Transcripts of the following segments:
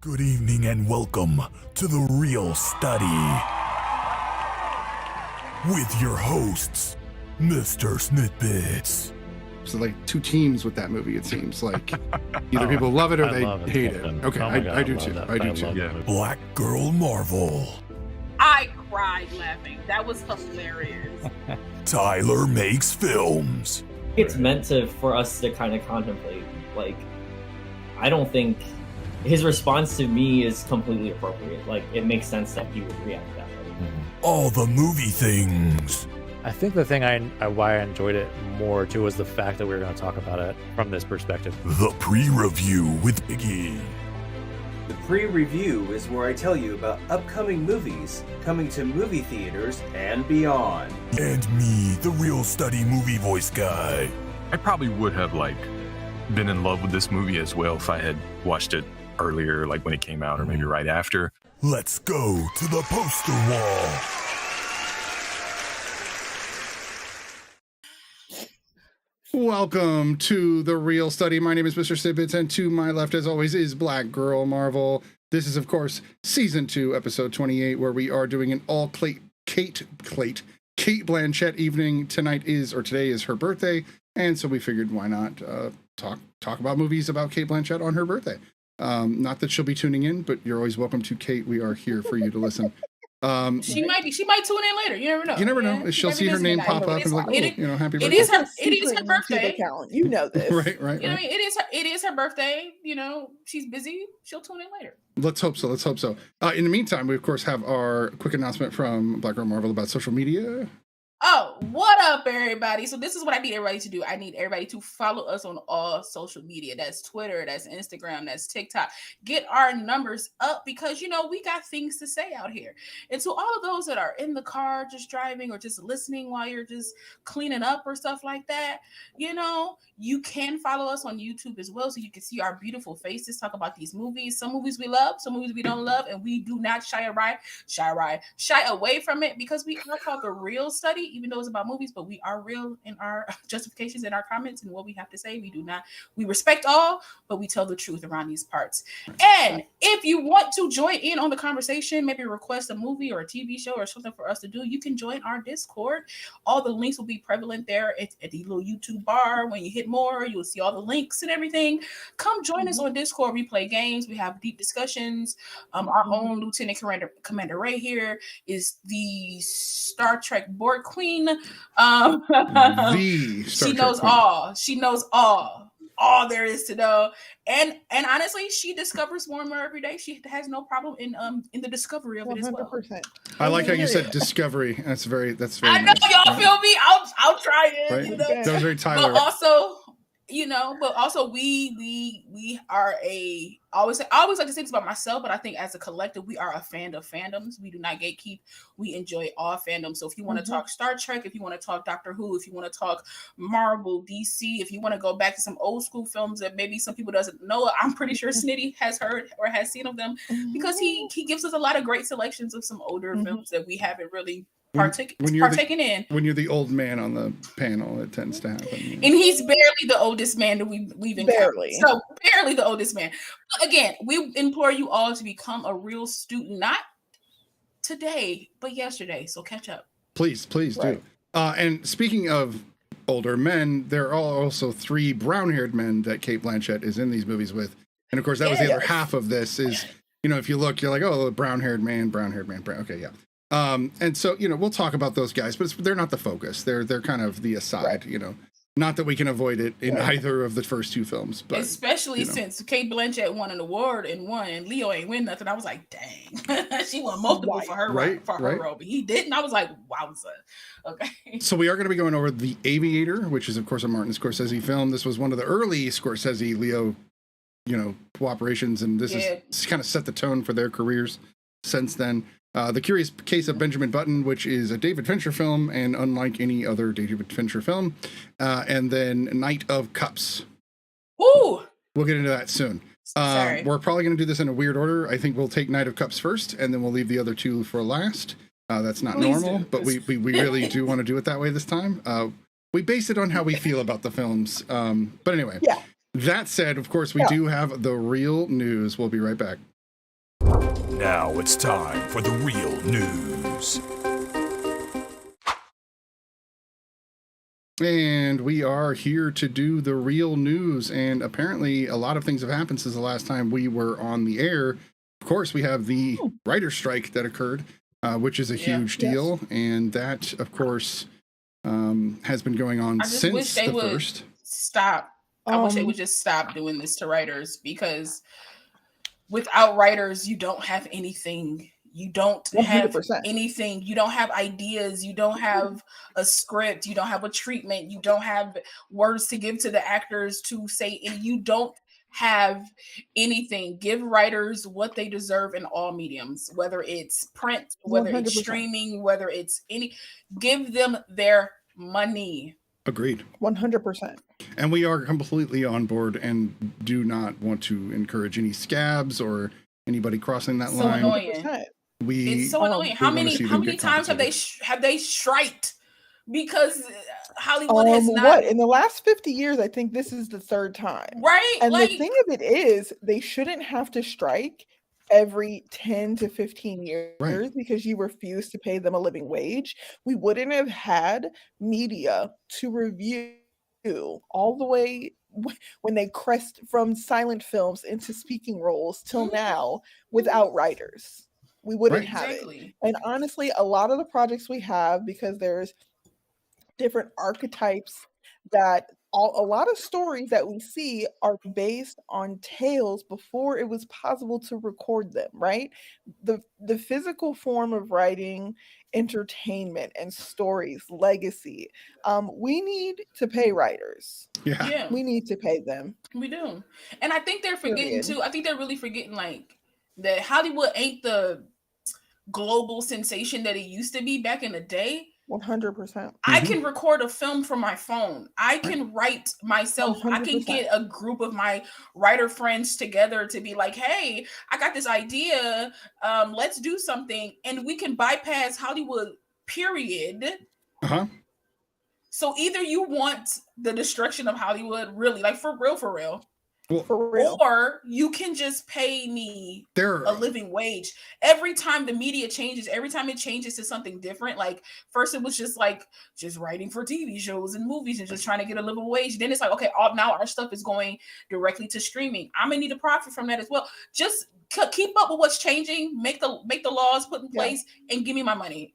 Good evening and welcome to The Real Study with your hosts, MrSniDBitS. So like two teams with that movie, it seems like either people love it or they hate it. Okay, I do too. I do too. Yeah. BlackGirlMarvel. I cried laughing. That was hilarious. Tylermakesfilms. It's meant for us to kind of contemplate. Like, I don't think his response to me is completely appropriate. Like, it makes sense that he would react that way. Allthemoviethings. I think the thing why I enjoyed it more too was the fact that we were going to talk about it from this perspective. The pre-review with Biggie. The pre-review is where I tell you about upcoming movies coming to movie theaters and beyond. And me, the Real Study movie voice guy. I probably would have been in love with this movie as well if I had watched it earlier, like when it came out, or maybe right after. Let's go to the poster wall. Welcome to The Real Study. My name is MrSniDBitS, and to my left, as always, is BlackGirlMarvel. This is, of course, Season 2, Episode 28, where we are doing an Cate Blanchett evening. Today is her birthday, and so we figured why not talk about movies about Cate Blanchett on her birthday. Not that she'll be tuning in, but you're always welcome to, Kate. We are here for you to listen. She might tune in later. You never know. You never know. Yeah? She'll see her name pop up and be like, oh, happy birthday. It is her birthday. You know this. Right. You know what I mean? It is her birthday. You know, she's busy. She'll tune in later. Let's hope so. In the meantime, we, of course, have our quick announcement from BlackGirlMarvel about social media. Oh, what up, everybody? So this is what I need everybody to do. I need everybody to follow us on all social media. That's Twitter, that's Instagram, that's TikTok. Get our numbers up because, we got things to say out here. And to all of those that are in the car, just driving or just listening while you're just cleaning up or stuff like that, you can follow us on YouTube as well so you can see our beautiful faces talk about these movies. Some movies we love, some movies we don't love, and we do not shy away from it because we are called The Real Study. Even though it's about movies, but we are real in our justifications and our comments and what we have to say. We respect all, but we tell the truth around these parts. And if you want to join in on the conversation, maybe request a movie or a TV show or something for us to do, you can join our Discord. All the links will be prevalent there at the little YouTube bar. When you hit more, you'll see all the links and everything. Come join us on Discord. We play games. We have deep discussions. Our own Lieutenant Commander Ray here is the Star Trek board queen. She knows all. She knows all there is to know. And honestly, she discovers more and more every day. She has no problem in the discovery of it 100%. As well. I like how you said discovery. That's very I know nice. Y'all feel me. I'll try it. Right? That was very Tyler. But also, we are I always like to say this about myself, but I think as a collective, we are a fan of fandoms. We do not gatekeep. We enjoy all fandoms. So if you want to talk Star Trek, if you want to talk Doctor Who, if you want to talk Marvel, DC, if you want to go back to some old school films that maybe some people doesn't know, I'm pretty sure Snitty has heard or has seen of them because he gives us a lot of great selections of some older films that we haven't really partaking in. When you're the old man on the panel, it tends to happen. And he's barely the oldest man that we've encountered. So barely the oldest man. But again, we implore you all to become a real student, not today, but yesterday. So catch up. Please do. And speaking of older men, there are also 3 brown-haired men that Cate Blanchett is in these movies with. And of course, that was the other half of this is, if you look, you're like, oh, the brown-haired man. Okay, yeah. And so, we'll talk about those guys, but they're not the focus. They're kind of the aside, Not that we can avoid it in either of the first 2 films. But, especially since Cate Blanchett won an award and Leo ain't win nothing. I was like, dang. She won multiple for her role, but he didn't. I was like, wowza. Okay. So we are going to be going over The Aviator, which is, of course, a Martin Scorsese film. This was one of the early Scorsese-Leo, cooperations, and this is kind of set the tone for their careers since then. The Curious Case of Benjamin Button, which is a David Fincher film, and unlike any other David Fincher film. And then Knight of Cups. Ooh! We'll get into that soon. We're probably going to do this in a weird order. I think we'll take Knight of Cups first, and then we'll leave the other 2 for last. That's not normal, but we really do want to do it that way this time. We base it on how we feel about the films. But anyway, that said, of course, we do have the real news. We'll be right back. now it's time for the real news. And we are here to do the real news. And apparently a lot of things have happened since the last time we were on the air. Of course, we have the writer's strike that occurred, which is a huge deal. And that, of course, has been going on since the first. Stop. I wish they would just stop doing this to writers, because without writers, you don't have anything. You don't 100%. have anything. You don't have ideas. You don't have a script. You don't have a treatment. You don't have words to give to the actors to say, and you don't have anything. Give writers what they deserve in all mediums, whether it's print, whether 100%. it's streaming, whether it's give them their money. Agreed. 100%. And we are completely on board and do not want to encourage any scabs or anybody crossing that line. Annoying. It's so annoying. How many times have they striked because Hollywood has not? What, in the last 50 years, I think this is the third time. Right. And the thing of it is, they shouldn't have to strike every 10 to 15 years because you refuse to pay them a living wage. We wouldn't have had media to review all the way when they crest from silent films into speaking roles till now without writers. We wouldn't have it. And honestly, a lot of the projects we have, because there's different archetypes that a lot of stories that we see are based on tales before it was possible to record them, right? The physical form of writing entertainment and stories, legacy. We need to pay writers. Yeah. We need to pay them. We do. And I think they're forgetting too. I think they're really forgetting that Hollywood ain't the global sensation that it used to be back in the day. 100%. I can record a film from my phone. I can write myself. 100%. I can get a group of my writer friends together to be like, hey, I got this idea. Let's do something. And we can bypass Hollywood, period. So either you want the destruction of Hollywood, really, for real. Well, for real. Or you can just pay me a living wage. Every time the media changes, every time it changes to something different, first it was just writing for TV shows and movies and just trying to get a living wage. Then it's okay, now our stuff is going directly to streaming. I'm gonna need a profit from that as well. Just keep up with what's changing, make the laws put in place, and give me my money.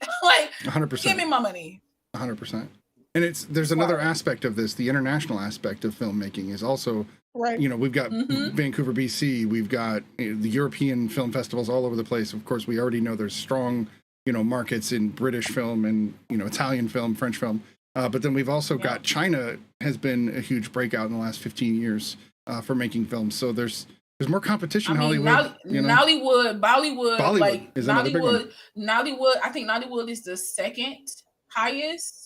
100%. Give me my money. 100%. And there's another aspect of this. The international aspect of filmmaking is also, we've got Vancouver, BC. We've got the European film festivals all over the place. Of course, we already know there's strong, markets in British film and, Italian film, French film. But then we've also got China has been a huge breakout in the last 15 years for making films. So there's more competition. Hollywood, Bollywood is another big one. Nollywood, I think Nollywood is the second highest.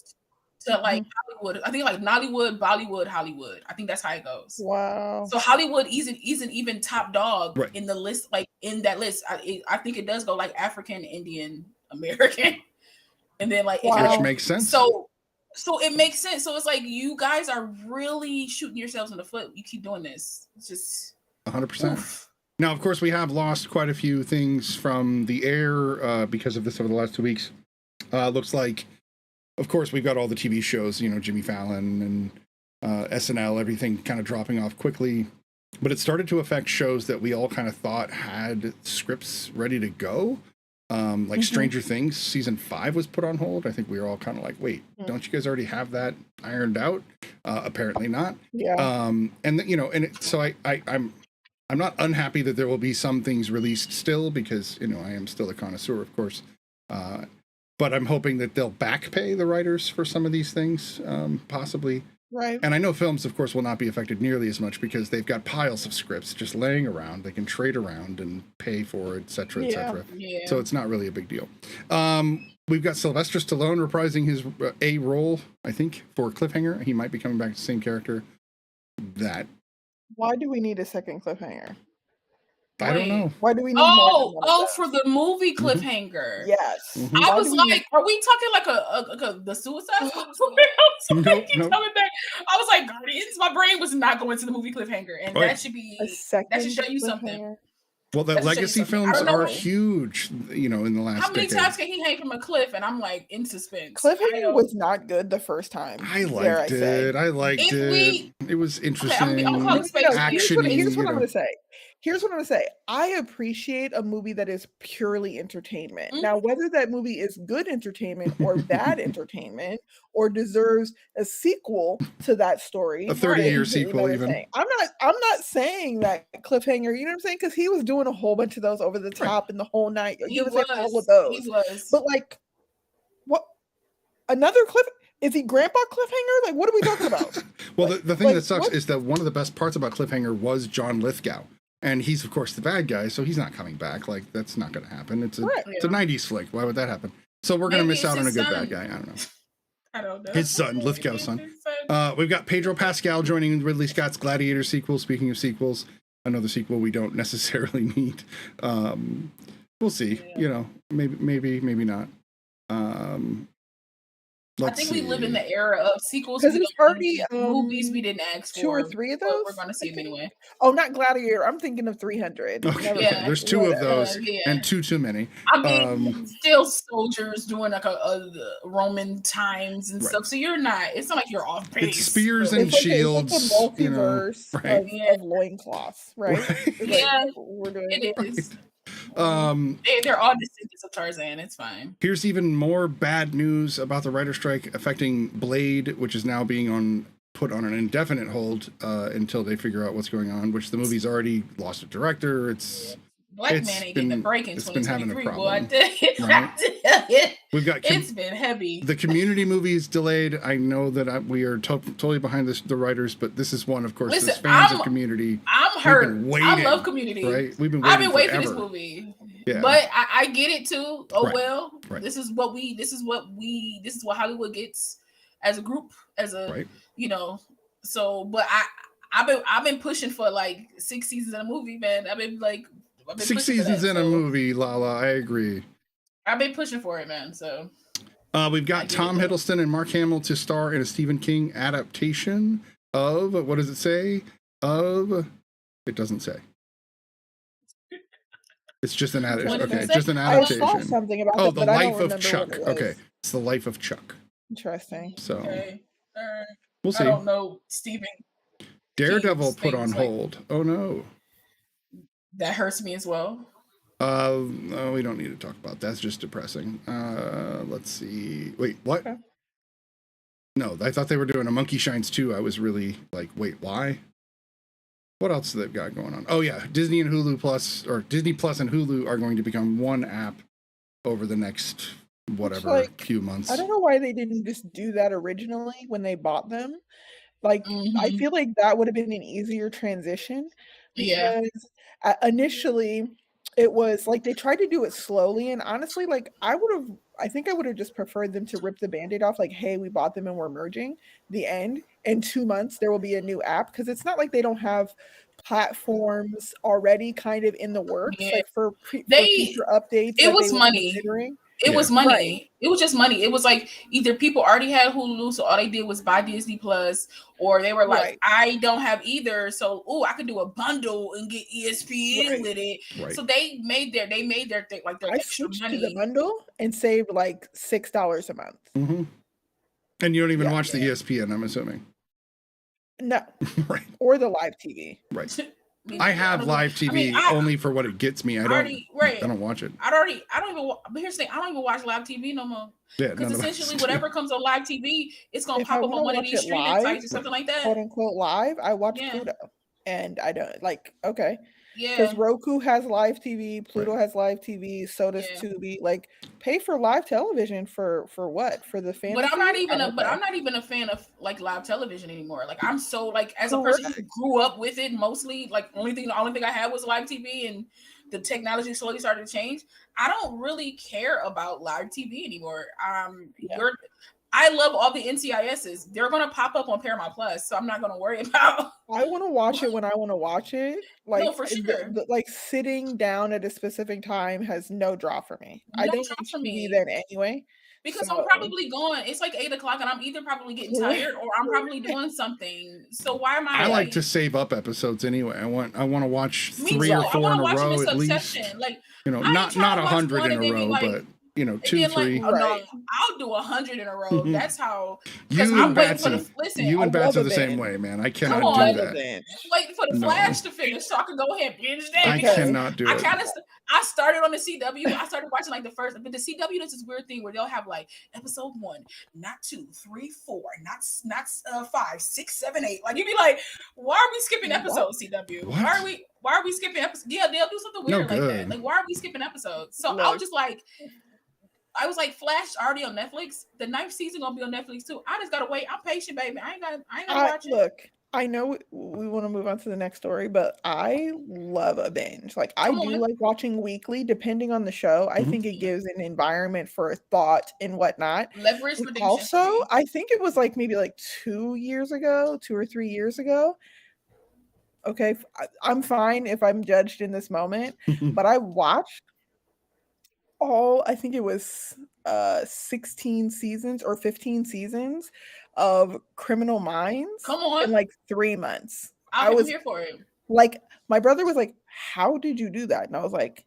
To Hollywood, I think Nollywood, Bollywood, Hollywood. I think that's how it goes. Wow. So Hollywood isn't even top dog in the list. In that list, I think it does go African, Indian, American, and then which makes sense. So it makes sense. So it's you guys are really shooting yourselves in the foot. You keep doing this. It's just 100%. Now, of course, we have lost quite a few things from the air because of this over the last 2 weeks. Looks like. Of course, we've got all the TV shows, Jimmy Fallon and SNL, everything kind of dropping off quickly. But it started to affect shows that we all kind of thought had scripts ready to go. Stranger Things, season 5 was put on hold. I think we were all kind of wait, don't you guys already have that ironed out? Apparently not. Yeah. So I'm not unhappy that there will be some things released still because, I am still a connoisseur, of course. But I'm hoping that they'll back pay the writers for some of these things, possibly. Right. And I know films, of course, will not be affected nearly as much because they've got piles of scripts just laying around. They can trade around and pay for it, et cetera, et cetera. Yeah. So it's not really a big deal. We've got Sylvester Stallone reprising his A role, I think, for Cliffhanger. He might be coming back to the same character. Why do we need a second Cliffhanger? I don't know. Why do we need more for the movie Cliffhanger? Yes. I was are we talking the Suicide Squad? Coming back. I was Guardians. My brain was not going to the movie Cliffhanger, and that should be that should show you something. Well, the Let's say legacy something. I films don't know. are huge, in the last How many decade. times can he hang from a cliff? And I'm like in suspense. Cliffhanger was not good the first time. I liked it. I liked If it. we- It was interesting. I'm gonna call it space. Actiony, Here's what I'm going to say. Here's what I'm going to say. I appreciate a movie that is purely entertainment. Now, whether that movie is good entertainment or bad entertainment or deserves a sequel to that story, A 30-year is sequel, another even. thing. I'm not saying that Cliffhanger, you know what I'm saying? Because he was doing a whole bunch of those over the top and the whole night. You know what I'm saying? All of those. He was. But like, what? Another cliff? Is he Grandpa Cliffhanger? Like, what are we talking about? Well, the thing that sucks is that one of the best parts about Cliffhanger was John Lithgow. And he's, of course, the bad guy, so he's not coming back. Like, that's not going to happen. It's a 90s flick. Why would that happen? So we're going to miss out on a good bad guy. I don't know. I don't know. His son, Lithgow's son. We've got Pedro Pascal joining Ridley Scott's Gladiator sequel. Speaking of sequels, another sequel we don't necessarily need. We'll see. Maybe not. I think we live in the era of sequels. Because it's already movies we didn't ask for. 2 or 3 of those. We're going to see them anyway. Oh, not Gladiator. I'm thinking of 300. Okay. Yeah. There's 2 of those, and too many. I mean, still soldiers doing like a Roman times and stuff. So it's not like you're off base. It's spears and shields. It's a multiverse of loincloths, right? We're doing it is. They're all descendants of Tarzan. It's fine. Here's even more bad news about the writer's strike affecting Blade, which is now being put on an indefinite hold until they figure out what's going on. Which the movie's already lost a director. Black man ain't getting a break in 2023. Boy, We've got it's been heavy. The Community movie is delayed. I know that we are totally behind the writers, but this is one, of course, as fans of Community. I'm hurt. I love Community. Right? I've been waiting for this movie. Yeah. But I get it too. Well. Right. This is what Hollywood gets as a group, So, but I've been pushing for like 6 seasons in a movie, man. I've been 6 seasons in a movie, Lala. I agree. I've been pushing for it, man. So we've got Tom Hiddleston and Mark Hamill to star in a Stephen King adaptation of, what does it say? It doesn't say. It's just an adaptation. Okay, just an adaptation. I saw something about The Life of Chuck. Okay, it's The Life of Chuck. Interesting. So okay. We'll see. I don't know, Stephen. Daredevil put on hold. Oh no. That hurts me as well. No, we don't need to talk about that. That's just depressing. Let's see. Wait, what? Okay. No, I thought they were doing a Monkey Shines 2. I was really like, wait, why? What else they've got going on? Oh yeah, Disney and Hulu Plus, or Disney Plus and Hulu are going to become one app over the next few months. I don't know why they didn't just do that originally when they bought them. Like, I feel like that would have been an easier transition. Because initially it was like they tried to do it slowly, and honestly, like I think I would have just preferred them to rip the Band-Aid off, like, hey, we bought them and we're merging. The end. In 2 months there will be a new app, because it's not like they don't have platforms already kind of in the works, like for future updates. It was money. It was money. Right. It was just money. It was like either people already had Hulu, so all they did was buy Disney Plus, or they were like, I don't have either, so I could do a bundle and get ESPN with it. Right. So they made their thing, like their extra money. To the bundle and saved like $6 a month. Mm-hmm. And you don't even watch the ESPN, I'm assuming. No. Right. Or the live TV. Right. I have live TV only for what it gets me. I don't watch it. But here's the thing, I don't even watch live TV no more. Yeah, because essentially whatever comes on live TV, it's gonna pop up on one of these streaming sites or something like that. Quote unquote live. I watch Pluto, and I don't okay. Yeah, because Roku has live TV, Pluto has live TV, so does Tubi. Like, pay for live television for what? For the fan. But I'm not even a fan of like live television anymore. Like, I'm so like, as a person who grew up with it mostly, like the only thing I had was live TV, and the technology slowly started to change. I don't really care about live TV anymore. I love all the NCISs. They're going to pop up on Paramount Plus, so I'm not going to worry about. I want to watch it when I want to watch it. Like, no, for sure. Like, sitting down at a specific time has no draw for me. I don't need to be there anyway. Because So- I'm probably going. It's like 8 o'clock, and I'm either probably getting tired or I'm probably doing something. So why am I? I like to save up episodes anyway. I want to watch Me 3 too. or I 4 want in to a watch them row in at least. succession. Like, You know, I ain't not trying to watch 100 one in and a then be row, like, but you know, and 2, then 3. like, oh no, Right. I'll do 100 in a row. That's how. Because You I'm and waiting for Batsy, the listen. you and I love Bats are a the same binge. way, man. I I cannot on. do love a that. binge. Waiting for the No. Flash to finish so I can go ahead and binge that. I Because cannot do I it. kind of I started on the CW. I started watching like the first, but the CW does this weird thing where they'll have like episode 1, not 2, 3, 4, not 5, 6, 7, 8. Like you'd be like, why are we skipping episodes, CW? What? Why are we skipping episodes? Yeah, they'll do something No weird like that. good. Like why are we skipping episodes? So I was Look. just like, I was like, Flash already on Netflix. The 9th season gonna be on Netflix too. I just gotta wait. I'm patient, baby. I ain't gonna watch it. Look, I know we want to move on to the next story, but I love a binge. Like I Come do on. like watching weekly, depending on the show. I think it gives an environment for thought and whatnot. Leverage And redemption. also, I think it was like maybe like 2 or 3 years ago. Okay, I'm fine if I'm judged in this moment, but I watched I think it was 16 seasons or 15 seasons of Criminal Minds Come on. in like 3 months. I'm was here for it. like, my brother was like, "How did you do that?" And I was like,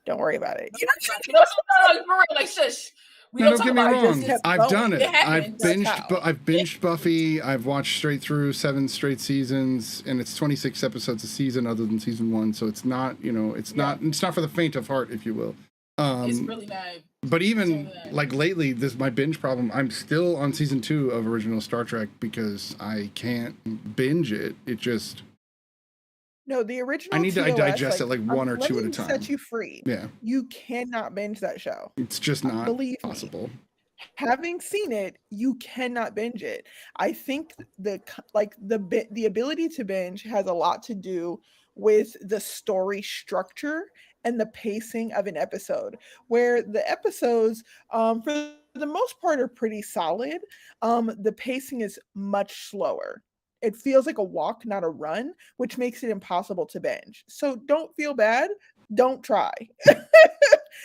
"Don't worry about it." No, for real, like shush. We No, don't don't talk get me about it. wrong. kept I've going. done it. It happens. I've binged Buffy. I've watched straight through 7 straight seasons, and it's 26 episodes a season, other than season 1. So it's not, you know, it's not for the faint of heart, if you will. It's really not. But even It's really not. like lately, this my binge problem. I'm still on season 2 of original Star Trek because I can't binge it. It just No, the original. I need to TOS, digest it like 1 or let 2 at a me time. Set you free. Yeah, You cannot binge that show. it's just not Believe me. possible. Having seen it, you cannot binge it. I think the ability to binge has a lot to do with the story structure and the pacing of an episode, where the episodes for the most part are pretty solid. The pacing is much slower. It feels like a walk, not a run, which makes it impossible to binge. So don't feel bad. Don't try.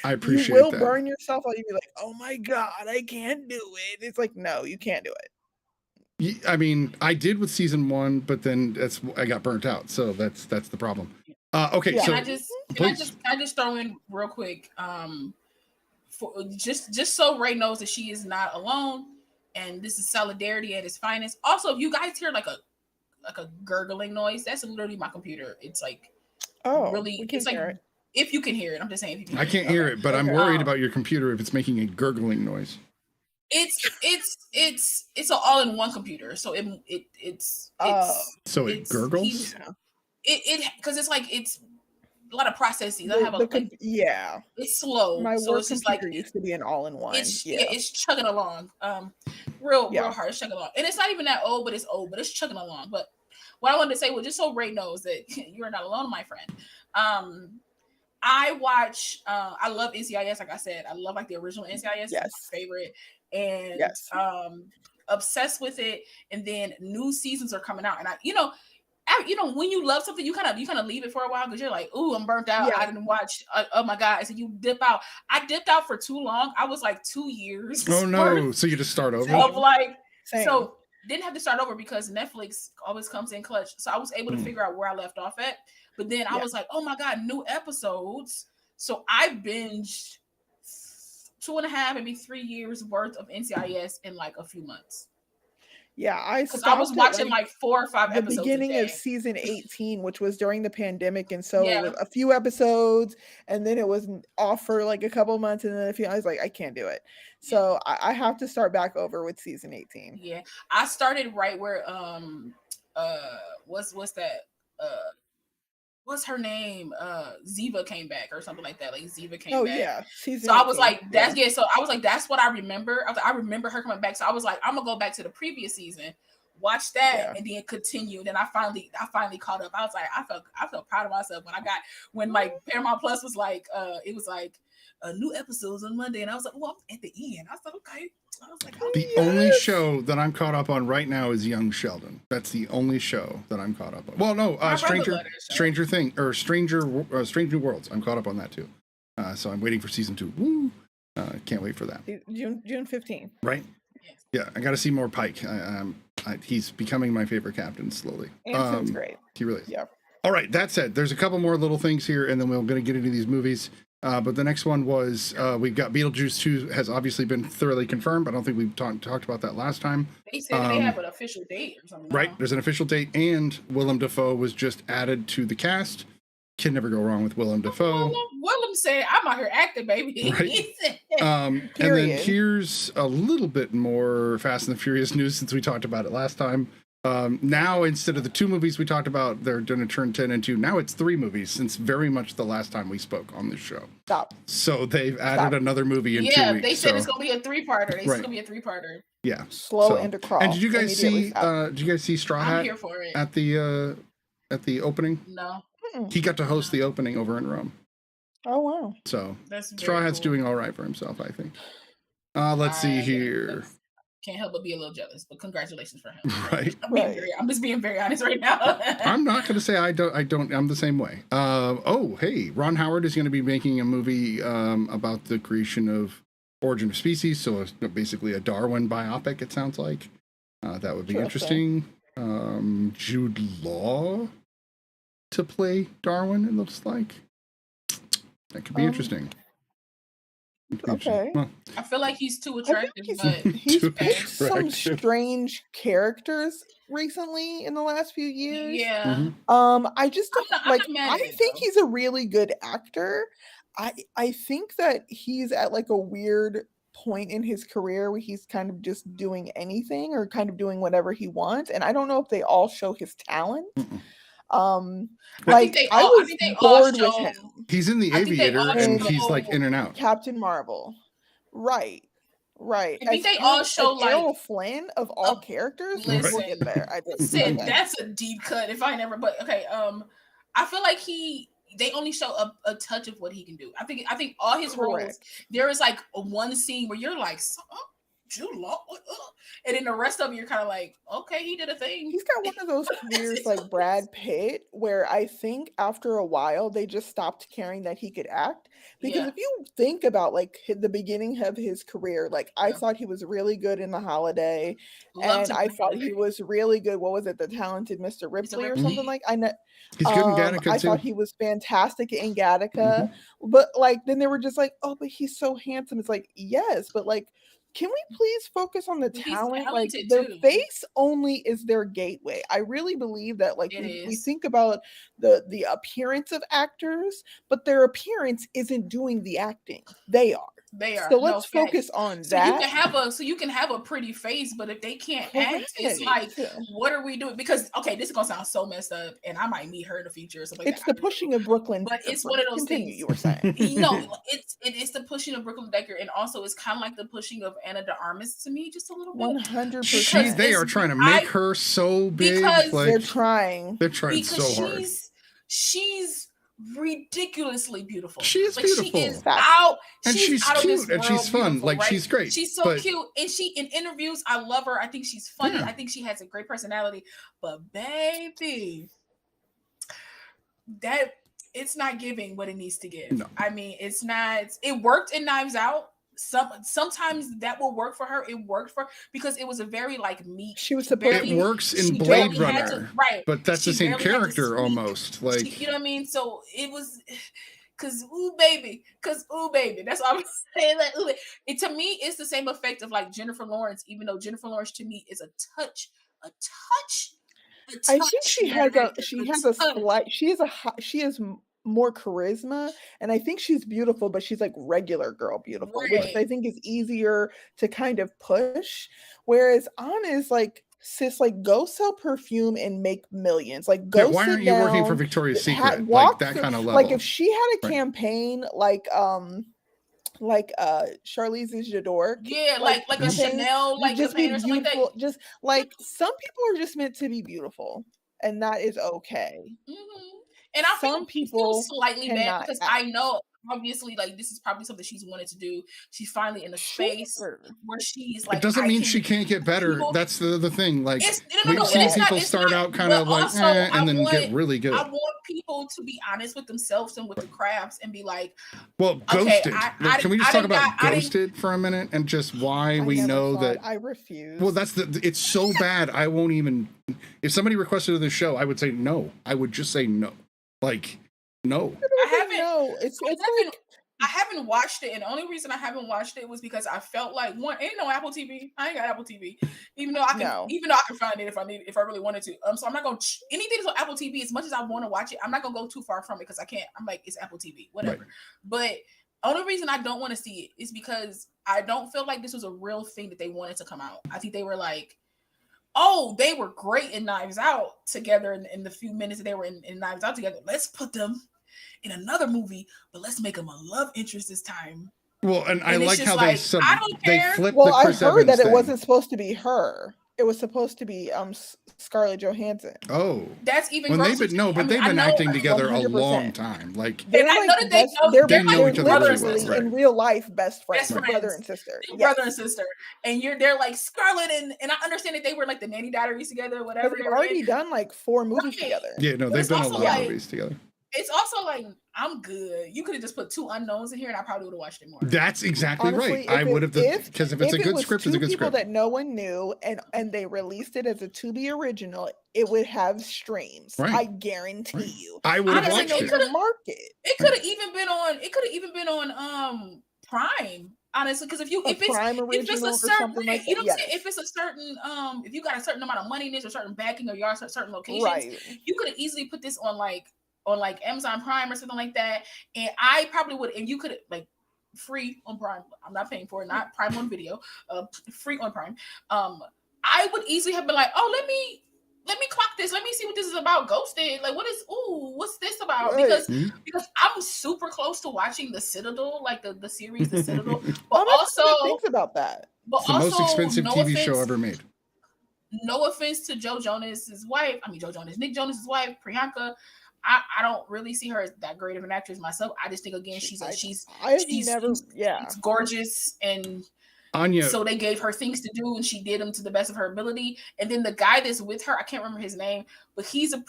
I appreciate You will that. burn yourself out. You'll be like, "Oh my god, I can't do it." It's like, no, you can't do it. I mean, I did with season 1, but then I got burnt out. So that's the problem. Okay, Yeah. so Can I just throw in real quick? For just so Ray knows that she is not alone, and this is solidarity at its finest. Also, if you guys hear like a gurgling noise, that's literally my computer. It's like really, we can it's like hear it. if you can hear it. I'm just saying if you can I can't hear it, but I'm Okay. worried about your computer if it's making a gurgling noise. It's an all-in-one computer, so it's So it it's- gurgles? it because it's like it's a lot of processes. I have Yeah. it's slow. My so work it's just like computer used to be an all-in-one. it's chugging along. Real Yeah. hard. It's chugging along. And it's not even that old, but it's chugging along. But what I wanted to say was just so Ray knows that you're not alone, my friend. I watch I love NCIS, like I said. I love like the original NCIS. Yes. It's my favorite. And Yes. obsessed with it. And then new seasons are coming out. And when you love something, you kind of leave it for a while because you're like, ooh, I'm burnt out. Yeah. I didn't watch. Oh my god! So you dip out. I dipped out for too long. I was like 2 years. Oh no! So you just start over? Of like, Same. so didn't have to start over because Netflix always comes in clutch. So I was able to figure out where I left off at. But then I was like, oh my god, new episodes. So I binged 2.5, maybe 3 years worth of NCIS in like a few months. Yeah, I was watching like 4 or 5 the episodes. beginning a of day. season 18, which was during the pandemic, and so Yeah. it was a few episodes, and then it was off for like a couple months, and then a few. I was like, I can't do it, so I have to start back over with season 18. Yeah, I started right where what's that what's her name? Ziva came back or something like that. Like Ziva came Oh back. yeah, season. So I was 18. like, so I was like, that's what I remember. I remember her coming back. So I was like, I'm gonna go back to the previous season, watch that, and then continue. Then I finally caught up. I was like, I felt proud of myself when like Paramount Plus was like, it was like new episodes on Monday, and I was like, well, I'm at the end. I was like, okay. I was like, The only show that I'm caught up on right now is Young Sheldon. That's the only show that I'm caught up on. Well, no, Strange New Worlds. I'm caught up on that too. So I'm waiting for season 2. Woo! Can't wait for that. June 15th. Right? Yes. Yeah, I got to see more Pike. He's becoming my favorite captain slowly. Anson's great. He really is. Yeah. All right, that said, there's a couple more little things here, and then we're going to get into these movies. But the next one was we've got Beetlejuice 2 has obviously been thoroughly confirmed. I don't think we talked about that last time. They said they have an official date or something. Right, there's an official date, and Willem Dafoe was just added to the cast. Can never go wrong with Willem Dafoe. Willem said, "I'm out here acting, baby." Right. And then here's a little bit more Fast and the Furious news since we talked about it last time. Now, instead of the 2 movies we talked about, they're going to turn 10 into, now it's 3 movies since very much the last time we spoke on this show. Stop. So they've added another movie in 2 weeks. Yeah, they said it's going to be a 3-parter. They said it's going to be a 3-parter. Yeah. Slow and a crawl. And did you guys see Straw Hat I'm here for it. at the opening? No. He got to host the opening over in Rome. Oh, wow. So That's Straw Hat's cool. doing all right for himself, I think. Let's see here. Can't help but be a little jealous, but congratulations for him. Right. I'm just being very honest right now. I'm not going to say I don't. I'm the same way. Hey, Ron Howard is going to be making a movie about the creation of Origin of Species. So it's basically a Darwin biopic, it sounds like. That would be interesting. Jude Law to play Darwin, it looks like. That could be interesting. Okay. Well, I feel like he's too attractive, but he's picked some strange characters recently in the last few years. Yeah. I just don't I think think he's a really good actor. I think that he's at like a weird point in his career where he's kind of just doing anything or kind of doing whatever he wants, and I don't know if they all show his talent. I was bored with him. He's in the Aviator and he's like in and out. Captain Marvel. Right. I think they all show like Errol Flynn of all characters. Listen, we'll get there. I just said that's a deep cut. If I never, but okay. I feel like they only show a touch of what he can do. I think all his roles. There is like one scene where you're like, Jude Law, and then the rest of them you're kind of like, okay, he did a thing. He's got one of those careers like Brad Pitt, where I think after a while they just stopped caring that he could act. Because if you think about like the beginning of his career, like I thought he was really good in The Holiday, and I thought he was really good. What was it, The Talented Mr. Ripley or something like? I know he's good in Gattaca I thought he was fantastic in Gattaca, but like then they were just like, oh, but he's so handsome. It's like, yes, but like, can we please focus on the talent? Like their face only is their gateway. I really believe that like we think about the appearance of actors, but their appearance isn't doing the acting. They are. So let's focus on that. You can have a pretty face, but if they can't act, it's like, what are we doing? Because this is gonna sound so messed up, and I might meet her in the future or something. It's the pushing of Brooklyn, but it's one of those things you were saying. It's the pushing of Brooklyn Decker, and also it's kind of like the pushing of Anna de Armas to me, just a little bit. 100%. They are trying to make her so big. Because like, they're trying so hard. She's ridiculously beautiful. She is beautiful. She is out. And she's cute and she's fun. Like right? she's great. She's so cute. And she in interviews, I love her. I think she's funny. I think she has a great personality. But baby, that it's not giving what it needs to give. No. I mean, it's not. It worked in Knives Out. Sometimes that will work for her. It worked for because it was a very like meek. She was supposed. It works in Blade Runner, right? But that's the same character almost. Like you know what I mean. So it was because ooh baby. That's all I'm saying. Like, ooh, to me, it's the same effect of like Jennifer Lawrence. Even though Jennifer Lawrence to me is a touch. I think she has more charisma, and I think she's beautiful, but she's like regular girl beautiful, which I think is easier to kind of push. Whereas Anna is like, sis, like go sell perfume and make millions. Like go. Why aren't you working for Victoria's Secret? Like that kind of level. Like if she had a campaign like Charlize J'adore. Yeah, like a Chanel, like just be beautiful. Like just like some people are just meant to be beautiful, and that is okay. And I feel people slightly bad because I know obviously, like, this is probably something she's wanted to do. She's finally in a space Sure. where she's like, It doesn't I mean can- she can't get better. people- That's the thing. Like, It's, we've and seen it's not- people it's start not- out kind but of like, also, and then get really good. I want people to be honest with themselves and with the crafts and be like, Well, okay, Ghosted. I Can we just I talk didn't about got- I didn't- Ghosted for a minute and just why I we never know saw that? it. I refuse. Well, it's so bad. I won't even. If somebody requested the show, I would say no. I would just say no. Like, no. I haven't. No, it's like I haven't watched it, and the only reason I haven't watched it was because I felt like ain't no Apple TV. I ain't got Apple TV, even though I can find it if I really wanted to. So I'm not gonna anything that's on Apple TV. As much as I want to watch it, I'm not gonna go too far from it because I can't. I'm like, it's Apple TV, whatever. Right. But only reason I don't want to see it is because I don't feel like this was a real thing that they wanted to come out. I think they were like, oh, they were great in Knives Out together in the few minutes that they were in Knives Out together. Let's put them in another movie, but let's make them a love interest this time. Well, and I it's like just how like, I don't they care. flipped well, the I Chris heard Evans that it thing. wasn't supposed to be her. It was supposed to be Scarlett Johansson. Oh, That's even when grosser they've been to me. I mean, they've I been know- acting together a 100%. long time. Like, They're And I know that they best- know- they're they know they're each other really literally well, right. in real life best friends, Best brother friends. and sister. They're Yes. brother and sister, and they're like Scarlett and I understand that they were like the nanny diaries together, But whatever. they've they were already in. done like 4 movies Right. together. yeah, no, But they've it's done a also lot of like- movies together. It's also like I'm good. You could have just put 2 unknowns in here, and I probably would have watched it more. That's exactly Honestly, right. I would have, because if it's a it good was script, 2 it's a good people script. that no one knew, and they released it as a to-be original, it would have streams. Right. I guarantee Right. you. I would have Honestly, watched no, it. you could've- market. It could have even been on. It could have even been on Prime. Honestly, because if it's Prime if it's original a or certain, something like you know that. what I'm saying? If it's a certain if you got a certain amount of money in this or certain backing or you're at certain locations, Right. you could have easily put this on like Amazon Prime or something like that. And I probably would, and you could like free on Prime. I'm not paying for it, not Prime on video, free on Prime. I would easily have been like, oh, let me clock this. Let me see what this is about. Ghosted. Like, what's this about? Right. Because I'm super close to watching The Citadel, like the series The Citadel. But I'm also, thinks about that. but It's the also, most expensive no TV show offense- ever made. No offense to Nick Jonas's wife, Priyanka. I don't really see her as that great of an actress myself. I just think again she's gorgeous, and Anya, so they gave her things to do and she did them to the best of her ability. And then the guy that's with her, I can't remember his name, but he's a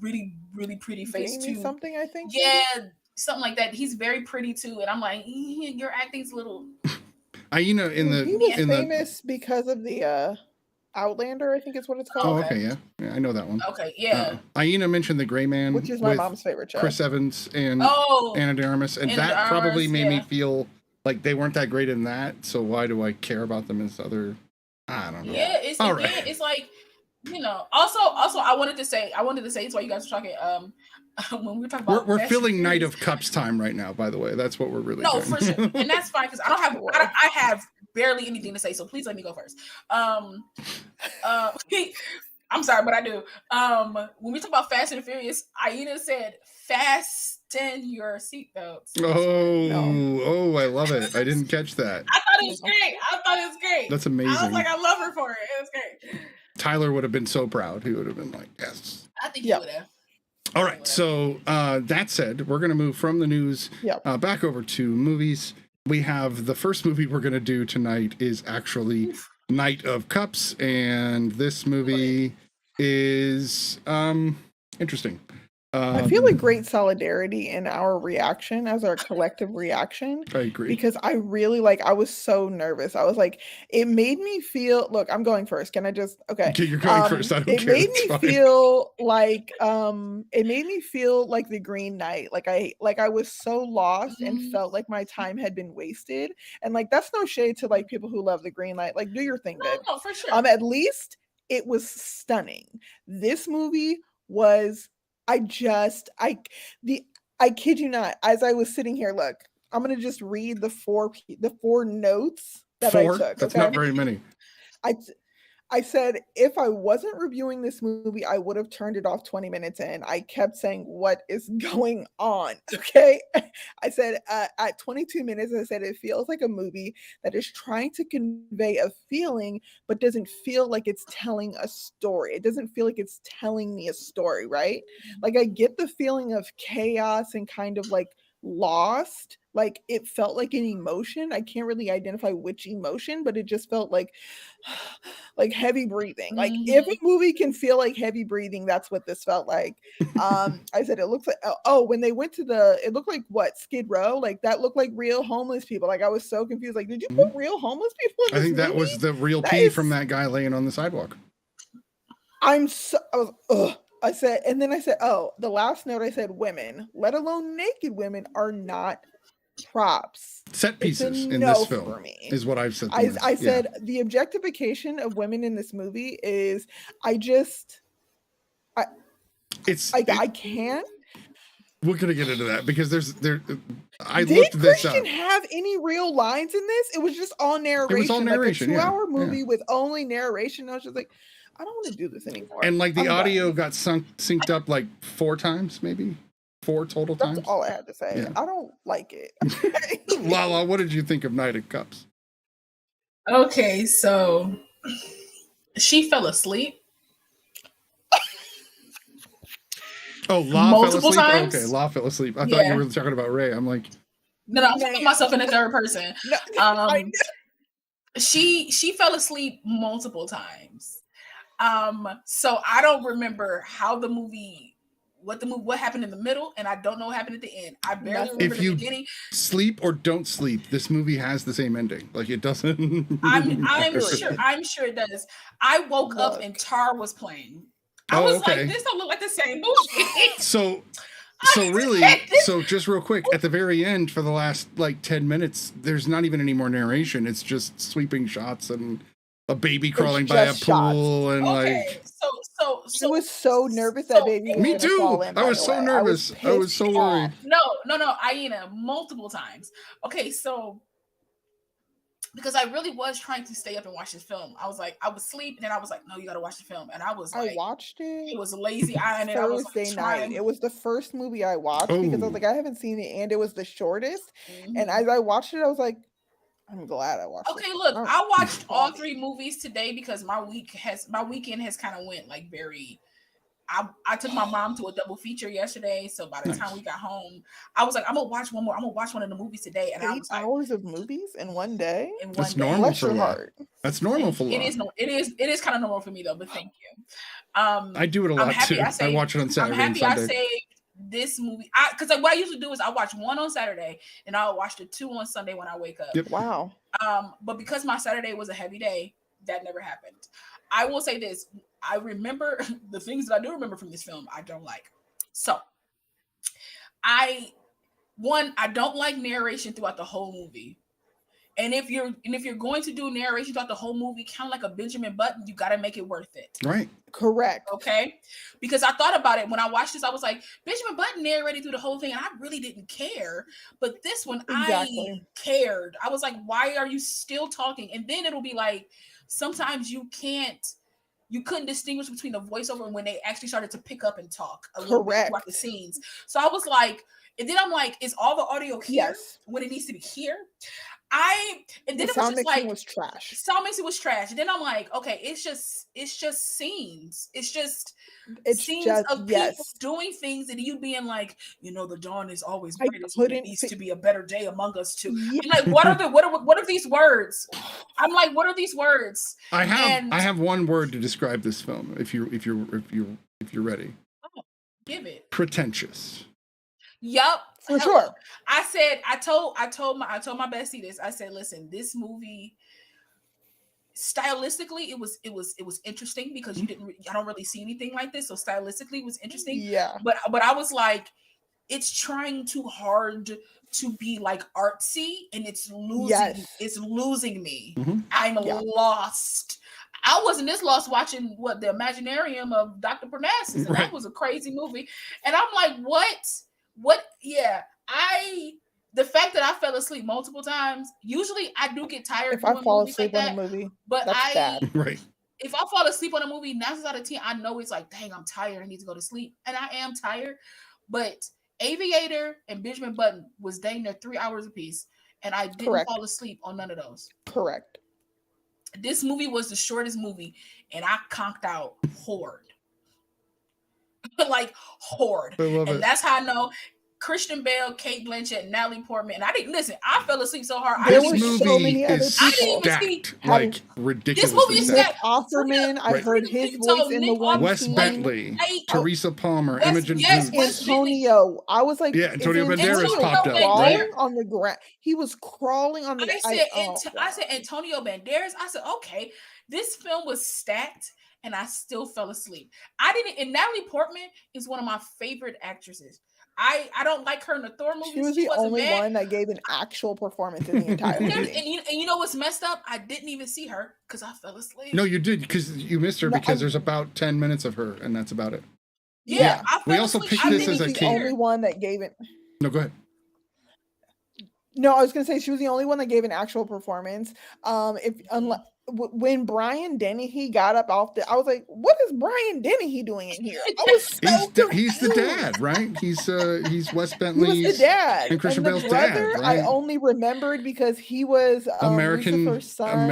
really, really pretty face Jamie too. something, I think. Yeah, something like that. He's very pretty too, and I'm like, your acting's a little. He was in the famous because of the Outlander, I think is what it's oh, called. okay, yeah, I know that one. Okay, yeah. Aina mentioned The Gray Man, Which is my with mom's favorite show. Chris Evans and Oh, Ana de Armas, and Ana de that probably Armas, made me yeah. feel like they weren't that great in that. So why do I care about them as other? I don't know. yeah. It's All again, right. it's like, you know. Also, I wanted to say, it's while you guys were talking. When we were talking about, We're Fast filling and Night Furious- of Cups time right now. By the way, that's what we're really No, doing. for sure, and that's fine because I have barely anything to say. So please let me go first. I'm sorry, but I do. When we talk about Fast and Furious, Aina said, "Fasten your seatbelts." Oh, I love it. I didn't catch that. I thought it was great. That's I was amazing. like, I love her for it. It was great. Tyler would have been so proud. He would have been like, yes. I think Yep. you would have. All right. So that said, we're going to move from the news Yep. back over to movies. We have the first movie we're going to do tonight is actually Night of Cups. And this movie is interesting. I feel like great solidarity in our reaction as our collective reaction. I agree. Because I really I was so nervous. I was like, it made me feel. Look, I'm going first. Can I just? Okay. Okay, you're going first. I don't It care. made It's me fine. feel like it made me feel like the Green Knight. Like I was so lost and felt like my time had been wasted. And like that's no shade to like people who love the Green Knight. Like do your thing, babe. No, for sure. At least it was stunning. This movie was. I kid you not. As I was sitting here, look, I'm gonna just read the four notes that I took. That's okay? not very many. I said if I wasn't reviewing this movie, I would have turned it off 20 minutes in. I kept saying, "What is going on?" Okay, I said at 22 minutes, I said it feels like a movie that is trying to convey a feeling, but doesn't feel like it's telling a story. It doesn't feel like it's telling me a story, right? Like I get the feeling of chaos and kind of like lost. Like it felt like an emotion. I can't really identify which emotion, but it just felt like heavy breathing. Like if a movie can feel like heavy breathing, that's what this felt like. I said it looks like when they went to it looked like what, Skid Row? Like that lookoked like real homeless people. Like I was so confused. Like, did you put real homeless people in this I think that movie? was the real pee from that guy laying on the sidewalk. I said, oh, the last note I said, women, let alone naked women, are not props. Set pieces in this film for me. is what I've said. I said the objectification of women in this movie is, I can't. We're gonna get into that because I Did looked this Christian up. have any real lines in this? It was just all narration. It was all narration. Like a 2-hour movie with only narration. I was just like, I don't want to do this anymore. And like the audio got synced up like 4 times, maybe 4 total times. That's all I had to say. Yeah. I don't like it. Lala, what did you think of Night of Cups? Okay, so she fell asleep. Oh, La multiple fell asleep? times. Okay, La fell asleep. I thought you were talking about Ray. I'm like, no, I'm talking myself in the third person. She fell asleep multiple times. So I don't remember what happened in the middle, and I don't know what happened at the end. I barely remember the beginning. Sleep or don't sleep, this movie has the same ending. Like it doesn't. I'm sure it does. I woke up and Tar was playing. I was like, this don't look like the same movie. So just real quick, at the very end, for the last like 10 minutes, there's not even any more narration. It's just sweeping shots and a baby crawling by a pool and like. So I was so nervous that baby. Me too. I was so nervous. I was so worried. No, Aina, multiple times. Okay, so because I really was trying to stay up and watch this film. I was like, I would sleep, and then I was like, no, you got to watch the film. And I was like, I watched it. It was a lazy eye, and I was like, night. It was the first movie I watched because I was like, I haven't seen it, and it was the shortest. And as I watched it, I was like, I'm glad I watched it. Okay, look, I watched all 3 movies today because my weekend has kind of went like very. I took my mom to a double feature yesterday, so by the time we got home, I was like, I'm gonna watch one more. I'm gonna watch one of the movies today, and 8 I was like, hours of movies in one day. That's normal for Laura. That's normal for Laura. It is kind of normal for me though, but thank you. I do it a lot too. I watch it on Saturday and Sunday. I saved this movie because like what I usually do is I watch 1 on Saturday and I'll watch the 2 on Sunday when I wake up. Yep. Wow. But because my Saturday was a heavy day, that never happened. I will say this. I remember the things that I do remember from this film I don't like. So I don't like narration throughout the whole movie. And if you're going to do narration throughout the whole movie, kind of like a Benjamin Button, you got to make it worth it. Right. Correct. Okay. Because I thought about it when I watched this, I was like, Benjamin Button narrated through the whole thing, and I really didn't care. But this one, I cared. I was like, why are you still talking? And then it'll be like, sometimes you couldn't distinguish between the voiceover and when they actually started to pick up and talk a little bit throughout the scenes. So I was like, and then I'm like, is all the audio here when it needs to be here? And then it was just like trash. Sound mixing was trash. And then I'm like, okay, it's just scenes. It's just scenes of people doing things and you being like, the dawn is always brightest. It needs to be a better day among us too. Yeah. I'm like, what are these words? I'm like, what are these words? I have one word to describe this film. If you're ready. Oh, give it. Pretentious. Yup. For sure. I told my bestie this. I said, listen, this movie stylistically it was interesting because I don't really see anything like this. So stylistically it was interesting. Yeah. But I was like, it's trying too hard to be like artsy and it's losing me. Mm-hmm. I'm lost. I wasn't this lost watching the Imaginarium of Dr. Parnassus. And that was a crazy movie. And I'm like, what? Yeah, the fact that I fell asleep multiple times, usually I do get tired if I fall asleep on a movie, but that's bad. Right. If I fall asleep on a movie, 9 times out of 10, I know it's like, dang, I'm tired. I need to go to sleep. And I am tired. But Aviator and Benjamin Button was dang near 3 hours apiece. And I didn't fall asleep on none of those. Correct. This movie was the shortest movie. And I conked out hard. Like hard. And that's how I know. Christian Bale, Cate Blanchett, Natalie Portman, and I didn't listen. I fell asleep so hard. There I was didn't so many other is I didn't even stacked, see. like This ridiculously movie is stacked. Nick Offerman. I Right. heard his Nick voice in the Nick one Wes scene. Bentley, Teresa Palmer, Wes- Imogen yes, Poots. Wes- Antonio. I was like, Yeah, Antonio is Banderas Antonio popped up, crawling right? on the ground. He was crawling on the. I said Antonio Banderas. I said, okay, this film was stacked, and I still fell asleep. I didn't. And Natalie Portman is one of my favorite actresses. I don't like her in the Thor movies. She was the wasn't only bad. one that gave an actual performance in the entire movie. And you know what's messed up? I didn't even see her because I fell asleep. No, you did because you missed her No, because there's about 10 minutes of her, and that's about it. Yeah, I We fell also asleep. picked I this didn't as a even the see kid. her. only one that gave it. No, go ahead. No, I was gonna say she was the only one that gave an actual performance. When Brian Dennehy got up off the, I was like, "What is Brian Dennehy doing in here?" I was so He's the confused. dad, right? He's Wes He Bentley's was the dad, and Christian the Bale's brother, dad, right? I only remembered because he was Lucifer's son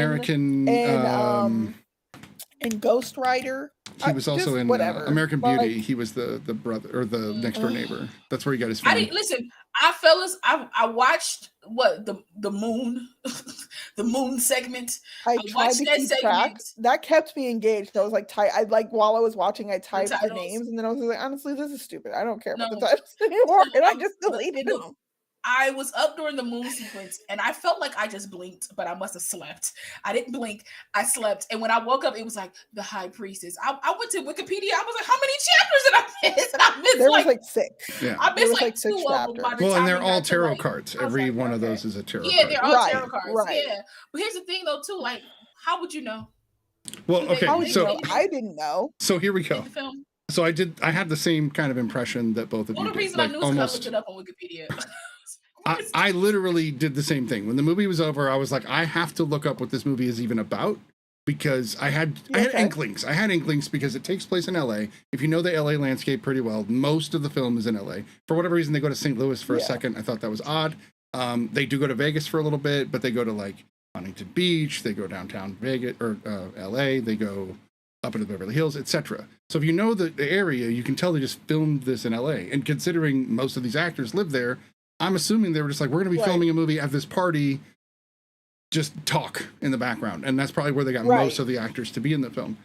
and Ghost Rider. He was also just in whatever. American Like, Beauty. He was the brother or the next door neighbor. That's where he got his fame. I didn't listen. I watched the moon, the moon segment. I tried watched to that keep segment. track. That kept me engaged. I was like, while I was watching, I typed the titles. names, and then I was like, honestly, this is stupid. I don't care about the No. titles anymore, and I I'm- just deleted no. them. I was up during the moon sequence and I felt like I just blinked, but I must have slept. I didn't blink. I slept. And when I woke up, it was like the high priestess. I went to Wikipedia. I was like, how many chapters did I miss? And I missed There was like 6. Yeah. I there missed was like like 6 two of them. By chapters. the Well, time and they're we all got to, tarot like, cards. I was Every like, one of okay. those is a tarot Yeah, card. they're all Right, tarot cards. right. Yeah. But here's the thing though, too, like, how would you know? Well, They- How okay, would you so know? I didn't know. here we In go. the film? So I had the same kind of impression that both of Well, you the did. reason I Like knew is because I almost looked it up on Wikipedia. I literally did the same thing. When the movie was over, I was like, I have to look up what this movie is even about because I had inklings. I had inklings because it takes place in LA. If you know the LA landscape pretty well, most of the film is in LA. For whatever reason, they go to St. Louis for a second. I thought that was odd. They do go to Vegas for a little bit, but they go to like Huntington Beach. They go downtown Vegas or LA. They go up into Beverly Hills, etc. So if you know the area, you can tell they just filmed this in LA. And considering most of these actors live there, I'm assuming they were just like, we're going to be filming a movie at this party, just talk in the background. And that's probably where they got most of the actors to be in the film.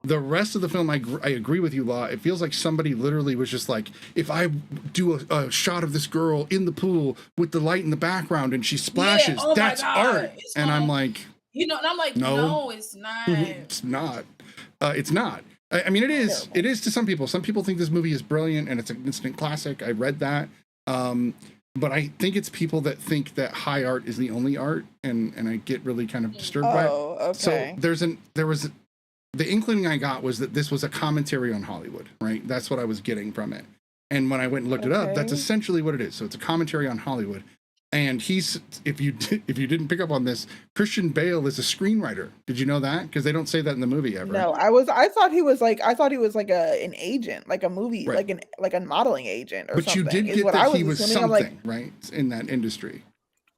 The rest of the film, I agree with you, Law. It feels like somebody literally was just like, if I do a shot of this girl in the pool with the light in the background and she splashes, oh my that's God, art. it's And gonna- I'm like, and I'm like, no, it's not. it's not. It's not. I mean, it is. Terrible. It is to some people. Some people think this movie is brilliant and it's an instant classic. I read that. But I think it's people that think that high art is the only art, and I get really kind of disturbed by it. Okay. So there was the inkling I got was that this was a commentary on Hollywood, right? That's what I was getting from it. And when I went and looked it up, that's Okay. essentially what it is. So it's a commentary on Hollywood. And if you didn't pick up on this, Christian Bale is a screenwriter. Did you know that? Because they don't say that in the movie ever. No, I thought he was like an agent, like a movie, Right. like a modeling agent or But something. you did is get what I that he was assuming. I'm like, something, right, in that industry.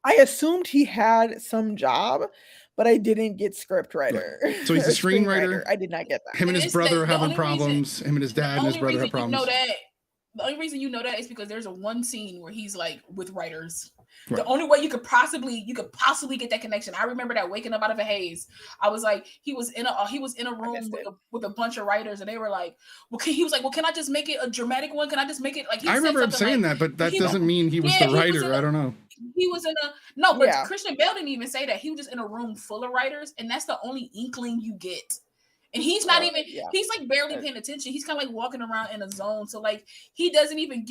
I assumed he had some job, but I didn't get script writer. So he's a or screenwriter. I did not get that. Him and his It's brother the are having only problems. Him and his dad and his brother have problems. The only reason you know that is because there's a one scene where he's like with writers. Right. The only way you could possibly get that connection. I remember that waking up out of a haze. I was like, he was in a room with a bunch of writers, and they were like, he was like, well, can I just make it a dramatic one? Can I just make it like? I remember him saying that, but that doesn't mean he was the writer. I don't know. He was in but Christian Bale didn't even say that. He was just in a room full of writers, and that's the only inkling you get. And he's not even, he's like barely paying attention. He's kind of like walking around in a zone. So like, he doesn't even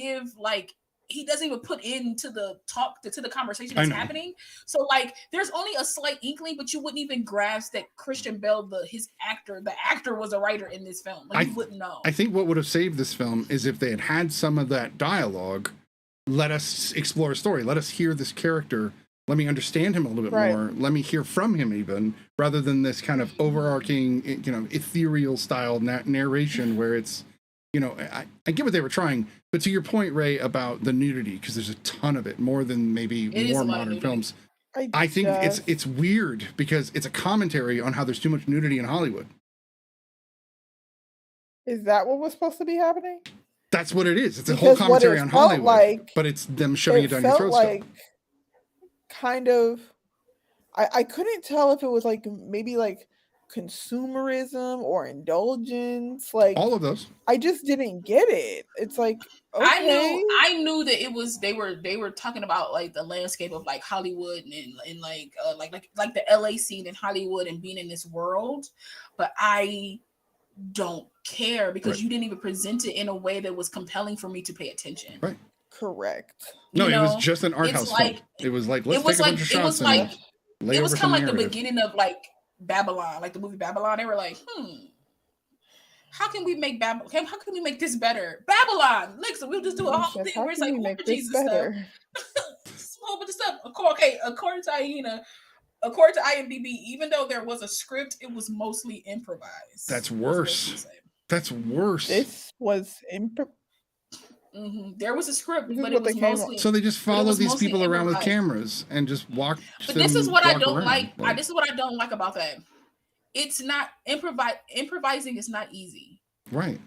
put into the talk, to the conversation that's happening. So like, there's only a slight inkling, but you wouldn't even grasp that Christian Bale, the actor was a writer in this film. Like, you wouldn't know. I think what would have saved this film is if they had some of that dialogue. Let us explore a story. Let us hear this character. Let me understand him a little bit more. Let me hear from him even, rather than this kind of overarching, ethereal style narration where it's, I get what they were trying, but to your point, Ray, about the nudity, because there's a ton of it, more than maybe more modern films. I think it's weird because it's a commentary on how there's too much nudity in Hollywood. Is that what was supposed to be happening? That's what it is. It's a whole commentary on Hollywood, but it's them shoving it down your throat. Like kind of, I couldn't tell if it was like maybe like consumerism or indulgence, like all of those. I just didn't get it. It's like, okay. I knew that it was they were talking about like the landscape of like Hollywood and like the LA scene in Hollywood and being in this world, but I don't care because you didn't even present it in a way that was compelling for me to pay attention. Right. Correct. No, it was just an art house film. It was like, let's take a bunch of shots. It was kind of like the beginning of like Babylon, like the movie Babylon. They were like, how can we make Babylon? How can we make this better? Babylon. Like, so we'll just do a whole thing where it's like orgies and stuff. A whole bunch of stuff. According to IMDb, even though there was a script, it was mostly improvised. That's worse. That's worse. This was There was a script, but it was mostly. So they just follow these people around with cameras and just walk. But this is what I don't like. This is what I don't like about that. It's not improvising is not easy. Right.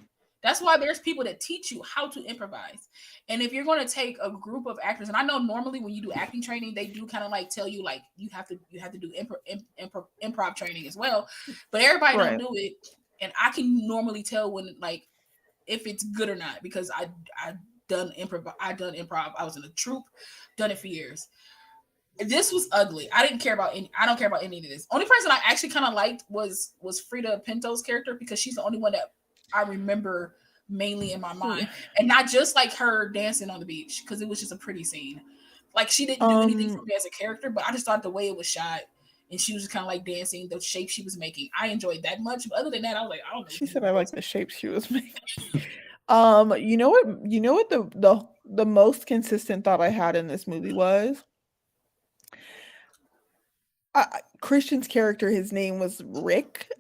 That's why there's people that teach you how to improvise. And if you're going to take a group of actors, and I know normally when you do acting training, they do kind of like tell you like you have to do improv training as well. But everybody don't do it, and I can normally tell when like if it's good or not because I done improv. I was in a troupe, done it for years. This was ugly. I don't care about any of this. Only person I actually kind of liked was Frida Pinto's character because she's the only one that I remember mainly in my mind, and not just like her dancing on the beach because it was just a pretty scene. Like she didn't do anything for me as a character, but I just thought the way it was shot and she was just kind of like dancing, the shape she was making, I enjoyed that much. But other than that, I was like, I don't know. She said I like the shape she was making. You know what the most consistent thought I had in this movie was Christian's character, his name was Rick.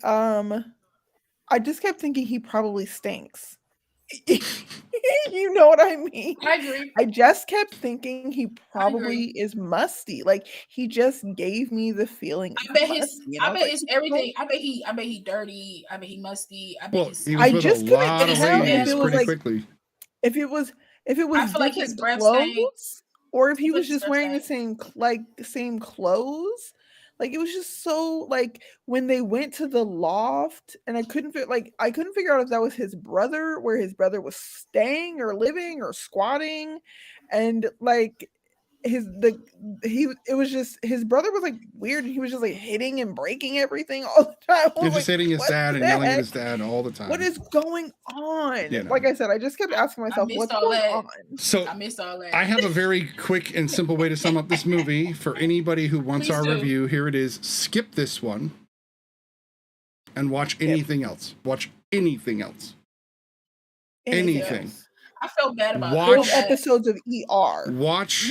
I just kept thinking he probably stinks. You know what I mean? I agree. I just kept thinking he probably is musty. Like he just gave me the feeling. I bet it's everything. I bet he dirty. I bet he musty. I just couldn't tell if it was like quickly. If it was I feel like his breath clothes, or if he was just wearing the same clothes. Like it was just so like when they went to the loft and I couldn't figure out if that was his brother, where his brother was staying or living or squatting, and like it was just his brother was like weird. He was just like hitting and breaking everything all the time. He was just hitting his dad and yelling at his dad all the time. What is going on? You know. Like I said, I just kept asking myself, what's going on? So I missed all that. I have a very quick and simple way to sum up this movie for anybody who wants our review. Here it is. Skip this one and watch anything else. Watch anything else. Anything. I felt bad about watch episodes of ER. Watch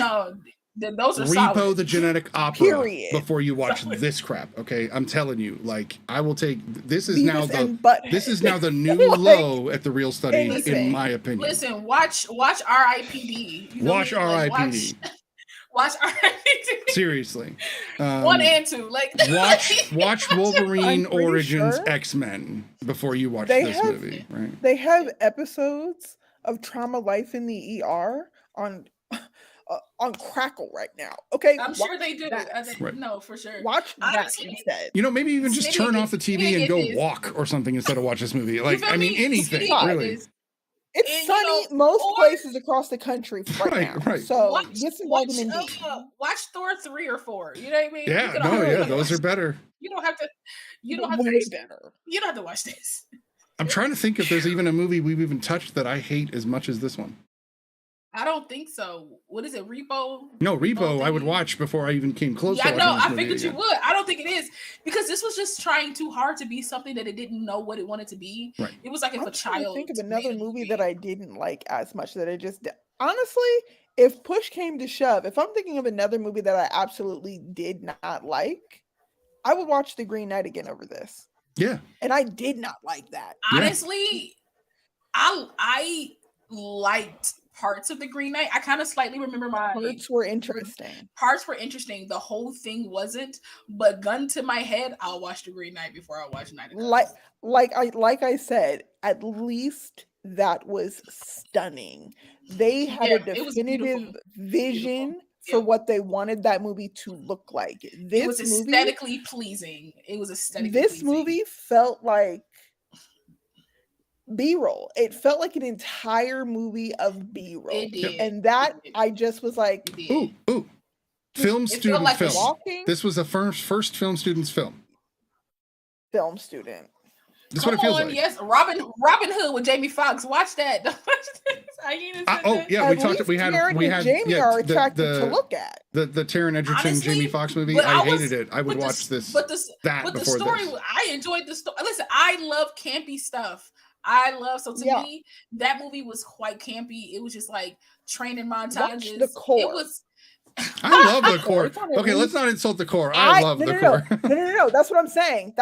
those are Repo solid. the Genetic Opera before you watch this crap. Okay, I'm telling you, like I will take this is now the new low at the Real Study, in my opinion. Listen, watch RIPD. Watch RIPD. Watch RIPD. Seriously, 1 and 2. Like watch Wolverine Origins X-Men before you watch this movie. Right? They have episodes of Trauma Life in the ER on Crackle right now. Okay, I'm sure they do. No, for sure. Watch that instead. You know, maybe even just turn off the TV and go walk or something instead of watch this movie. Like, I mean, anything really. It's sunny most places across the country right now. Right. So get some vitamin D. Watch Thor 3 or 4. You know what I mean? Yeah, those are better. You don't have to. Better. You don't have to watch this. I'm trying to think if there's even a movie we've even touched that I hate as much as this one. I don't think so. What is it, Repo? No, Repo I would watch before I even came close to watching I this movie figured you would. I don't think it is. Because this was just trying too hard to be something that it didn't know what it wanted to be. Right. It was like if a child... think of another movie that I didn't like as much that I just... Honestly, if push came to shove, if I'm thinking of another movie that I absolutely did not like, I would watch The Green Knight again over this. Yeah. And I did not like that. Honestly, I liked parts of the Green Knight. I kind of slightly remember Parts were interesting. Parts were interesting. The whole thing wasn't. But gun to my head, I'll watch the Green Knight before I watch Night of Cups. Like I said, at least that was stunning. They had a definitive vision for what they wanted that movie to look like. It was aesthetically pleasing. This movie felt like B-roll. It felt like an entire movie of B-roll. It did. And that I just was like, ooh. Film student like film. This was the first film student's film. Film student. That's what it feels like. Yes, Robin Hood with Jamie Foxx. Watch that. We had Jamie are attracted to look at the Taron Egerton Jamie Foxx movie. I hated it. I would watch this. But the story, I enjoyed the story. Listen, I love campy stuff. To me, that movie was quite campy. It was just like training montages. Watch the core. It was. I love the core. Okay, let's not insult the core. I love the core. No. That's what I'm saying.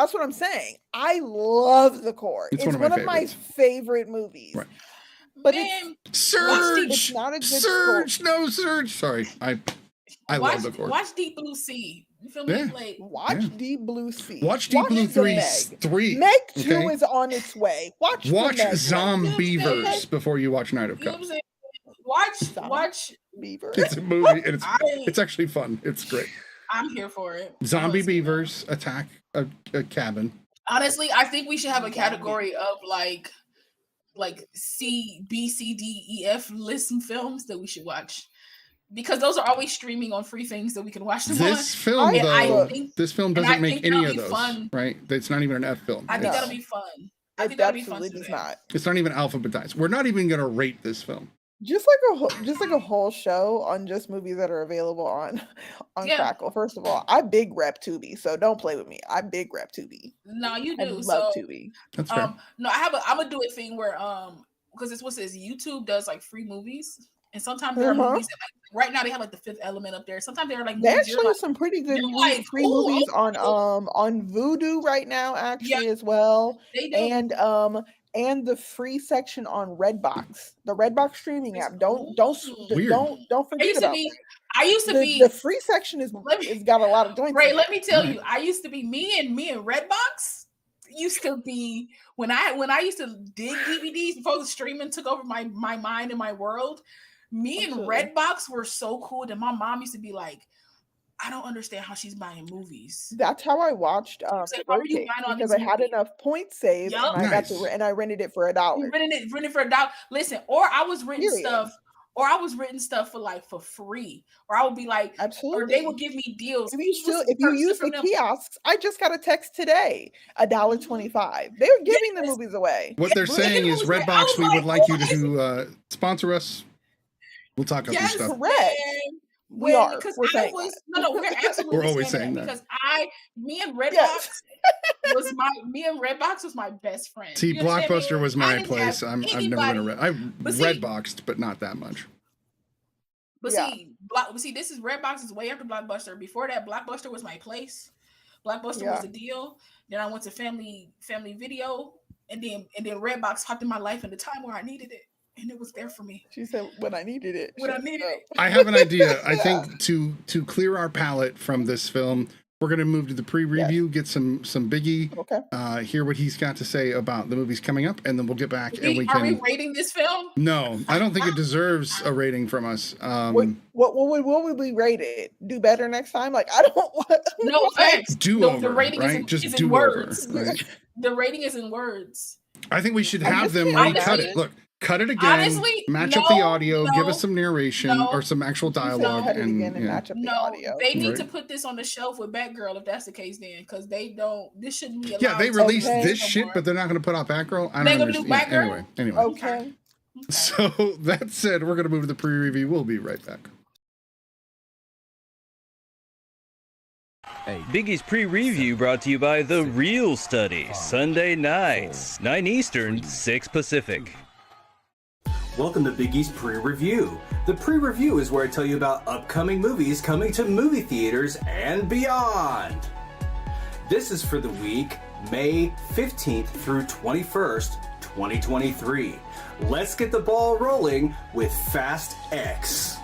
I love the core. It's one of my favorite movies. Right. But Surge. It's not a good Surge. No, Surge. Sorry, I love the core. Watch Deep Blue Sea. You feel me? Watch Deep Blue Sea. Watch Deep Blue 3. Meg 2 is on its way. Watch Zombievers before you watch Night of Cups. Watch Beaver. It's a movie and it's actually fun. It's great. I'm here for it. Zombie beavers attack a cabin. Honestly, I think we should have a category of like C, B, C, D, E, F list films that we should watch. Because those are always streaming on free things that we can watch them on. This film doesn't make any of those. Fun. Right? It's not even an F film. I think that'll be fun. I think that'll be fun. It's not even alphabetized. We're not even going to rate this film. Just like a whole show on just movies that are available on Crackle. First of all, I big rep Tubi, so don't play with me. I big rep Tubi. No, you do. I love Tubi. That's fair. No, I'm gonna do a thing where because it's what says YouTube does like free movies, and sometimes there are movies that right now they have like The Fifth Element up there. Sometimes they're like they actually have some pretty good free movies on Vudu right now as well. They do. And the free section on Redbox, the Redbox streaming app. Don't forget about it. I used to be the free section is got a lot of joints. Right, let me tell you, I used to be me and Redbox used to be when I used to dig DVDs before the streaming took over my mind and my world. Me and Redbox were so cool that my mom used to be like, I don't understand how she's buying movies. That's how I watched because I had enough points saved and I got and I rented it for $1. Rented for $1. Listen, or I was renting stuff for free. Or I would be like, absolutely. Or they would give me deals. If you use the kiosks, I just got a text today, $1.25. They're giving the movies away. What they're saying is, Redbox, we would like you to sponsor us. We'll talk about this stuff. Correct. We're always saying that because me and Redbox was my best friend. See, Blockbuster was my place. I've never been I've Redboxed, but not that much. But see, this is Redbox is way after Blockbuster. Before that, Blockbuster was my place. Blockbuster was the deal. Then I went to Family Video, and then Redbox popped in my life in the time where I needed it. And it was there for me. She said, when I needed it. I have an idea. I think to clear our palate from this film, we're going to move to the pre-review, get some Biggie, hear what he's got to say about the movies coming up, and then we'll get back and we can... Are we rating this film? No, I don't think it deserves a rating from us. What would we rate it? Do better next time? Like, I don't want... No, thanks. The rating is in words. Right? The rating is in words. I think we should have them recut it. Look. Cut it again. Honestly, match up the audio. Give us some narration or some actual dialogue. Match up the audio. They need to put this on the shelf with Batgirl if that's the case. Then, because they don't. This shouldn't be allowed. Yeah, they released this shit, but they're not going to put out Batgirl. I don't understand. Batgirl? Anyway. Okay. So that said, we're going to move to the pre-review. We'll be right back. Biggie's pre-review brought to you by The Real Study. Sunday nights, 9 Eastern, 6 Pacific. Welcome to Biggie's Pre-Review. The Pre-Review is where I tell you about upcoming movies coming to movie theaters and beyond. This is for the week May 15th through 21st, 2023. Let's get the ball rolling with Fast X.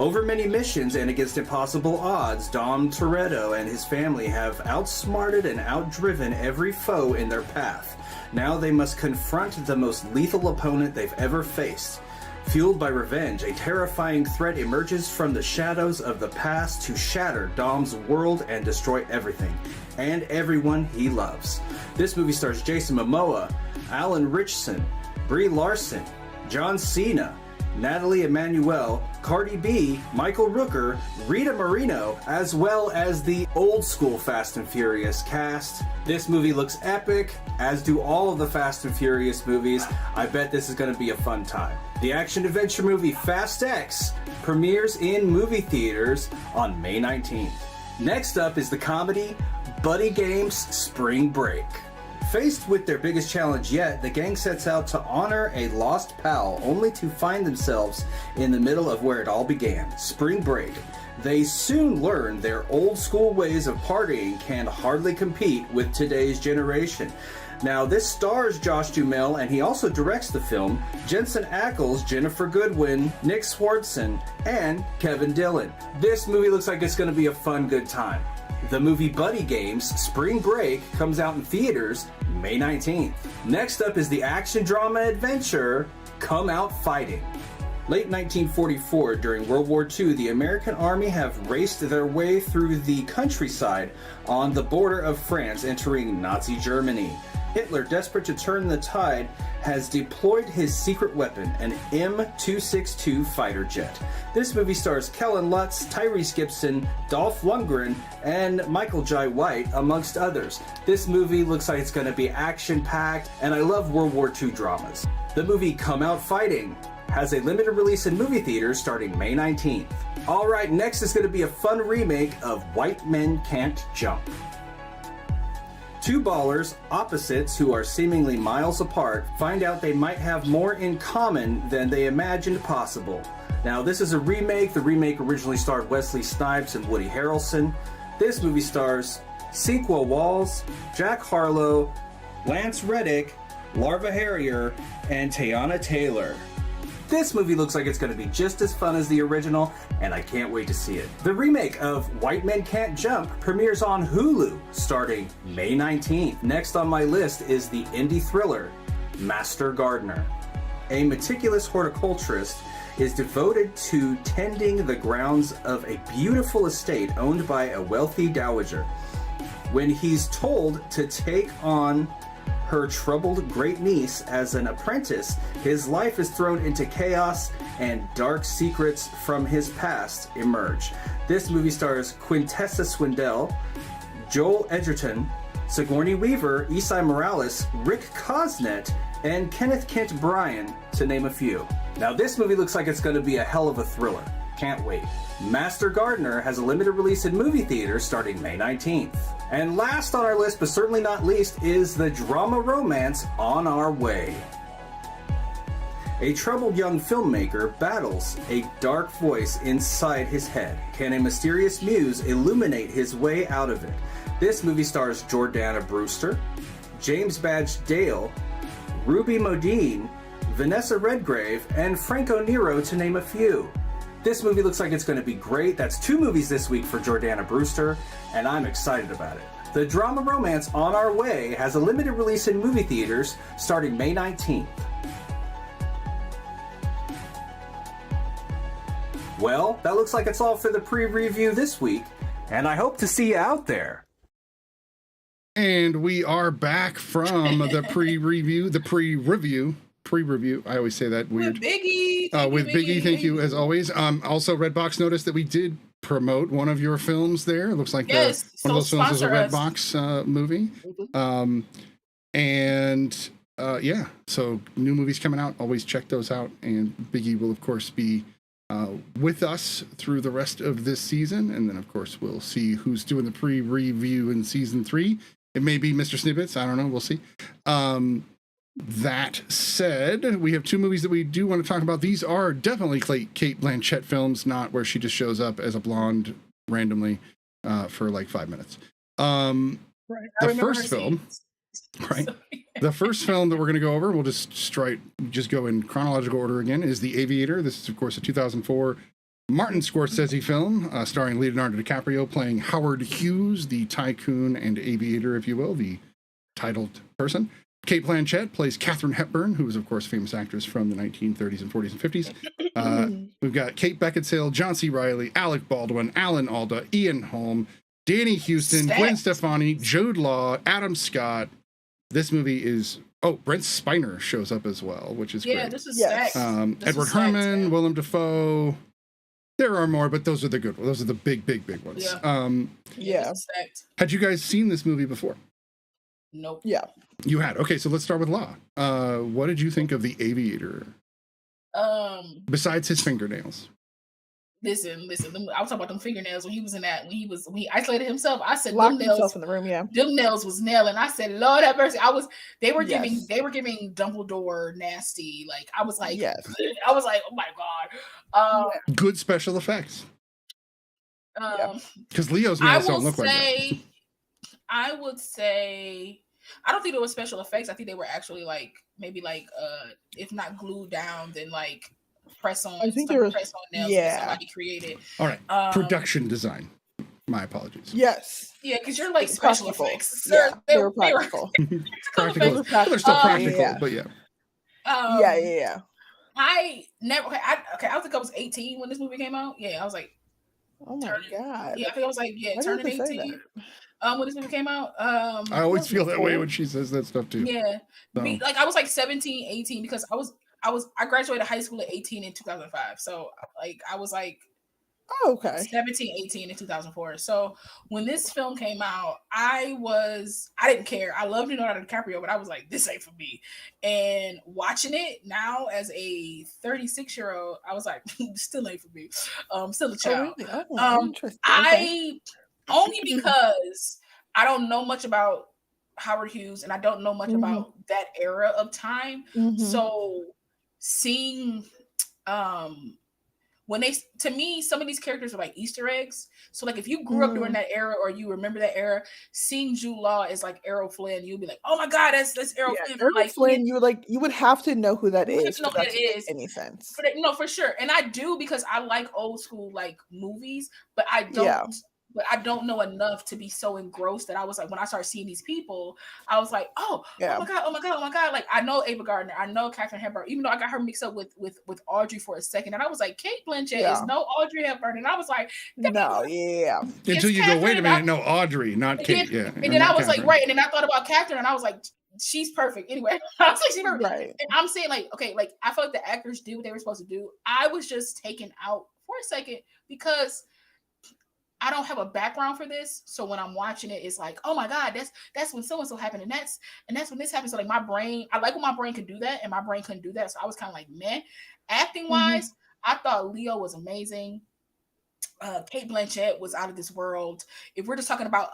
Over many missions and against impossible odds, Dom Toretto and his family have outsmarted and outdriven every foe in their path. Now they must confront the most lethal opponent they've ever faced. Fueled by revenge, a terrifying threat emerges from the shadows of the past to shatter Dom's world and destroy everything and everyone he loves. This movie stars Jason Momoa, Alan Ritchson, Brie Larson, John Cena, Natalie Emmanuel, Cardi B, Michael Rooker, Rita Moreno, as well as the old school Fast and Furious cast. This movie looks epic, as do all of the Fast and Furious movies. I bet this is going to be a fun time. The action-adventure movie Fast X premieres in movie theaters on May 19th. Next up is the comedy Buddy Games Spring Break. Faced with their biggest challenge yet, the gang sets out to honor a lost pal, only to find themselves in the middle of where it all began, spring break. They soon learn their old school ways of partying can hardly compete with today's generation. Now, this stars Josh Duhamel, and he also directs the film, Jensen Ackles, Jennifer Goodwin, Nick Swardson, and Kevin Dillon. This movie looks like it's going to be a fun, good time. The movie Buddy Games Spring Break comes out in theaters May 19th. Next up is the action drama adventure Come Out Fighting. Late 1944, during World War II, the American Army have raced their way through the countryside on the border of France, entering Nazi Germany. Hitler, desperate to turn the tide, has deployed his secret weapon, an M262 fighter jet. This movie stars Kellen Lutz, Tyrese Gibson, Dolph Lundgren, and Michael Jai White, amongst others. This movie looks like it's going to be action-packed, and I love World War II dramas. The movie Come Out Fighting has a limited release in movie theaters starting May 19th. Alright, next is going to be a fun remake of White Men Can't Jump. Two ballers, opposites who are seemingly miles apart, find out they might have more in common than they imagined possible. Now, this is a remake. The remake originally starred Wesley Snipes and Woody Harrelson. This movie stars Cinqua Walls, Jack Harlow, Lance Reddick, Larva Harrier, and Teyana Taylor. This movie looks like it's going to be just as fun as the original, and I can't wait to see it. The remake of White Men Can't Jump premieres on Hulu starting May 19th. Next on my list is the indie thriller Master Gardener. A meticulous horticulturist is devoted to tending the grounds of a beautiful estate owned by a wealthy dowager. When he's told to take on her troubled great niece as an apprentice, his life is thrown into chaos and dark secrets from his past emerge. This movie stars Quintessa Swindell, Joel Edgerton, Sigourney Weaver, Esai Morales, Rick Cosnett, and Kenneth Kent Bryan, to name a few. Now, this movie looks like it's going to be a hell of a thriller. Can't wait. Master Gardener has a limited release in movie theaters starting May 19th. And last on our list, but certainly not least, is the drama romance On Our Way. A troubled young filmmaker battles a dark voice inside his head. Can a mysterious muse illuminate his way out of it? This movie stars Jordana Brewster, James Badge Dale, Ruby Modine, Vanessa Redgrave, and Franco Nero, to name a few. This movie looks like it's going to be great. That's 2 movies this week for Jordana Brewster, and I'm excited about it. The drama romance On Our Way has a limited release in movie theaters starting May 19th. Well, that looks like it's all for the pre-review this week, and I hope to see you out there. And we are back from the pre-review. I always say that weird. With Biggie. With Biggie, thank you as always. Also, Redbox noticed that we did promote one of your films there. It looks like one of those films is a Redbox movie. Yeah, so new movies coming out. Always check those out. And Biggie will, of course, be with us through the rest of this season. And then, of course, we'll see who's doing the pre-review in season 3. It may be MrSniDBitS. I don't know. We'll see. That said, we have 2 movies that we do want to talk about. These are definitely Cate Blanchett films, not where she just shows up as a blonde randomly for like 5 minutes. The first film Right. So, yeah. The first film that we're going to go over, we'll just go in chronological order again, is The Aviator. This is, of course, a 2004 Martin Scorsese film starring Leonardo DiCaprio playing Howard Hughes, the tycoon and aviator, if you will, the titled person. Cate Blanchett plays Katharine Hepburn, who was, of course, a famous actress from the 1930s and 40s and 50s. We've got Kate Beckinsale, John C. Reilly, Alec Baldwin, Alan Alda, Ian Holm, Danny Houston, Gwen Stefani, Jude Law, Adam Scott. This movie is... Oh, Brent Spiner shows up as well, which is great. This is stacked. Edward Herrmann, Willem Dafoe. There are more, but those are the good ones. Those are the big ones. Yeah. Had you guys seen this movie before? Nope. Yeah. You had. Okay, so let's start with Law. What did you think of The Aviator? Besides his fingernails. Listen. I was talking about them fingernails when he was in that. When he isolated himself, I said, Locked them nails himself in the room. Yeah. Them nails was nailing. I said, Lord have mercy. They were giving Dumbledore nasty. Like I was like, I was like, oh my god. Good special effects. Because Leo's nails don't look like that. I would say I don't think they were special effects. I think they were actually maybe if not glued down, then press on. I think there was press on nails that somebody created. All right, production design. My apologies. Yes. Yeah, because you're like special effects. Yeah, they were practical. Practical. They're still practical, but yeah. Yeah. I never. I think I was 18 when this movie came out. Yeah, I was like, oh my god. Yeah, I think I was turning 18. When this movie came out. I always feel that way when she says that stuff too. Yeah. So. I was 17, 18 because I graduated high school at 18 in 2005. So I was 17, 18 in 2004. So when this film came out, I didn't care. I loved Leonardo DiCaprio, but I was like, this ain't for me. And watching it now as a 36-year-old, I was like, still ain't for me. Still a child. Interesting. Only because I don't know much about Howard Hughes and I don't know much about that era of time. So seeing to me, some of these characters are like Easter eggs. So if you grew up during that era or you remember that era, seeing Jude Law as Errol Flynn, you'd be like, oh my god, that's Errol Flynn. Errol Flynn, you would have to know who that is. You have to know who that is. Any sense? For sure. And I do because I like old school movies, but I don't. Yeah. But I don't know enough to be so engrossed that I was when I started seeing these people, I was like, oh my god. I know Ava Gardner, I know Katharine Hepburn, even though I got her mixed up with Audrey for a second. And I was like, Cate Blanchett is no Audrey Hepburn. And I was like, until you go, wait a minute, no, Audrey, not Kate. And then I was like, right. And then I thought about Katharine and I was like, she's perfect. Anyway, I was like, she's perfect. Right. And I'm saying I felt like the actors did what they were supposed to do. I was just taken out for a second because I don't have a background for this, so when I'm watching it, it's like, oh my god, that's when so and so happened, and that's when this happened. So my brain, I like when my brain can do that, and my brain couldn't do that. So I was kind of like, man, acting wise, I thought Leo was amazing. Cate Blanchett was out of this world. If we're just talking about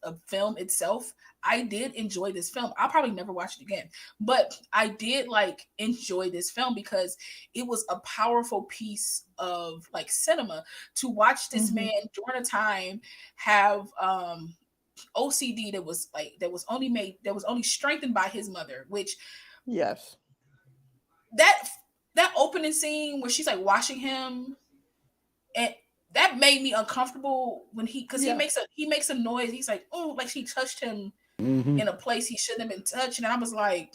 a film itself, I did enjoy this film. I'll probably never watch it again, but I did enjoy this film because it was a powerful piece of cinema to watch this man during a time have OCD that was only strengthened by his mother, which that opening scene where she's washing him and that made me uncomfortable when he makes a noise. He's like, oh, she touched him in a place he shouldn't have been touched. And I was like,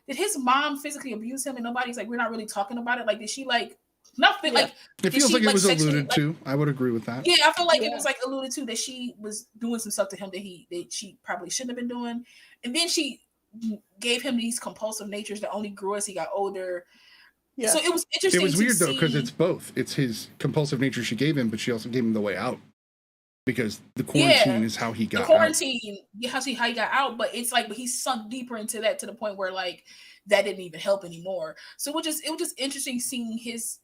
did his mom physically abuse him? And nobody's we're not really talking about it. Did she nothing? It feels like it was alluded to. I would agree with that. Yeah, I feel like it was alluded to that she was doing some stuff to him that she probably shouldn't have been doing. And then she gave him these compulsive natures that only grew as he got older. Yeah. So it was interesting. It was weird though because it's both. It's his compulsive nature she gave him, but she also gave him the way out because the quarantine is how he got out. How he got out. But it's but he sunk deeper into that to the point where that didn't even help anymore. So it was just interesting seeing his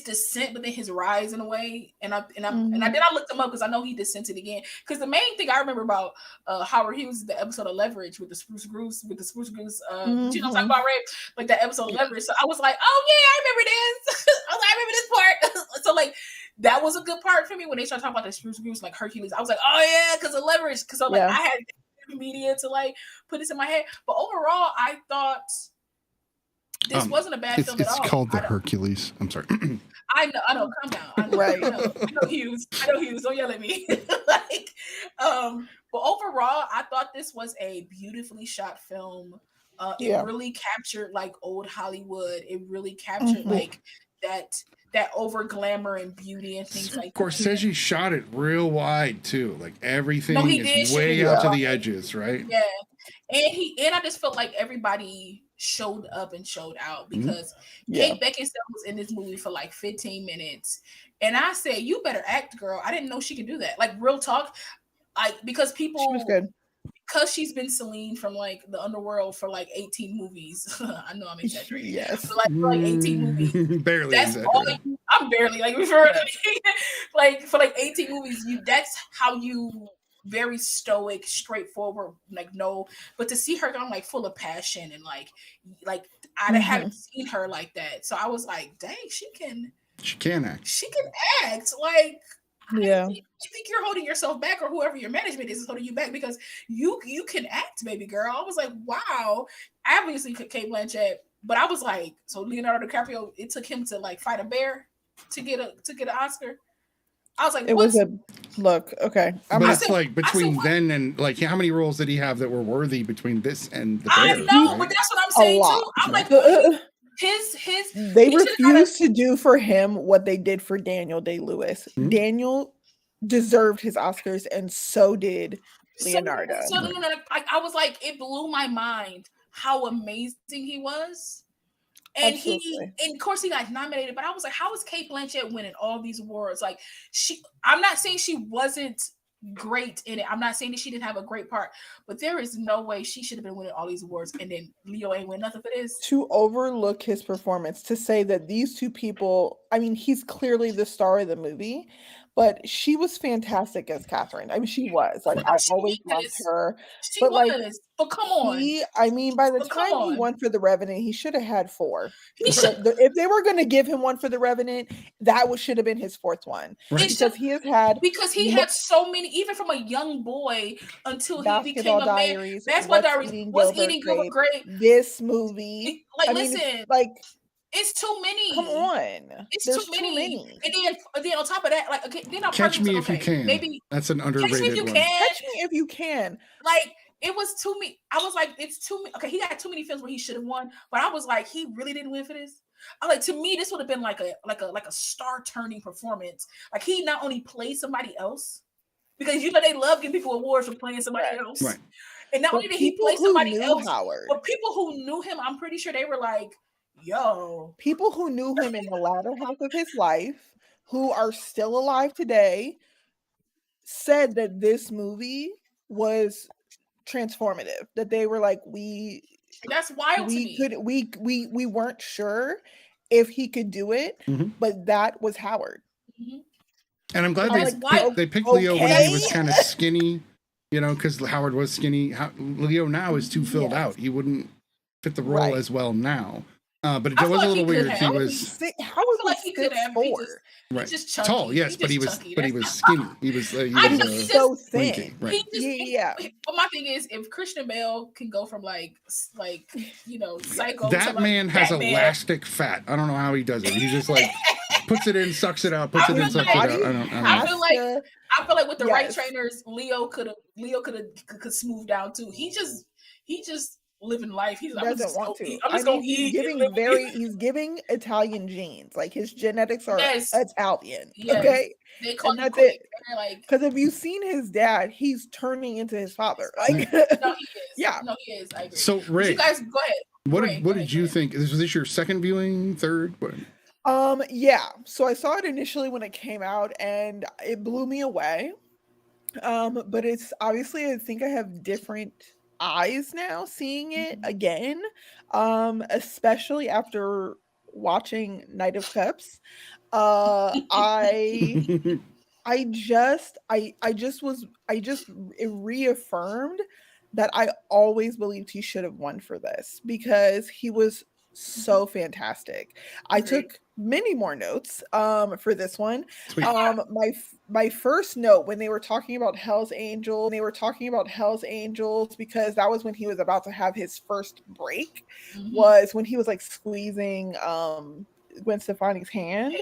descent, but then his rise in a way. And I looked him up because I know he dissented again. Because the main thing I remember about Howard Hughes is the episode of Leverage with the Spruce Goose. You know what I'm talking about, right? That episode of Leverage. So I was like, oh yeah, I remember this. I remember this part. So that was a good part for me when they started talking about the spruce groups like Hercules. I was like, oh yeah, because of leverage. Because I had media to like put this in my head. But overall, I thought this wasn't a bad film at all. It's called the Hercules. I'm sorry. I know. Calm down. I know, Hughes. Don't yell at me. But overall, I thought this was a beautifully shot film. It really captured like old Hollywood. It really captured like that over glamour and beauty and things like that. Scorsese shot it real wide too. Like everything is way out to the edges, right? Yeah. And I just felt like everybody showed up and showed out because Cate Blanchett was in this movie for like 15 minutes. And I said, you better act, girl. I didn't know she could do that. Like real talk. Like because people she was good. Because she's been Celine from like the underworld for like 18 movies. I know I'm exaggerating. Yes. But like for like 18 movies. Barely. That's all I'm barely like referring to like for like 18 movies, that's how you very stoic, straightforward, like no. But to see her like full of passion and like I haven't seen her like that. So I was like, dang, she can act. She can act. Like yeah. I think you're holding yourself back, or whoever your management is holding you back because you can act, baby girl. I was like, wow. Obviously, Cate Blanchett, but I was like, so Leonardo DiCaprio, it took him to like fight a bear to get an Oscar. I was like, it was a look. Okay, but it's like between then and like how many roles did he have that were worthy between this and the bear? I know, right? but that's what I'm saying too. I'm like, they refused to do for him what they did for Daniel Day-Lewis. Daniel deserved his Oscars, and so did Leonardo. I was like, it blew my mind how amazing he was. And of course he got nominated, but I was like, how is Cate Blanchett winning all these awards? Like I'm not saying she wasn't great in it. I'm not saying that she didn't have a great part, but there is no way she should have been winning all these awards and then Leo ain't win nothing for this. To overlook his performance, to say that these two people, I mean, he's clearly the star of the movie, but she was fantastic as Catherine. I mean, she was. Like, I always loved her. But come on. By the time he won for The Revenant, he should have had 4. If they were going to give him one for The Revenant, that should have been his 4th one. Right. Because he had so many, even from a young boy until he became a man. Basketball Diaries, Was Eating Gilbert Grape. This movie. It's too many. Come on. There's too many. And then on top of that, like, okay, then I'll Catch Me If You Can. Maybe that's an underrated one. Catch Me If You Can. Like, it was too many. I was like, it's too many. Okay, he got too many films where he should have won, but I was like, he really didn't win for this. I like, to me, this would have been like a star turning performance. Like, he not only played somebody else, because they love giving people awards for playing somebody else. Right. And not only did he play somebody else, but people who knew him, I'm pretty sure they were like, yo. People who knew him in the latter half of his life, who are still alive today, said that this movie was transformative. That they were like, that's wild to me. We weren't sure if he could do it, but that was Howard. And I'm glad they picked Leo when he was kind of skinny, because Howard was skinny. Leo now is too filled out. He wouldn't fit the role as well now. But it was a little weird. How was he could have 4? Right. Just chunky. Tall, yes, but he was skinny. He was so thin. Right. But my thing is, if Christian Bale can go from like psycho, that man has elastic fat. I don't know how he does it. He just like puts it in, sucks it out, puts it in, sucks it out. I feel like with the right trainers, Leo could smooth down too. He just living life. He doesn't want to. I'm just gonna eat. He's giving Italian genes. Like, his genetics are Italian. Yes. Okay, they call that's it. Because if you've seen his dad, he's turning into his father. Like, no, he is. Yeah, no, he is. I agree. So, Ray, you guys go ahead. What did you think? Was this your second viewing, third? What? Yeah. So I saw it initially when it came out, and it blew me away. But it's obviously, I think I have different eyes now seeing it again, especially after watching Knight of Cups. It reaffirmed that I always believed he should have won for this, because he was so fantastic. I took many more notes for this one. Sweet. My first note when they were talking about Hell's Angels, because that was when he was about to have his first break, was when he was like squeezing Gwen Stefani's hand,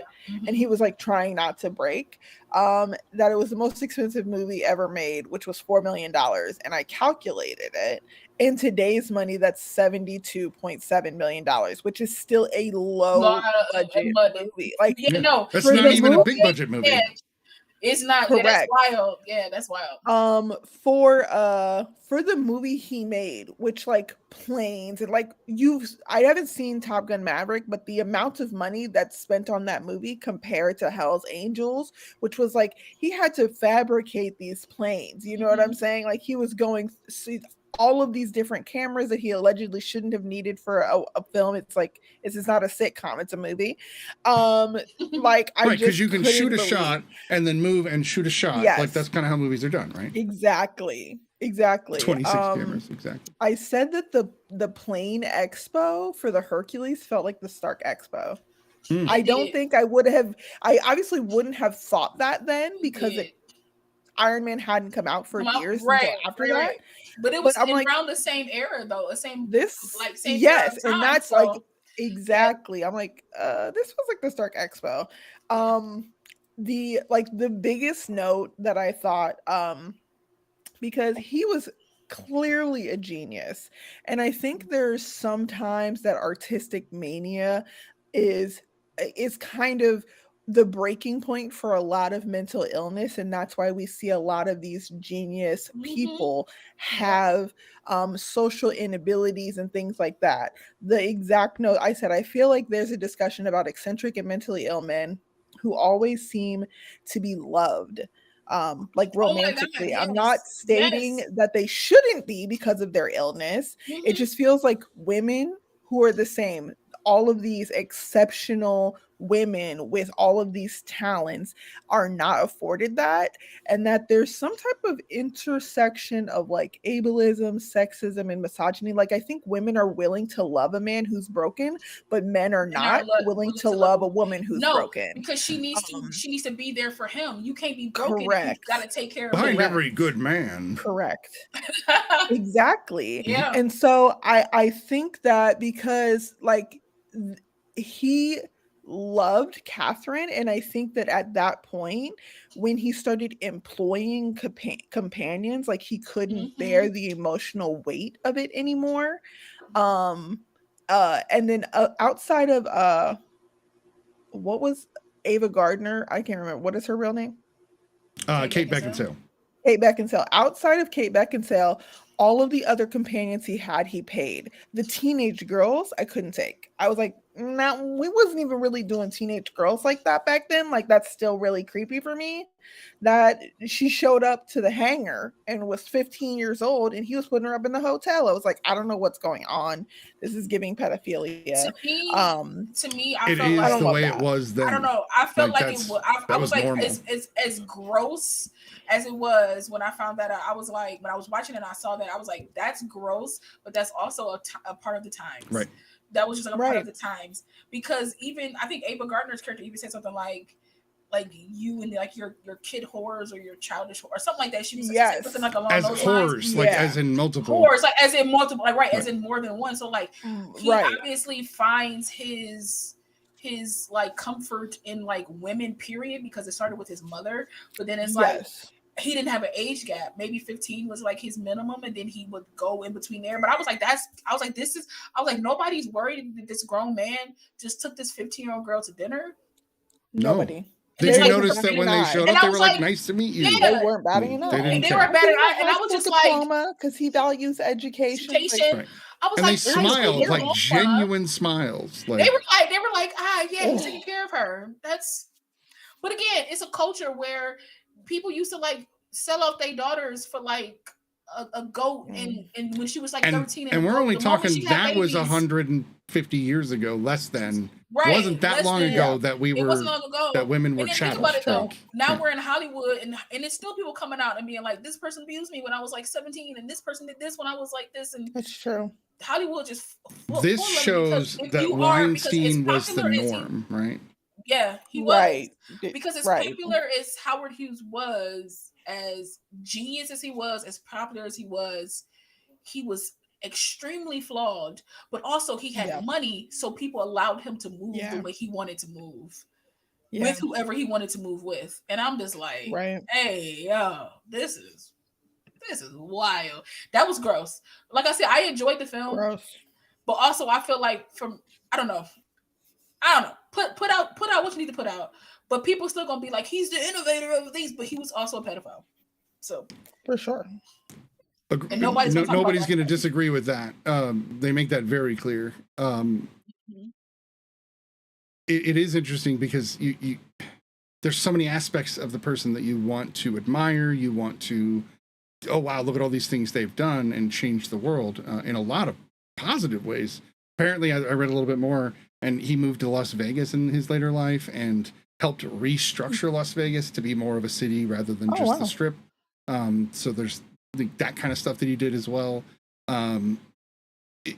and he was like trying not to break. That it was the most expensive movie ever made, which was $4 million, and I calculated it. In today's money, that's $72.7 million, which is still a low budget movie. Like, that's not even a big budget movie. Yeah, it's not. Correct. Yeah, that's wild. Yeah, that's wild. For the movie he made, which like planes and like I haven't seen Top Gun Maverick, but the amount of money that's spent on that movie compared to Hell's Angels, which was like he had to fabricate these planes. You know what I'm saying? Like he was going all of these different cameras that he allegedly shouldn't have needed for a film. It's like it's not a sitcom, it's a movie. Like I right, because you can shoot a shot and then move and shoot a shot. Yes. Like that's kind of how movies are done, right? Exactly. 26 cameras, exactly. I said that the plane expo for the Hercules felt like the Stark Expo. I don't think I obviously wouldn't have thought that then because Iron Man hadn't come out for years until after that. But it was around the same era though, same yes, time, and that's so. like exactly. I'm like, this was like the Stark Expo. The biggest note that I thought, because he was clearly a genius, and I think there's sometimes that artistic mania is kind of the breaking point for a lot of mental illness, and that's why we see a lot of these genius people have social inabilities and things like that. The exact note I said, I feel like there's a discussion about eccentric and mentally ill men who always seem to be loved like romantically. I'm not stating that they shouldn't be because of their illness. It just feels like women who are the same, all of these exceptional women with all of these talents are not afforded that, and that there's some type of intersection of like ableism, sexism, and misogyny. Like I think women are willing to love a man who's broken, but men are not willing to love a woman who's broken because she needs to be there for him. You can't be broken. Correct. You got to take care of behind him. every good man. Correct. Exactly. Yeah. And so I think that because like he loved Catherine, and I think that at that point when he started employing companions, like he couldn't bear the emotional weight of it anymore. And then outside of what was Ava Gardner, I can't remember, what is her real name? Kate Beckinsale. Kate Beckinsale. Outside of Kate Beckinsale, all of the other companions he paid. The teenage girls, I couldn't take. I was like, nah, we wasn't even really doing teenage girls like that back then. Like, that's still really creepy for me. That she showed up to the hangar and was 15 years old, and he was putting her up in the hotel. I was like, I don't know what's going on. This is giving pedophilia. To me, I it felt is like the way it was then. I don't know. I felt like it was. I was like, normal. as gross as it was when I found that out. I was like, when I was watching it, and I saw that, I was like, that's gross, but that's also a part of the times. Right. That was just like a part of the times, because even I think Ava Gardner's character even said something like you and like your kid whores or your childish or something like that. She was something like along as those whores, lines. like as in multiple whores, like as in multiple, like right, as in more than one. So like he obviously finds his like comfort in like women, period, because it started with his mother, but then it's like he didn't have an age gap. Maybe 15 was like his minimum, and then he would go in between there. But I was like, nobody's worried that this grown man just took this 15-year-old girl to dinner. Nobody. Did you notice that when they showed up, they were like, nice to meet you? Yeah, they weren't batting enough. They were batting, and I was just like, because he values education. Right. I was and like, they smiled, like genuine smiles. Like they were like, he's taking care of her. But again, it's a culture where people used to like sell out their daughters for like a goat, and when she was like 13, and we're only talking that was 150 years ago, less than. It wasn't that long ago that we were that women were chattel. Now we're in Hollywood, and it's still people coming out and being like, this person abused me when I was like 17, and this person did this when I was like this, and that's true. Hollywood just This shows that Weinstein was the norm, right? Yeah, he Right. was. Because as Right. popular as Howard Hughes was, as genius as he was, as popular as he was extremely flawed, but also he had money, so people allowed him to move the way he wanted to move with whoever he wanted to move with. And I'm just like, hey, yo, this is wild. That was gross. Like I said, I enjoyed the film, but also I feel like I don't know. Put out what you need to put out, but people still gonna be like, he's the innovator of things, but he was also a pedophile. So for sure. And nobody's going to disagree with that. They make that very clear. It is interesting because you there's so many aspects of the person that you want to admire. You want to, oh wow, look at all these things they've done and changed the world in a lot of positive ways. Apparently, I read a little bit more, and he moved to Las Vegas in his later life and helped restructure Las Vegas to be more of a city rather than just the Strip. So there's that kind of stuff that he did as well.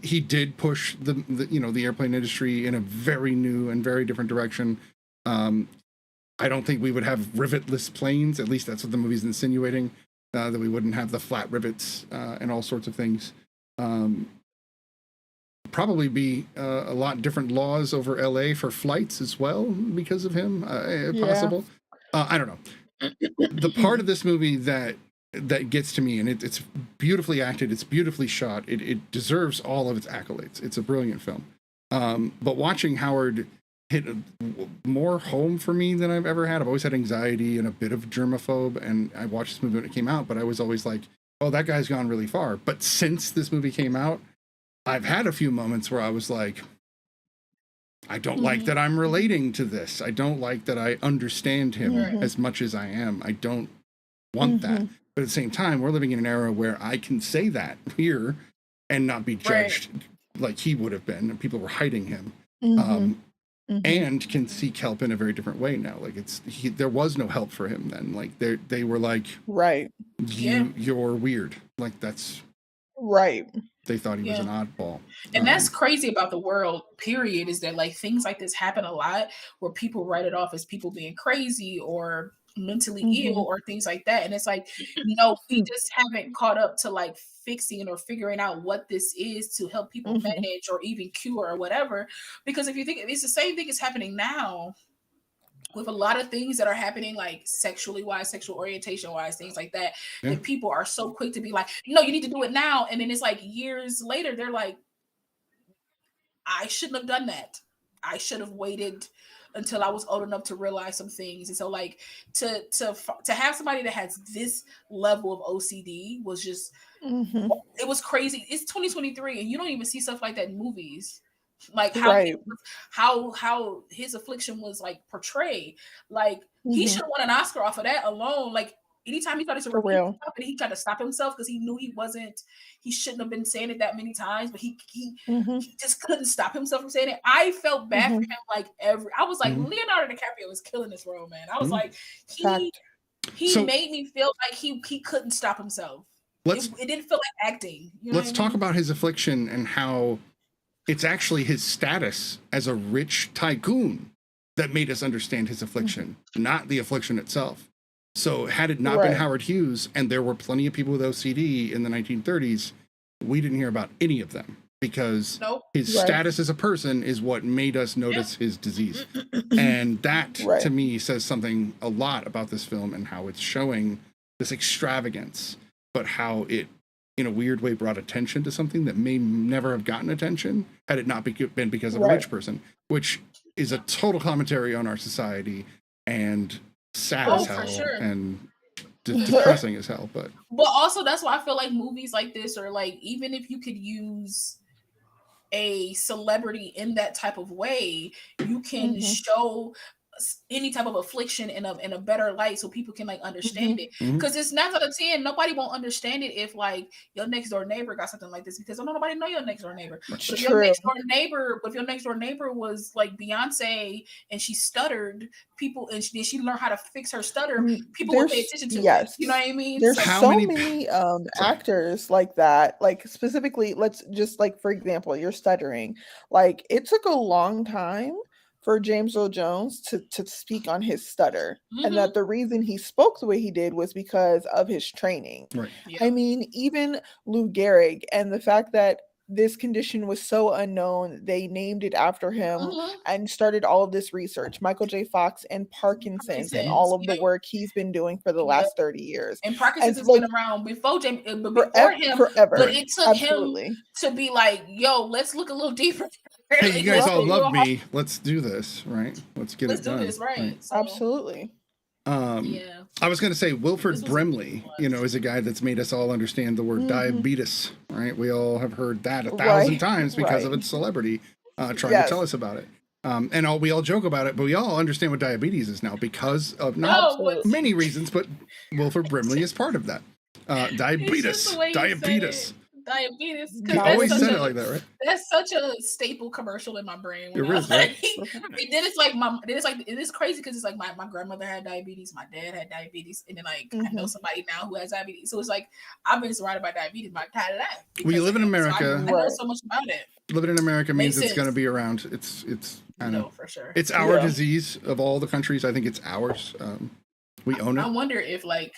He did push the airplane industry in a very new and very different direction. I don't think we would have rivetless planes. At least that's what the movie's insinuating, that we wouldn't have the flat rivets and all sorts of things. Probably be a lot different laws over LA for flights as well because of him, possible. I don't know. The part of this movie that gets to me, and it's beautifully acted, it's beautifully shot, it deserves all of its accolades. It's a brilliant film. But watching Howard hit more home for me than I've ever had. I've always had anxiety and a bit of germaphobe, and I watched this movie when it came out, but I was always like, oh, that guy's gone really far. But since this movie came out, I've had a few moments where I was like, I don't like that I'm relating to this. I don't like that I understand him as much as I am. I don't want that. But at the same time, we're living in an era where I can say that here and not be judged like he would have been, and people were hiding him. And can seek help in a very different way now. Like there was no help for him then. Like they were like, you're weird. Like that's they thought he was an oddball. And that's crazy about the world, period, is that like things like this happen a lot where people write it off as people being crazy or mentally ill or things like that. And it's like, we just haven't caught up to like fixing or figuring out what this is to help people manage or even cure or whatever. Because if you think it's the same thing is happening now with a lot of things that are happening, like sexually wise, sexual orientation wise, things like that, that people are so quick to be like, no, you need to do it now. And then it's like years later, they're like, I shouldn't have done that. I should have waited until I was old enough to realize some things. And so like to have somebody that has this level of OCD was just, it was crazy. It's 2023 and you don't even see stuff like that in movies. Like how his affliction was like portrayed. Like he should have won an Oscar off of that alone. Like anytime he started to repeat stuff and he tried to stop himself because he knew he shouldn't have been saying it that many times, but he just couldn't stop himself from saying it. I felt bad for him. Like I was like, Leonardo DiCaprio was killing this role, man. I was like, he made me feel like he couldn't stop himself. It didn't feel like acting. Let's talk about his affliction and how it's actually his status as a rich tycoon that made us understand his affliction, not the affliction itself. So had it not been Howard Hughes, and there were plenty of people with OCD in the 1930s, we didn't hear about any of them because his status as a person is what made us notice his disease. And that, to me, says something a lot about this film and how it's showing this extravagance, but how it, in a weird way, brought attention to something that may never have gotten attention had it not been because of a rich person, which is a total commentary on our society and sad as hell and depressing as hell. But also that's why I feel like movies like this, or like even if you could use a celebrity in that type of way, you can show any type of affliction in a better light so people can like understand it. Mhm. Because it's 9 out of 10, nobody won't understand it if like your next door neighbor got something like this, because nobody know your next door neighbor. But if your next door neighbor was like Beyonce and she stuttered, people and she learned how to fix her stutter, people will pay attention to it. You know what I mean? There's How so many- many actors like that. Like specifically, let's just like for example, you're stuttering. Like it took a long time for James Earl Jones to speak on his stutter, and that the reason he spoke the way he did was because of his training. Right. Yeah. I mean, even Lou Gehrig, and the fact that this condition was so unknown, they named it after him and started all of this research. Michael J. Fox and Parkinson's and all of the work he's been doing for the last 30 years. And Parkinson's has been around before him, forever. But it took him to be like, yo, let's look a little deeper. Hey, you guys all love me. Let's do this, right? Let's get it done. Let's do this, right? So, absolutely. I was going to say Wilford Brimley, is a guy that's made us all understand the word diabetes, right? We all have heard that 1,000 times because of its celebrity trying to tell us about it. And we all joke about it, but we all understand what diabetes is now because of not many reasons, but Wilford Brimley is part of that. Diabetes. Diabetes. He always said it like that, right? That's such a staple commercial in my brain. It is, right? And then it is crazy because it's like my grandmother had diabetes, my dad had diabetes, and then like I know somebody now who has diabetes. So it's like I've been surrounded by diabetes my entire life. Well, you live in America. I know so much about it. Living in America means it's going to be around. It's I know for sure. It's our disease of all the countries. I think it's ours. We own it. I wonder if like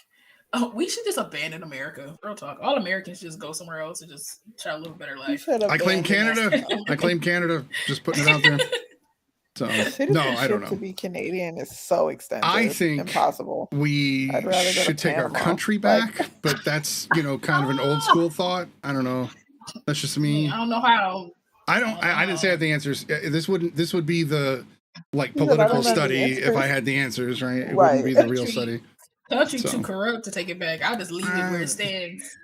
we should just abandon America. Real talk. All Americans just go somewhere else and just try to live a better life. I claim Canada. I claim Canada. Just putting it out there. So no, I don't know. To be Canadian is so expensive. I think impossible. We should take our country back, but that's kind of an old school thought. I don't know. That's just me. I don't know how. I didn't say I had the answers. This would be the political study if I had the answers, right? It wouldn't be the real study. Country too corrupt to take it back. I'll just leave it where it stands.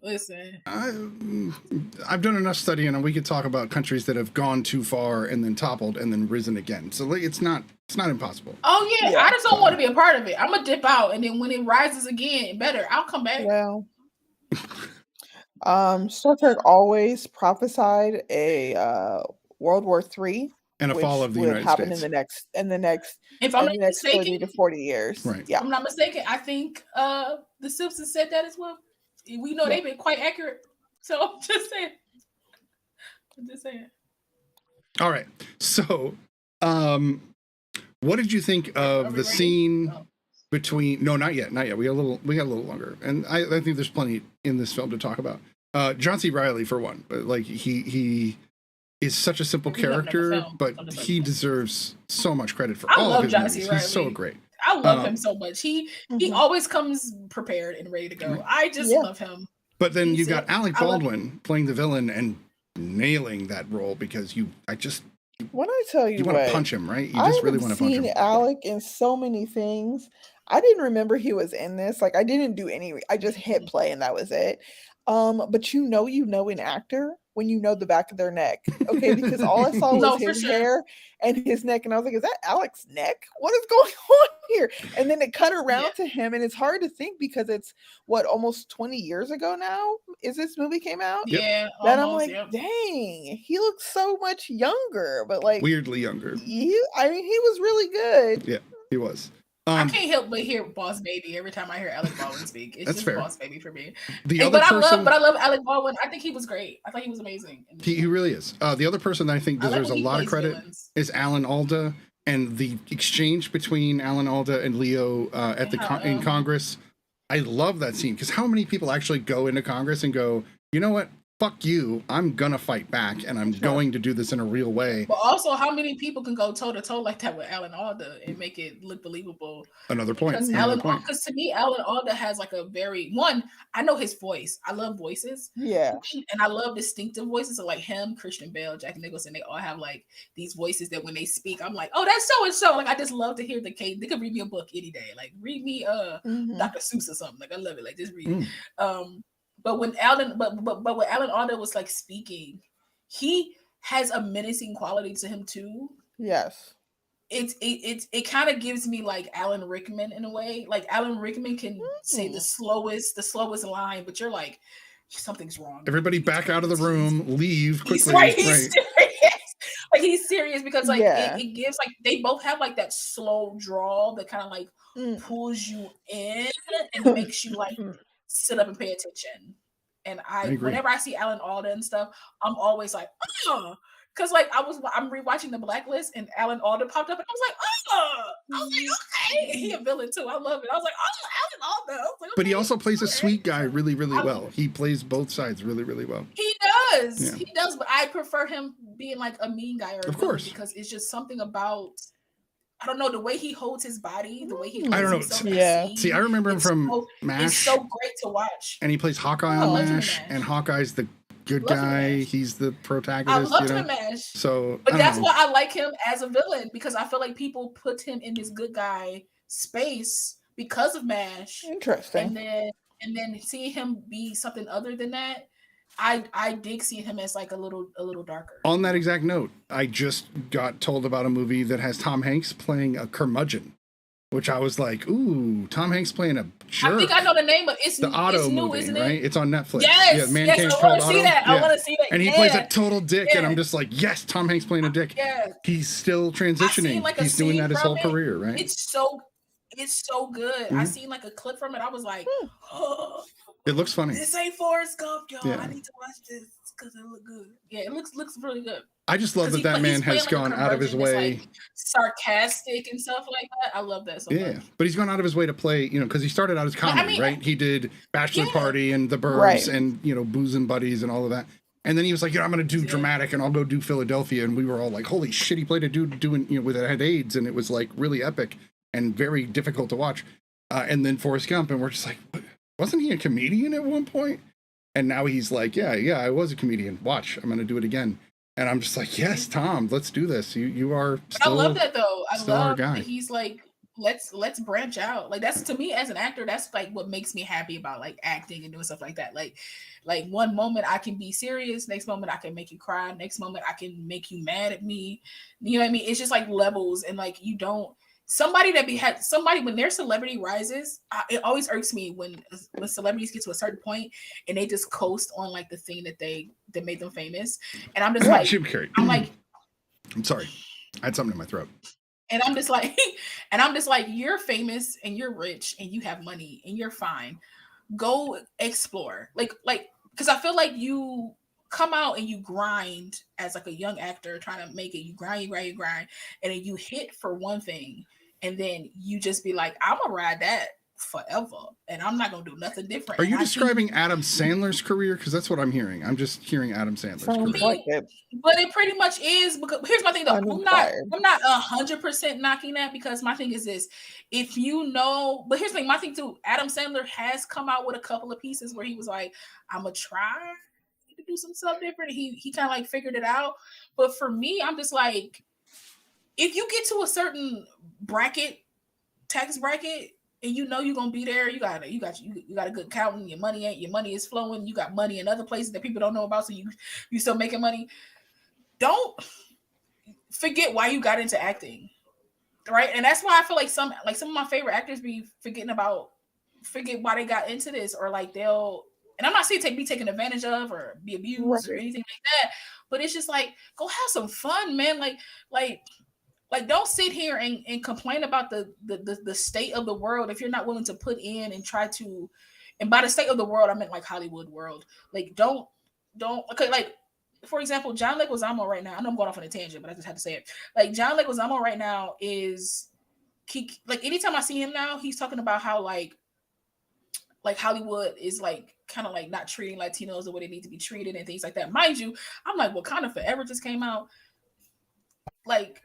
Listen, I've done enough studying, and we could talk about countries that have gone too far and then toppled and then risen again. So it's not impossible. Oh yeah, I just don't want to be a part of it. I'm gonna dip out, and then when it rises again, better I'll come back. Well, Star Trek always prophesied a World War III. And a fall of the United States. In the next if I'm not mistaken, 30 to 40 years. Right. Yeah. If I'm not mistaken, I think the Simpsons said that as well. We know they've been quite accurate. So I'm just saying. All right. So what did you think of the scene between not yet. We got a little longer. And I think there's plenty in this film to talk about. John C. Reilly for one. Like he is such a simple character, but he deserves so much credit for all of his movies. He's so great. I love him so much. He always comes prepared and ready to go. I just love him. But then you got Alec Baldwin playing the villain and nailing that role because when I tell you want to punch him, right? You just really want to punch him. I've seen Alec in so many things. I didn't remember he was in this. Like I didn't do any. I just hit play and that was it. But you know an actor when you know the back of their neck, okay? Because all I saw was his hair and his neck, and I was like, "Is that Alec's neck? What is going on here?" And then it cut around to him, and it's hard to think because it's almost 20 years ago now. Is this movie came out? Yeah. Then I'm like, dang, he looks so much younger, but like weirdly younger. He was really good. Yeah, he was. I can't help but hear Boss Baby every time I hear Alec Baldwin speak. It's That's just fair. Boss Baby for me. I love Alec Baldwin. I think he was great. I thought he was amazing. He really is. The other person that I think deserves a lot of credit is Alan Alda, and the exchange between Alan Alda and Leo in Congress. I love that scene because how many people actually go into Congress and go, you know what? Fuck you. I'm gonna fight back, and I'm going to do this in a real way. But also, how many people can go toe to toe like that with Alan Alda and make it look believable? Another point. Because to me, Alan Alda has like a I know his voice. I love voices. Yeah. And I love distinctive voices. So like him, Christian Bale, Jack Nicholson, they all have like these voices that when they speak, I'm like, oh, that's so and so. Like I just love to hear the case. They could read me a book any day. Like read me Dr. Seuss or something. Like I love it. Like just read. But when Alan Alda was like speaking, he has a menacing quality to him too. Yes. it kind of gives me like Alan Rickman in a way. Like Alan Rickman can say the slowest line, but you're like, something's wrong. Everybody back out of the room, leave quickly. He's serious. Like he's serious because like it gives like they both have like that slow drawl that kind of like pulls you in and makes you like sit up and pay attention. And whenever I see Alan Alda and stuff, I'm always like, oh, because like I'm rewatching The Blacklist and Alan Alda popped up and I was like, oh, I was like, okay, he a villain too. I love it. I was like, oh, Alan Alda. I was like, okay, but he also plays a sweet guy really, really well. He plays both sides really, really well. He does. Yeah. He does, but I prefer him being like a mean guy or a villain because it's just something about, I don't know, the way he holds his body, the way he holds himself. Yeah. See, I remember him from MASH. It's so great to watch. And he plays Hawkeye on MASH, and Hawkeye's the good guy. He's the protagonist. I loved him in MASH. So, but that's why I like him as a villain, because I feel like people put him in this good guy space because of MASH. Interesting. And then seeing him be something other than that, I dig seeing him as like a little darker. On that exact note, I just got told about a movie that has Tom Hanks playing a curmudgeon, which I was like, ooh, Tom Hanks playing a jerk. I think I know the name of it's the Otto it's new, movie, isn't it? Right? It's on Netflix. Yes, Man yes, Cave I called want to see that. Otto. I want to see that. And he plays a total dick, and I'm just like, yes, Tom Hanks playing a dick. Yeah. He's still transitioning. Like he's doing that his whole career, right? It's so good. I seen like a clip from it. I was like, oh, it looks funny. This ain't Forrest Gump, y'all. I need to watch this because it look good. Yeah, it looks really good. I just love that man has gone out of his way, like sarcastic and stuff like that. I love that so much. But he's gone out of his way to play, because he started out as comedy, right? He did Bachelor Party and The Burbs and Booze and Buddies and all of that. And then he was like, I'm going to do dramatic and I'll go do Philadelphia. And we were all like, holy shit, he played a dude doing, with had AIDS, and it was like really epic and very difficult to watch. And then Forrest Gump, and we're just like, wasn't he a comedian at one point? And now he's like, yeah, I was a comedian. Watch, I'm going to do it again. And I'm just like, yes, Tom, let's do this. You are still, I love that though. I love that he's like, let's branch out. Like that's, to me as an actor, that's like what makes me happy about like acting and doing stuff like that. Like one moment I can be serious, next moment I can make you cry, next moment I can make you mad at me. You know what I mean? It's just like levels, and like you don't. Somebody when their celebrity rises, it always irks me when celebrities get to a certain point and they just coast on like the thing that made them famous. And I'm just like, I'm sorry, I had something in my throat. And I'm just like, you're famous and you're rich and you have money and you're fine. Go explore, like, because I feel like you come out and you grind as like a young actor trying to make it. You grind, and then you hit for one thing, and then you just be like, I'm gonna ride that forever, and I'm not gonna do nothing different. Are you describing Adam Sandler's career? Because that's what I'm hearing. I'm just hearing Adam Sandler's career. Like it. But it pretty much is, because here's my thing though. I'm not 100% knocking that, because my thing is this: if you know, but here's the thing. My thing too. Adam Sandler has come out with a couple of pieces where he was like, I'm gonna try to do some stuff different. He kind of like figured it out. But for me, I'm just like, if you get to a certain tax bracket, and you're gonna be there, you got a good accountant, your money is flowing, you got money in other places that people don't know about, so you still making money. Don't forget why you got into acting, right? And that's why I feel like some of my favorite actors be forget why they got into this, or like and I'm not saying be taken advantage of or be abused or anything like that, but it's just like, go have some fun, man. Like don't sit here and complain about the state of the world if you're not willing to put in and try to. And by the state of the world, I meant like Hollywood world. Like don't okay. Like for example, John Leguizamo right now. I know I'm going off on a tangent, but I just had to say it. Like John Leguizamo right now is like anytime I see him now, he's talking about how like Hollywood is like kind of like not treating Latinos the way they need to be treated and things like that. Mind you, I'm like, Wakanda Forever just came out. Like,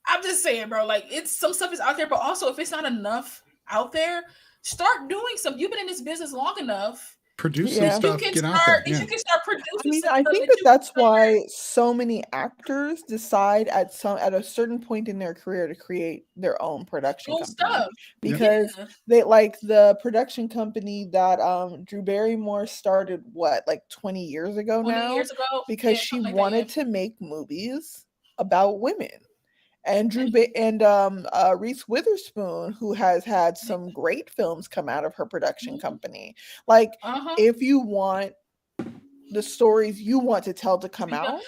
I'm just saying, bro, like some stuff is out there, but also if it's not enough out there, start doing some. You've been in this business long enough. Produce some stuff. You can start producing. I think that's why so many actors decide at a certain point in their career to create their own production company. Stuff. Because they like the production company that Drew Barrymore started 20 years ago now? 20 years ago. Because she wanted to make movies about women. Reese Witherspoon, who has had some great films come out of her production company. Like, if you want the stories you want to tell to come out,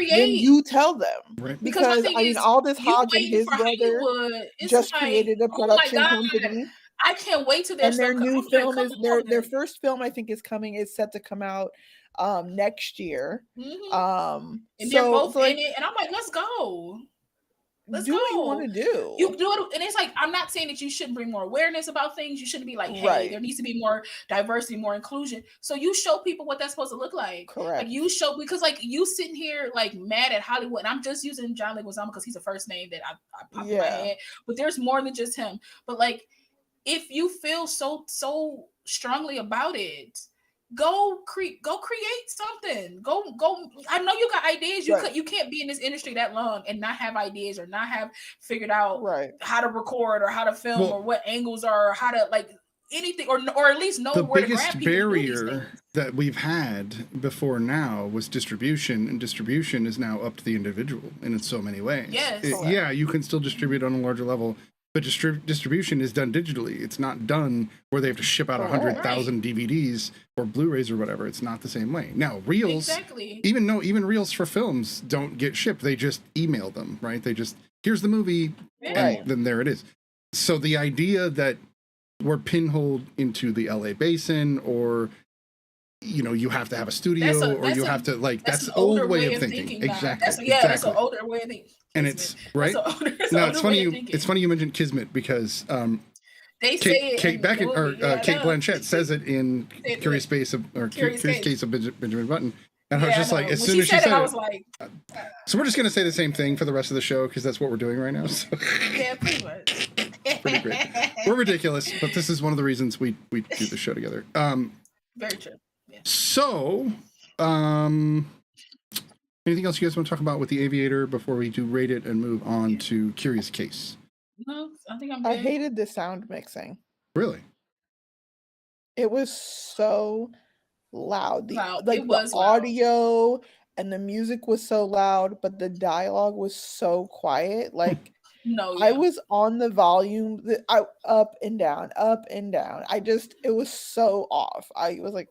then you tell them. Right. Because I mean, Aldous Hodge and his brother just created a production company. I can't wait to and their new film is their first film. I think is set to come out next year. And they're both in it, and I'm like, let's go. Let's go. What you want to do? You do it, and it's like, I'm not saying that you shouldn't bring more awareness about things. You shouldn't be like, hey, there needs to be more diversity, more inclusion. So you show people what that's supposed to look like. Correct. Like you show, because like you sitting here like mad at Hollywood, and I'm just using John Leguizamo because he's the first name that I popped in my head. But there's more than just him. But like, if you feel so strongly about it, go create something. Go. I know you got ideas. You can't be in this industry that long and not have ideas or not have figured out how to record or how to film or what angles are, or how to like anything, or at least know the where biggest to grab barrier that we've had before now was distribution, and distribution is now up to the individual in so many ways. Yes. Yeah, you can still distribute on a larger level, but distribution is done digitally. It's not done where they have to ship out 100,000 DVDs or Blu-rays or whatever. It's not the same way. Now, reels, even reels for films don't get shipped. They just email them, right? They just, here's the movie, and then there it is. So the idea that we're pinholed into the LA basin, or you have to have a studio, or you have to like, that's an old way of thinking. Exactly. That's an older way of thinking. And it's right now. It's funny. It's funny you mentioned Kismet, because they say Cate Blanchett says it in Curious Case of Benjamin Button, and I was just like, as soon as she said it, I was like, so we're just gonna say the same thing for the rest of the show because that's what we're doing right now. So. Yeah, pretty much. Pretty great. We're ridiculous, but this is one of the reasons we do the show together. Very true. Yeah. So, anything else you guys want to talk about with the Aviator before we do rate it and move on to Curious Case? No, I think I'm. I hated the sound mixing. Really? It was so loud. The was audio and the music was so loud, but the dialogue was so quiet. Like, I was on the volume up and down. It was so off. I was like,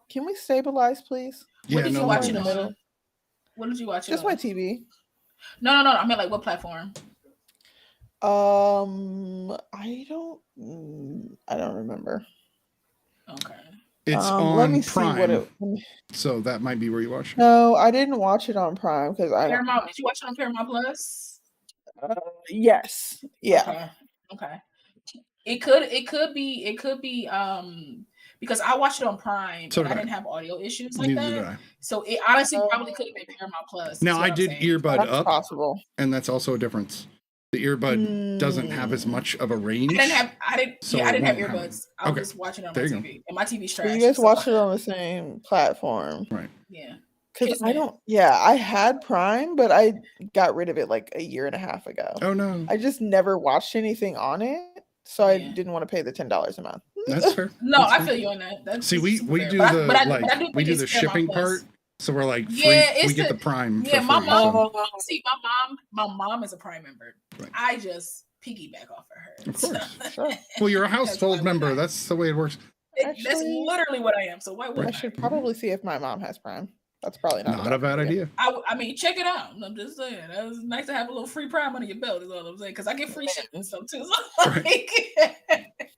can we stabilize, please? What did you watch in the middle? What did you watch? Just my TV. No. I mean, like, what platform? I don't remember. Okay. It's on Prime. So that might be where you watch it. No, I didn't watch it on Prime because Paramount. Did you watch it on Paramount Plus? Yes. Yeah. Okay. It could be because I watched it on Prime, and I didn't have audio issues like that. So it honestly probably could have been Paramount Plus. Now I did earbud That's up, possible, and that's also a difference. The earbud doesn't have as much of a range. I didn't have earbuds. I was just watching it on my TV, and my TV's trash. You guys watched it on the same platform, right? Yeah. Because I had Prime, but I got rid of it like a year and a half ago. Oh no! I just never watched anything on it, so I didn't want to pay the $10 a month. That's fair. No, I feel you on that. See, we do the shipping part, so we're like, we get the Prime. Yeah, my mom is a Prime member. Right. I just piggyback off of her. Of course, sure. Well, you're a household member. That's the way it works. That's literally what I am. So why would I should probably see if my mom has Prime. That's probably not a bad idea. I mean, check it out. I'm just saying, it's nice to have a little free Prime under your belt. Is all I'm saying, because I get free shit and stuff too. So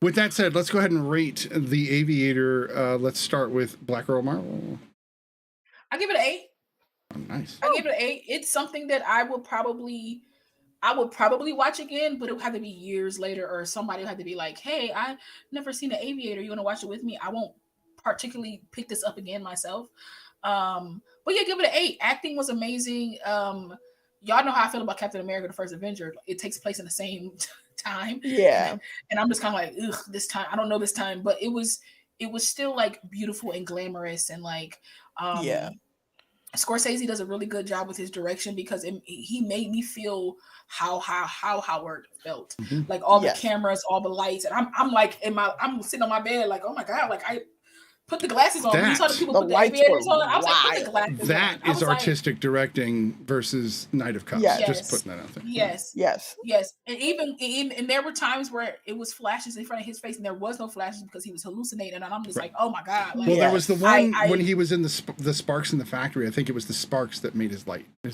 With that said, let's go ahead and rate the Aviator. Let's start with BlackGirlMarvel. I give it an 8. Oh, nice. I give it an 8. It's something that I would probably watch again, but it would have to be years later, or somebody would have to be like, "Hey, I've never seen the Aviator. You want to watch it with me?" I won't particularly pick this up again myself. But yeah, give it an 8. Acting was amazing. Y'all know how I feel about Captain America: The First Avenger. It takes place in the same time. Yeah. And I'm just kind of like, ugh, this time. I don't know this time, but it was still like beautiful and glamorous, and like Scorsese does a really good job with his direction, because he made me feel how Howard felt. Like all the cameras, all the lights, and I'm like I'm sitting on my bed like, oh my god, like put the glasses on. You saw the people The put the lights aviators were on. I was like, put the wild. glasses That on. I is was like, artistic directing versus Night of Cups. Yes. Just putting that out there. yes. Yes. Yes, and even there were times where it was flashes in front of his face, and there was no flashes because he was hallucinating, and I'm just like, oh my god! Like, Well, there was the one I- when he was in the sparks in the factory. I think it was the sparks that made his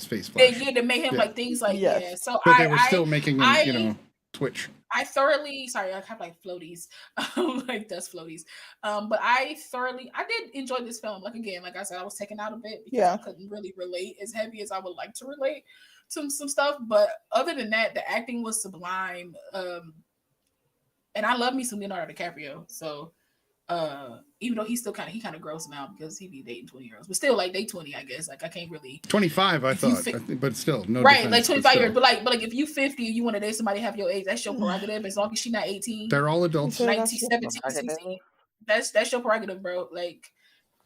face flash. they made him Yeah. like things like Yes. yeah. So But they were still making him, twitch. I thoroughly sorry, I have like floaties, like dust floaties. But I did enjoy this film. Like again, like I said, I was taken out a bit because I couldn't really relate as heavy as I would like to relate to some stuff. But other than that, the acting was sublime. And I love me some Leonardo DiCaprio. So even though he kind of gross now because he be dating 20-year-olds, but still like they 20, I guess. Like I can't really 25, I thought, but still no. Right, defense, like 25 but years, but like if you 50, you want to date somebody half your age, that's your prerogative. As long as she's not 18, they're all adults. 19, 17, 16. That's your prerogative, bro. Like,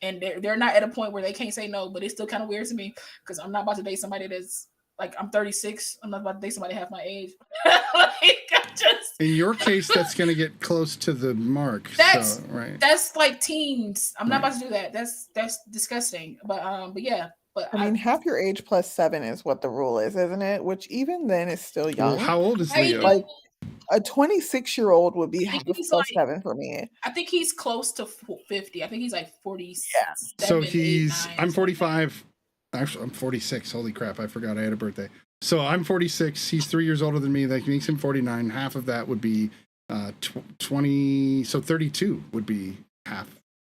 and they're not at a point where they can't say no, but it's still kind of weird to me because I'm not about to date somebody that's like I'm 36. I'm not about to date somebody half my age. In your case, that's going to get close to the mark. That's right. That's like teens. I'm not about to do that. That's disgusting. But yeah. But I mean, half your age plus 7 is what the rule is, isn't it? Which even then is still young. Well, how old is Leo? Like a 26-year-old would be half plus like, 7 for me. I think he's close to 50. I think he's like 40. Yeah. So I'm 45. Actually, I'm 46. Holy crap! I forgot I had a birthday. So I'm 46. He's 3 years older than me. That makes him 49. Half of that would be 20. So 32 would be half.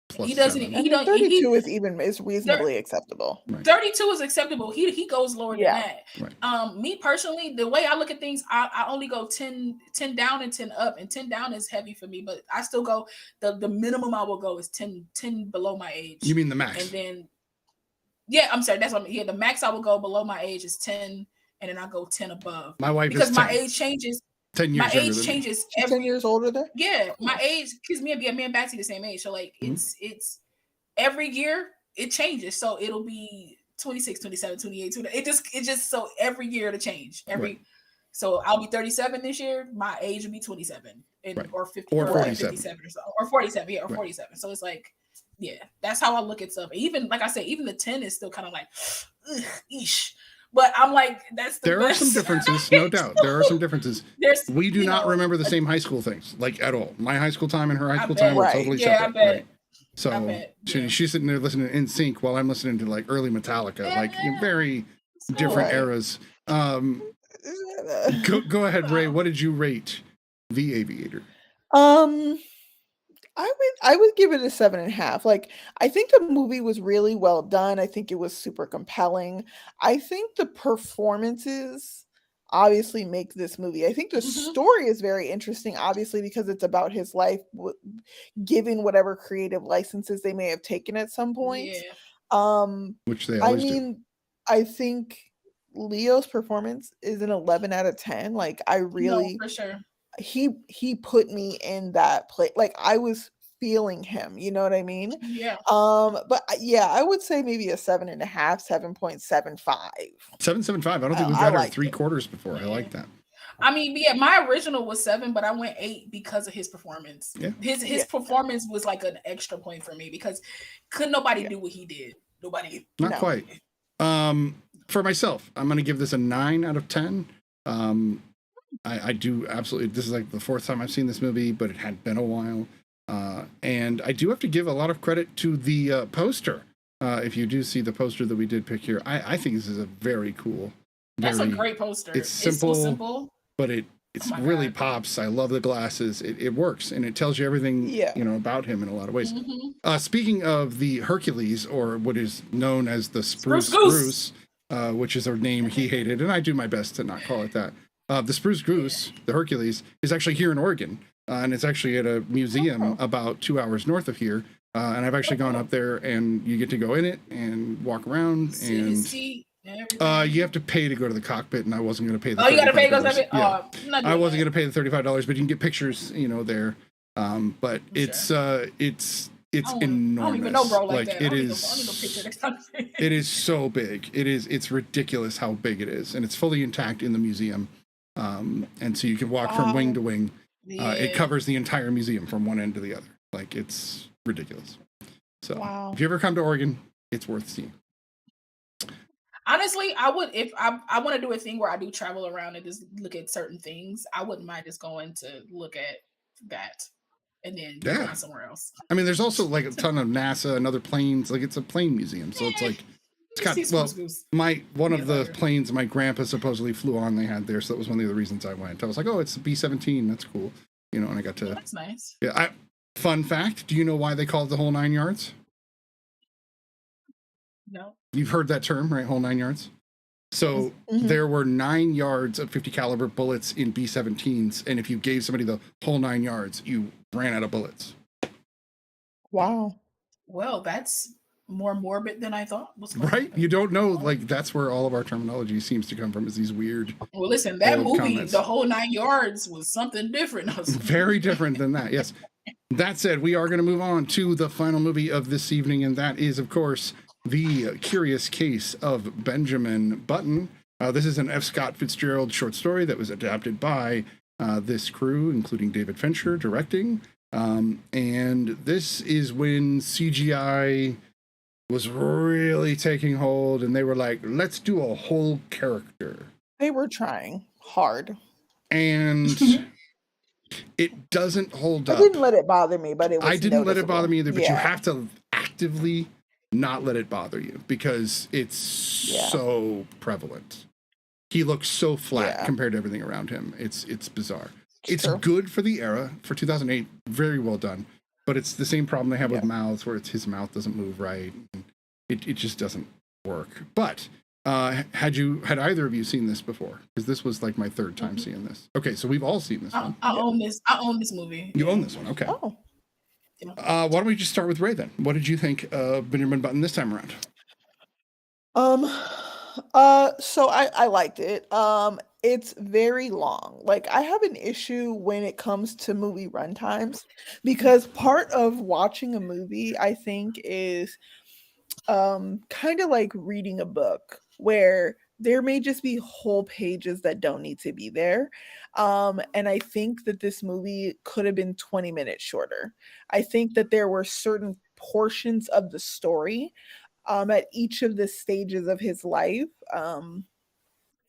Plus he doesn't. 7. He don't. 32 is reasonably acceptable. Right. 32 is acceptable. He goes lower than that. Right. Me personally, the way I look at things, I only go 10 down and 10 up, and 10 down is heavy for me. But I still go the minimum I will go is 10 below my age. You mean the max? And then. Yeah, I'm sorry. That's what I'm. Yeah, the max I will go below my age is 10, and then I go 10 above. My wife because is my 10. age changes. 10 years. My age changes. 10 years older than. Yeah, my age because me and Batsy the same age. So like it's every year it changes. So it'll be 26, 27, 28. It just so every year it'll change. So I'll be 37 this year. My age will be 27 or 50 or 47 57 or so, or 47. Yeah, or 47. So it's like. Yeah, that's how I look at stuff. Even like I said, even the 10 is still kind of like, ugh, eesh. But I'm like, that's the there best. are some differences, no doubt. There are some differences. We do not remember the same high school things, like at all. My high school time and her high school time were totally separate. I bet. Right? So she's sitting there listening to NSYNC while I'm listening to like early Metallica, like very different eras. Go ahead, Ray. What did you rate The Aviator? I would give it a 7.5. Like, I think the movie was really well done. I think it was super compelling. I think the performances obviously make this movie. I think the story is very interesting, obviously, because it's about his life, given whatever creative licenses they may have taken at some point. Which they always do. I think Leo's performance is an 11 out of 10. Like, I really, for sure. He put me in that place. Like, I was feeling him, you know what I mean? Yeah. But yeah, I would say maybe a 7.5, 7.75. 7.75. I don't think we've got her 3/4 before. I like that. I mean, yeah, my original was 7, but I went 8 because of his performance. Yeah. His performance was like an extra point for me because couldn't nobody do what he did. Nobody. Not quite. For myself, I'm going to give this a 9 out of 10. I do absolutely. This is like the 4th time I've seen this movie, but it had been a while. And I do have to give a lot of credit to the poster. If you do see the poster that we did pick here, I think this is a very cool. That's a great poster. It's simple, so simple. but it really pops. I love the glasses. It works, and it tells you everything about him in a lot of ways. Speaking of the Hercules, or what is known as the Spruce Goose, which is a name he hated, and I do my best to not call it that. The Spruce Goose, the Hercules, is actually here in Oregon, and it's actually at a museum about 2 hours north of here. And I've actually gone up there, and you get to go in it and walk around, you have to pay to go to the cockpit, and I wasn't going to pay the. Oh, you got to pay to go to yeah. I wasn't going to pay the $35, but you can get pictures, there. But it's enormous. I don't even know, bro, like that. it is. It is so big. It's ridiculous how big it is, and it's fully intact in the museum. And so you can walk from wing to wing. It covers the entire museum from one end to the other. Like, it's ridiculous. So Wow. if you ever come to Oregon, it's worth seeing. Honestly, I would, if I want to do a thing where I do travel around and just look at certain things, I wouldn't mind just going to look at that and then going somewhere else. I mean, there's also like a ton of NASA and other planes. Like it's a plane museum, so it's like it's got one of the planes my grandpa supposedly flew on. They had there, so that was one of the other reasons I went. I was like, oh, it's B-17. That's cool, and I got to. That's nice. Yeah. Fun fact: do you know why they call it the whole 9 yards? No. You've heard that term, right? Whole 9 yards. So there were 9 yards of 50 caliber bullets in B-17s, and if you gave somebody the whole 9 yards, you ran out of bullets. Wow. Well, that's more morbid than I thought was going right. You don't know, like that's where all of our terminology seems to come from, is these weird. Well, listen, that movie, comments. The Whole 9 Yards, was something different. Very different than that. Yes. That said, we are going to move on to the final movie of this evening, and that is, of course, The Curious Case of Benjamin Button. This is an F. Scott Fitzgerald short story that was adapted by this crew, including David Fincher directing. And this is when CGI was really taking hold, and they were like, let's do a whole character. They were trying hard. And it doesn't hold up. I didn't let it bother me, but it was I didn't let it bother me either, but you Yeah. have to actively not let it bother you because it's so prevalent. He looks so flat compared to everything around him. It's bizarre. It's true. good for the era, for 2008, very well done. But it's the same problem they have with mouths, where his mouth doesn't move right. It just doesn't work. But had either of you seen this before? Because this was like my third time seeing this. Okay, so we've all seen this one. I own this. I own this movie. You own this one, okay. Oh. Why don't we just start with Ray then? What did you think of Benjamin Button this time around? So I liked it. It's very long. Like, I have an issue when it comes to movie runtimes, because part of watching a movie, I think, is kind of like reading a book, where there may just be whole pages that don't need to be there. And I think that this movie could have been 20 minutes shorter. I think that there were certain portions of the story at each of the stages of his life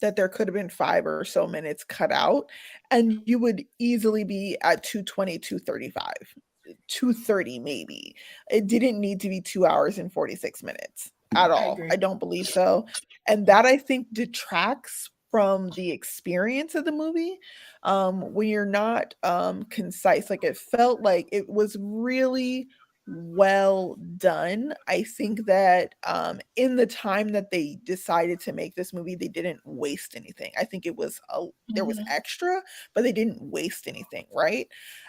that there could have been 5 or so minutes cut out, and you would easily be at 220, 235, 230 maybe. It didn't need to be 2 hours and 46 minutes at all. I don't believe so. And that, I think, detracts from the experience of the movie when you're not concise. Like, it felt like it was really well done. I think that in the time that they decided to make this movie, they didn't waste anything. I think it was there was extra, but they didn't waste anything, right?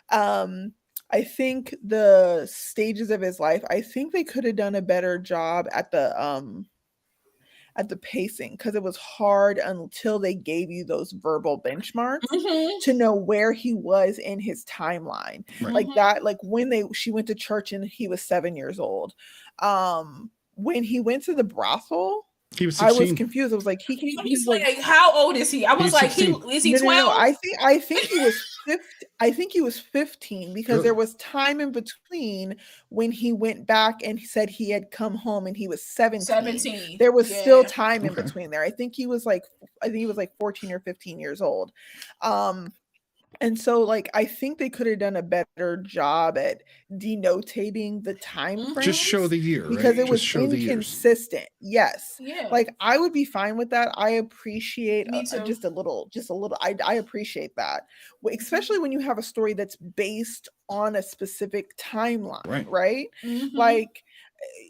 I think the stages of his life, I think they could have done a better job at the pacing, because it was hard until they gave you those verbal benchmarks to know where he was in his timeline. Right. Like that, like when she went to church and he was 7 years old. When he went to the brothel, he was 16. I was confused. I was like, he's like, how old is he? I was like, is he 12? No, I think he was 15. I think he was 15, because there was time in between when he went back and he said he had come home and he was 17. There was still time in between there. I think he was like 14 or 15 years old. And so, like, I think they could have done a better job at denotating the time frame. Just show the year, because right? it was inconsistent. Yes. Yeah. Like, I would be fine with that. I appreciate Me too. just a little. I appreciate that, especially when you have a story that's based on a specific timeline, right? Mm-hmm. Like,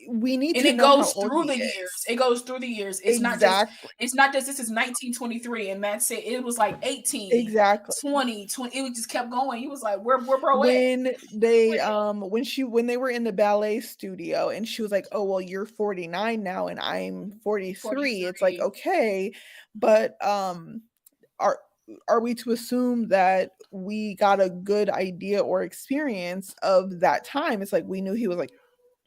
we need and to it know goes how old through the he is. years. It goes through the years. It's not just this is 1923 and that's it. It was like 18, exactly 20. It just kept going. He was like, where bro when they when they were in the ballet studio and she was like, oh well, you're 49 now and I'm 43. It's like, okay, but are we to assume that we got a good idea or experience of that time? It's like, we knew he was like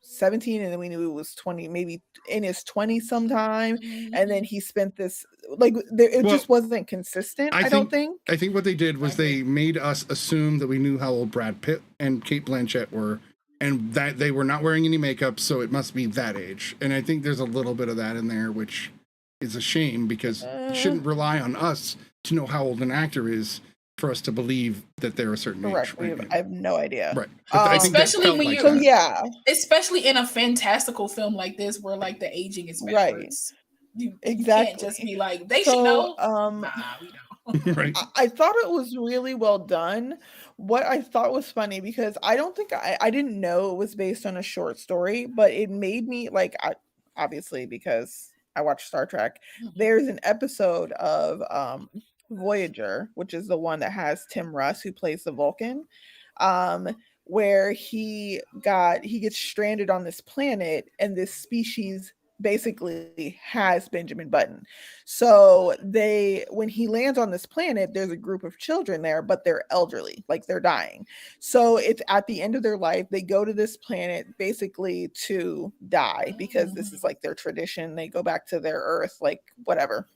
17 and then we knew it was 20, maybe in his 20s sometime, and then he spent this, like, just wasn't consistent. I don't think what they did was they made us assume that we knew how old Brad Pitt and Cate Blanchett were and that they were not wearing any makeup, so it must be that age. And I think there's a little bit of that in there, which is a shame because you shouldn't rely on us to know how old an actor is for us to believe that they're a certain age. Right? I have no idea. Right. I think especially when like you're especially in a fantastical film like this where like the aging is backwards. You can't just be like, they should know. Nah, we don't. Right. I thought it was really well done. What I thought was funny, because I don't think I didn't know it was based on a short story, but it made me like, obviously because I watch Star Trek, there's an episode of Voyager, which is the one that has Tim Russ, who plays the Vulcan, where he gets stranded on this planet, and this species basically has Benjamin Button. So when he lands on this planet, there's a group of children there, but they're elderly, like they're dying. So it's at the end of their life, they go to this planet basically to die, because this is like their tradition. They go back to their Earth, like whatever.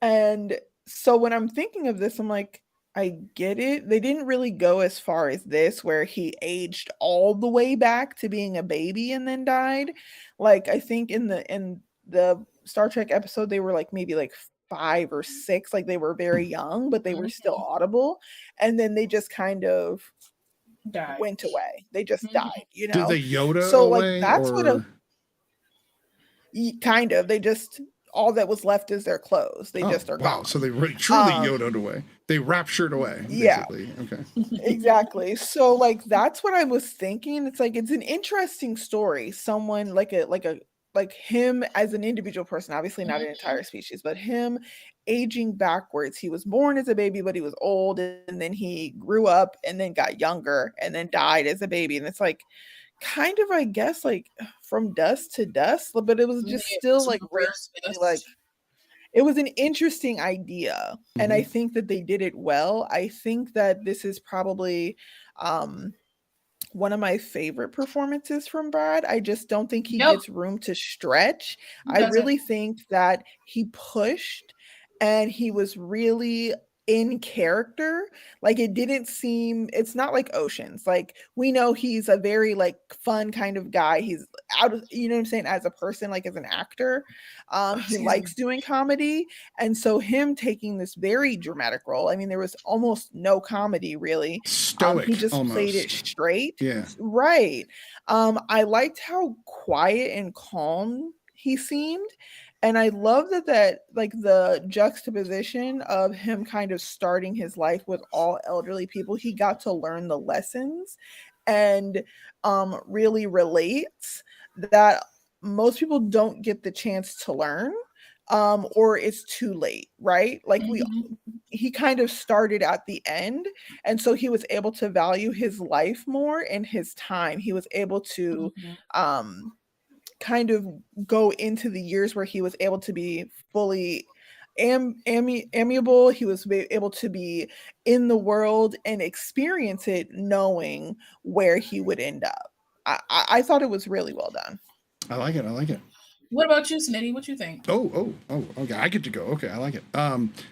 And so when I'm thinking of this, I'm like, I get it. They didn't really go as far as this, where he aged all the way back to being a baby and then died. Like, I think in the Star Trek episode, they were like maybe like 5 or 6, like they were very young, but they were still audible. And then they just kind of went away. They just died, you know? Did they Yoda so away, like that's or... kind of, they just, all that was left is their clothes. They just are gone. So they truly Yodaed away. They raptured away. Basically. Yeah. Okay. Exactly. So like that's what I was thinking. It's like, it's an interesting story. Someone like him as an individual person, obviously not an entire species, but him aging backwards. He was born as a baby, but he was old, and then he grew up and then got younger and then died as a baby. And it's like kind of, I guess, like from dust to dust, but it was just still like really, like, it was an interesting idea. And I think that they did it well. I think that this is probably one of my favorite performances from Brad. I just don't think he gets room to stretch. I really think that he pushed, and he was really in character. Like, it didn't seem, it's not like Oceans. Like, we know he's a very like fun kind of guy. He's out of, you know what I'm saying, as a person, like as an actor. He likes doing comedy. And so him taking this very dramatic role, I mean, there was almost no comedy really. Stoic, he just almost played it straight. Yeah. Right. I liked how quiet and calm he seemed. And I love that like the juxtaposition of him kind of starting his life with all elderly people, he got to learn the lessons and really relates that most people don't get the chance to learn, or it's too late, right? Like he kind of started at the end, and so he was able to value his life more and his time. He was able to kind of go into the years where he was able to be fully amiable. He was able to be in the world and experience it, knowing where he would end up. I thought it was really well done. I like it. What about you, Snitty? What you think? Oh, okay. I get to go. Okay, I like it.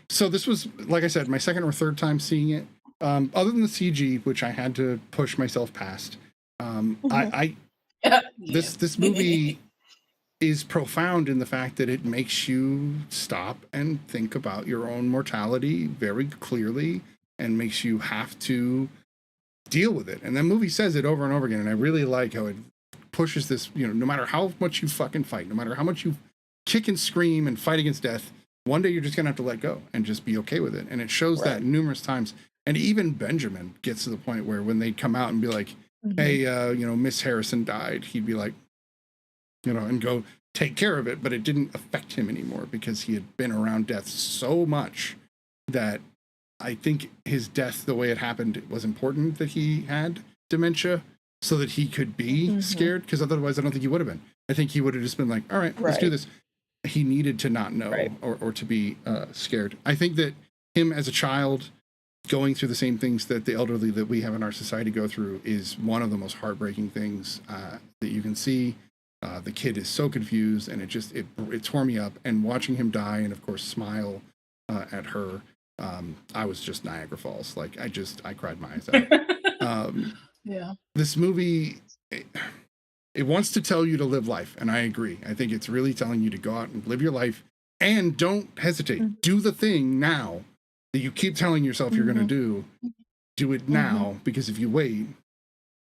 So this was, like I said, my second or third time seeing it. Other than the CG, which I had to push myself past. This movie is profound in the fact that it makes you stop and think about your own mortality very clearly, and makes you have to deal with it. And that movie says it over and over again. And I really like how it pushes this, you know, no matter how much you fucking fight, no matter how much you kick and scream and fight against death, one day you're just gonna have to let go and just be okay with it. And it shows that numerous times. And even Benjamin gets to the point where when they come out and be like, hey, you know, Miss Harrison died, he'd be like, you know, and go take care of it. But it didn't affect him anymore because he had been around death so much that I think his death, the way it happened, it was important that he had dementia so that he could be scared, because otherwise I don't think he would have been. I think he would have just been like, all right, let's do this. He needed to not know or to be scared. I think that him as a child going through the same things that the elderly that we have in our society go through is one of the most heartbreaking things that you can see. The kid is so confused, and it tore me up. And watching him die, and of course smile at her, I was just Niagara Falls. Like I cried my eyes out. Yeah. This movie, it wants to tell you to live life, and I agree. I think it's really telling you to go out and live your life, and don't hesitate. Do the thing now that you keep telling yourself you're going to do. Do it now, because if you wait,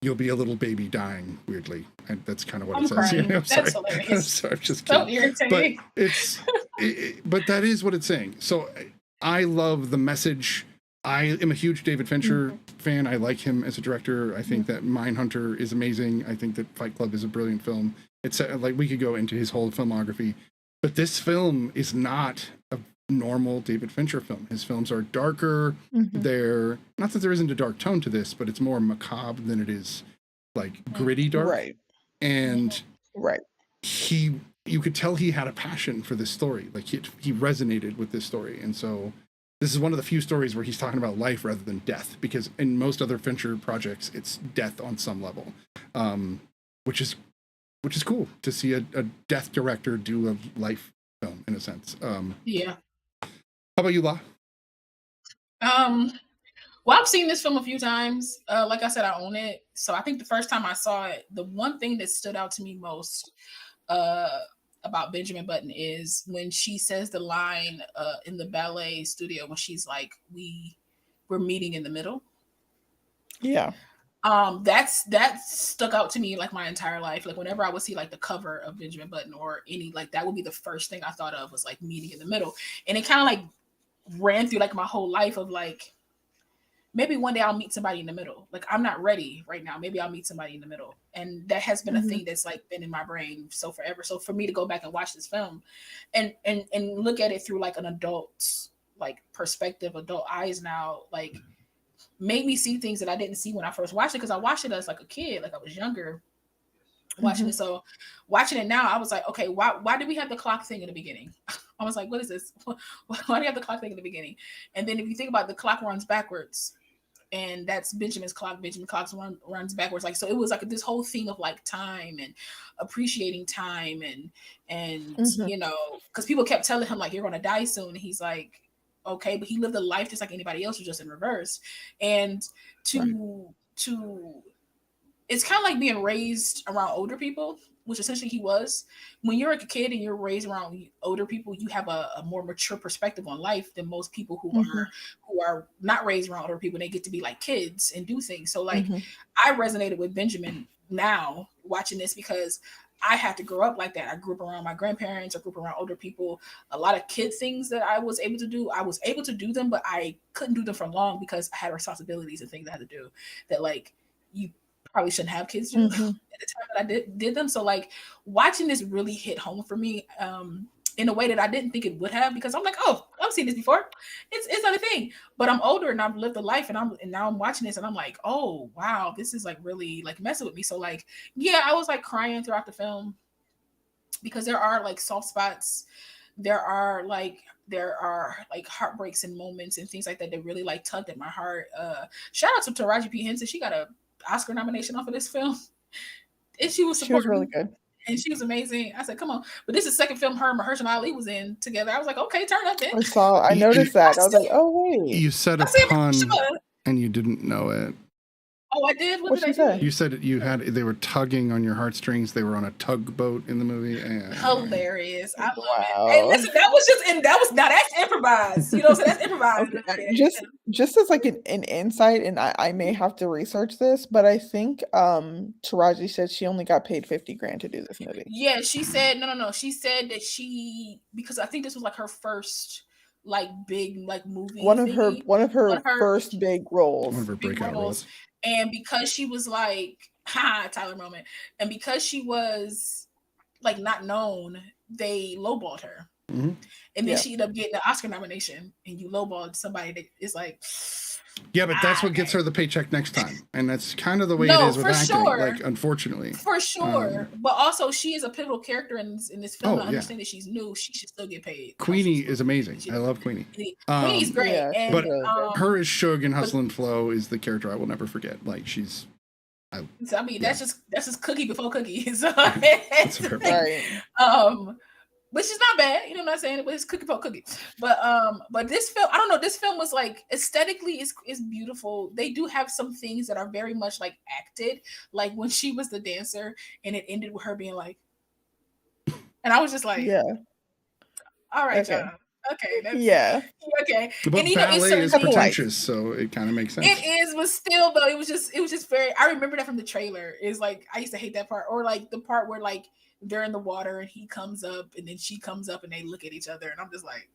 you'll be a little baby dying weirdly. And that's kind of what it says. Crying. I'm sorry. That's hilarious. I'm sorry, I'm just So kidding. irritating. But but that is what it's saying. So I love the message. I am a huge David Fincher fan. I like him as a director. I think that Mindhunter is amazing. I think that Fight Club is a brilliant film. It's like we could go into his whole filmography, but this film is not a normal David Fincher film. His films are darker. They're not that there isn't a dark tone to this, but it's more macabre than it is like gritty dark. Right. And Right. you could tell he had a passion for this story. Like he resonated with this story. And so this is one of the few stories where he's talking about life rather than death, because in most other Fincher projects, it's death on some level, which is cool to see a death director do a life film in a sense. Yeah. How about you, La? Well, I've seen this film a few times. Like I said, I own it. So I think the first time I saw it, the one thing that stood out to me most about Benjamin Button is when she says the line in the ballet studio when she's like, we're meeting in the middle. Yeah. That stuck out to me like my entire life. Like whenever I would see like the cover of Benjamin Button or any, like that would be the first thing I thought of was like meeting in the middle. And it kind of like ran through like my whole life of like, maybe one day I'll meet somebody in the middle. Like I'm not ready right now. Maybe I'll meet somebody in the middle. And that has been a thing that's like been in my brain so forever. So for me to go back and watch this film and look at it through like an adult's like perspective, adult eyes now, like made me see things that I didn't see when I first watched it. Cause I watched it as like a kid, like I was younger watching it. So watching it now, I was like, okay, why did we have the clock thing in the beginning? I was like, what is this? Why do you have the clock thing in the beginning? And then if you think about the clock runs backwards, and that's Benjamin's clock. Benjamin's clock runs backwards. Like, so it was like this whole thing of like time and appreciating time and you know, because people kept telling him like, you're going to die soon. And he's like, okay, but he lived a life just like anybody else, just in reverse. And to it's kind of like being raised around older people, which essentially he was. When you're a kid and you're raised around older people, you have a more mature perspective on life than most people who are not raised around older people. And they get to be like kids and do things. So like I resonated with Benjamin now watching this because I had to grow up like that. I grew up around my grandparents. I grew up around older people. A lot of kid things that I was able to do, I was able to do them, but I couldn't do them for long because I had responsibilities and things I had to do that like you probably shouldn't have kids do at the time that I did them. So like watching this really hit home for me in a way that I didn't think it would have, because I'm like, oh, I've seen this before. It's not a thing. But I'm older and I've lived a life and now I'm watching this and I'm like, oh wow, this is like really like messing with me. So like, yeah, I was like crying throughout the film because there are like soft spots. There are like heartbreaks and moments and things like that that really like tugged at my heart. Shout out to Taraji P. Henson. She got a Oscar nomination off of this film, and she was really good, and she was amazing. I said, "Come on!" But this is the second film her and Mahershala Ali was in together. I was like, "Okay, turn up then." I noticed that. I was like, "Oh wait!" You said a pun, and you didn't know it. Oh, I did. What did I say? You said they were tugging on your heartstrings. They were on a tugboat in the movie. Hilarious! I love it. Hey, listen, that's improvised. You know, so that's improvised. Okay. Just as like an insight, and I may have to research this, but I think Taraji said she only got paid $50,000 to do this movie. Yeah, she said no. She said that because I think this was like her first like big like movie. One of her first big roles. One of her breakout roles. And because she was like, Tyler moment. And because she was like not known, they lowballed her. And then she ended up getting the Oscar nomination, and you lowballed somebody that is like, yeah, but that's what gets her the paycheck next time. And that's kind of the way it is with acting. Sure. Like, unfortunately. For sure. But also she is a pivotal character in this film. I understand that she's new. She should still get paid. Queenie is amazing. I love Queenie. Queenie's great. Yeah, and, but her as Suge in Hustle and Flow is the character I will never forget. Like she's that's just cookie before cookie. So that's right. which is not bad. You know what I'm saying? But it's cookie for cookie. But this film, I don't know. This film was like aesthetically is beautiful. They do have some things that are very much like acted, like when she was the dancer and it ended with her being like, and I was just like, Yeah. all right, Okay. John. Okay. Yeah. Okay. But And ballet is certain things- pretentious, so it kind of makes sense. It is, but still though, it was just very. I remember that from the trailer. Is like I used to hate that part, or like the part where like they're in the water and he comes up and then she comes up and they look at each other, and I'm just like,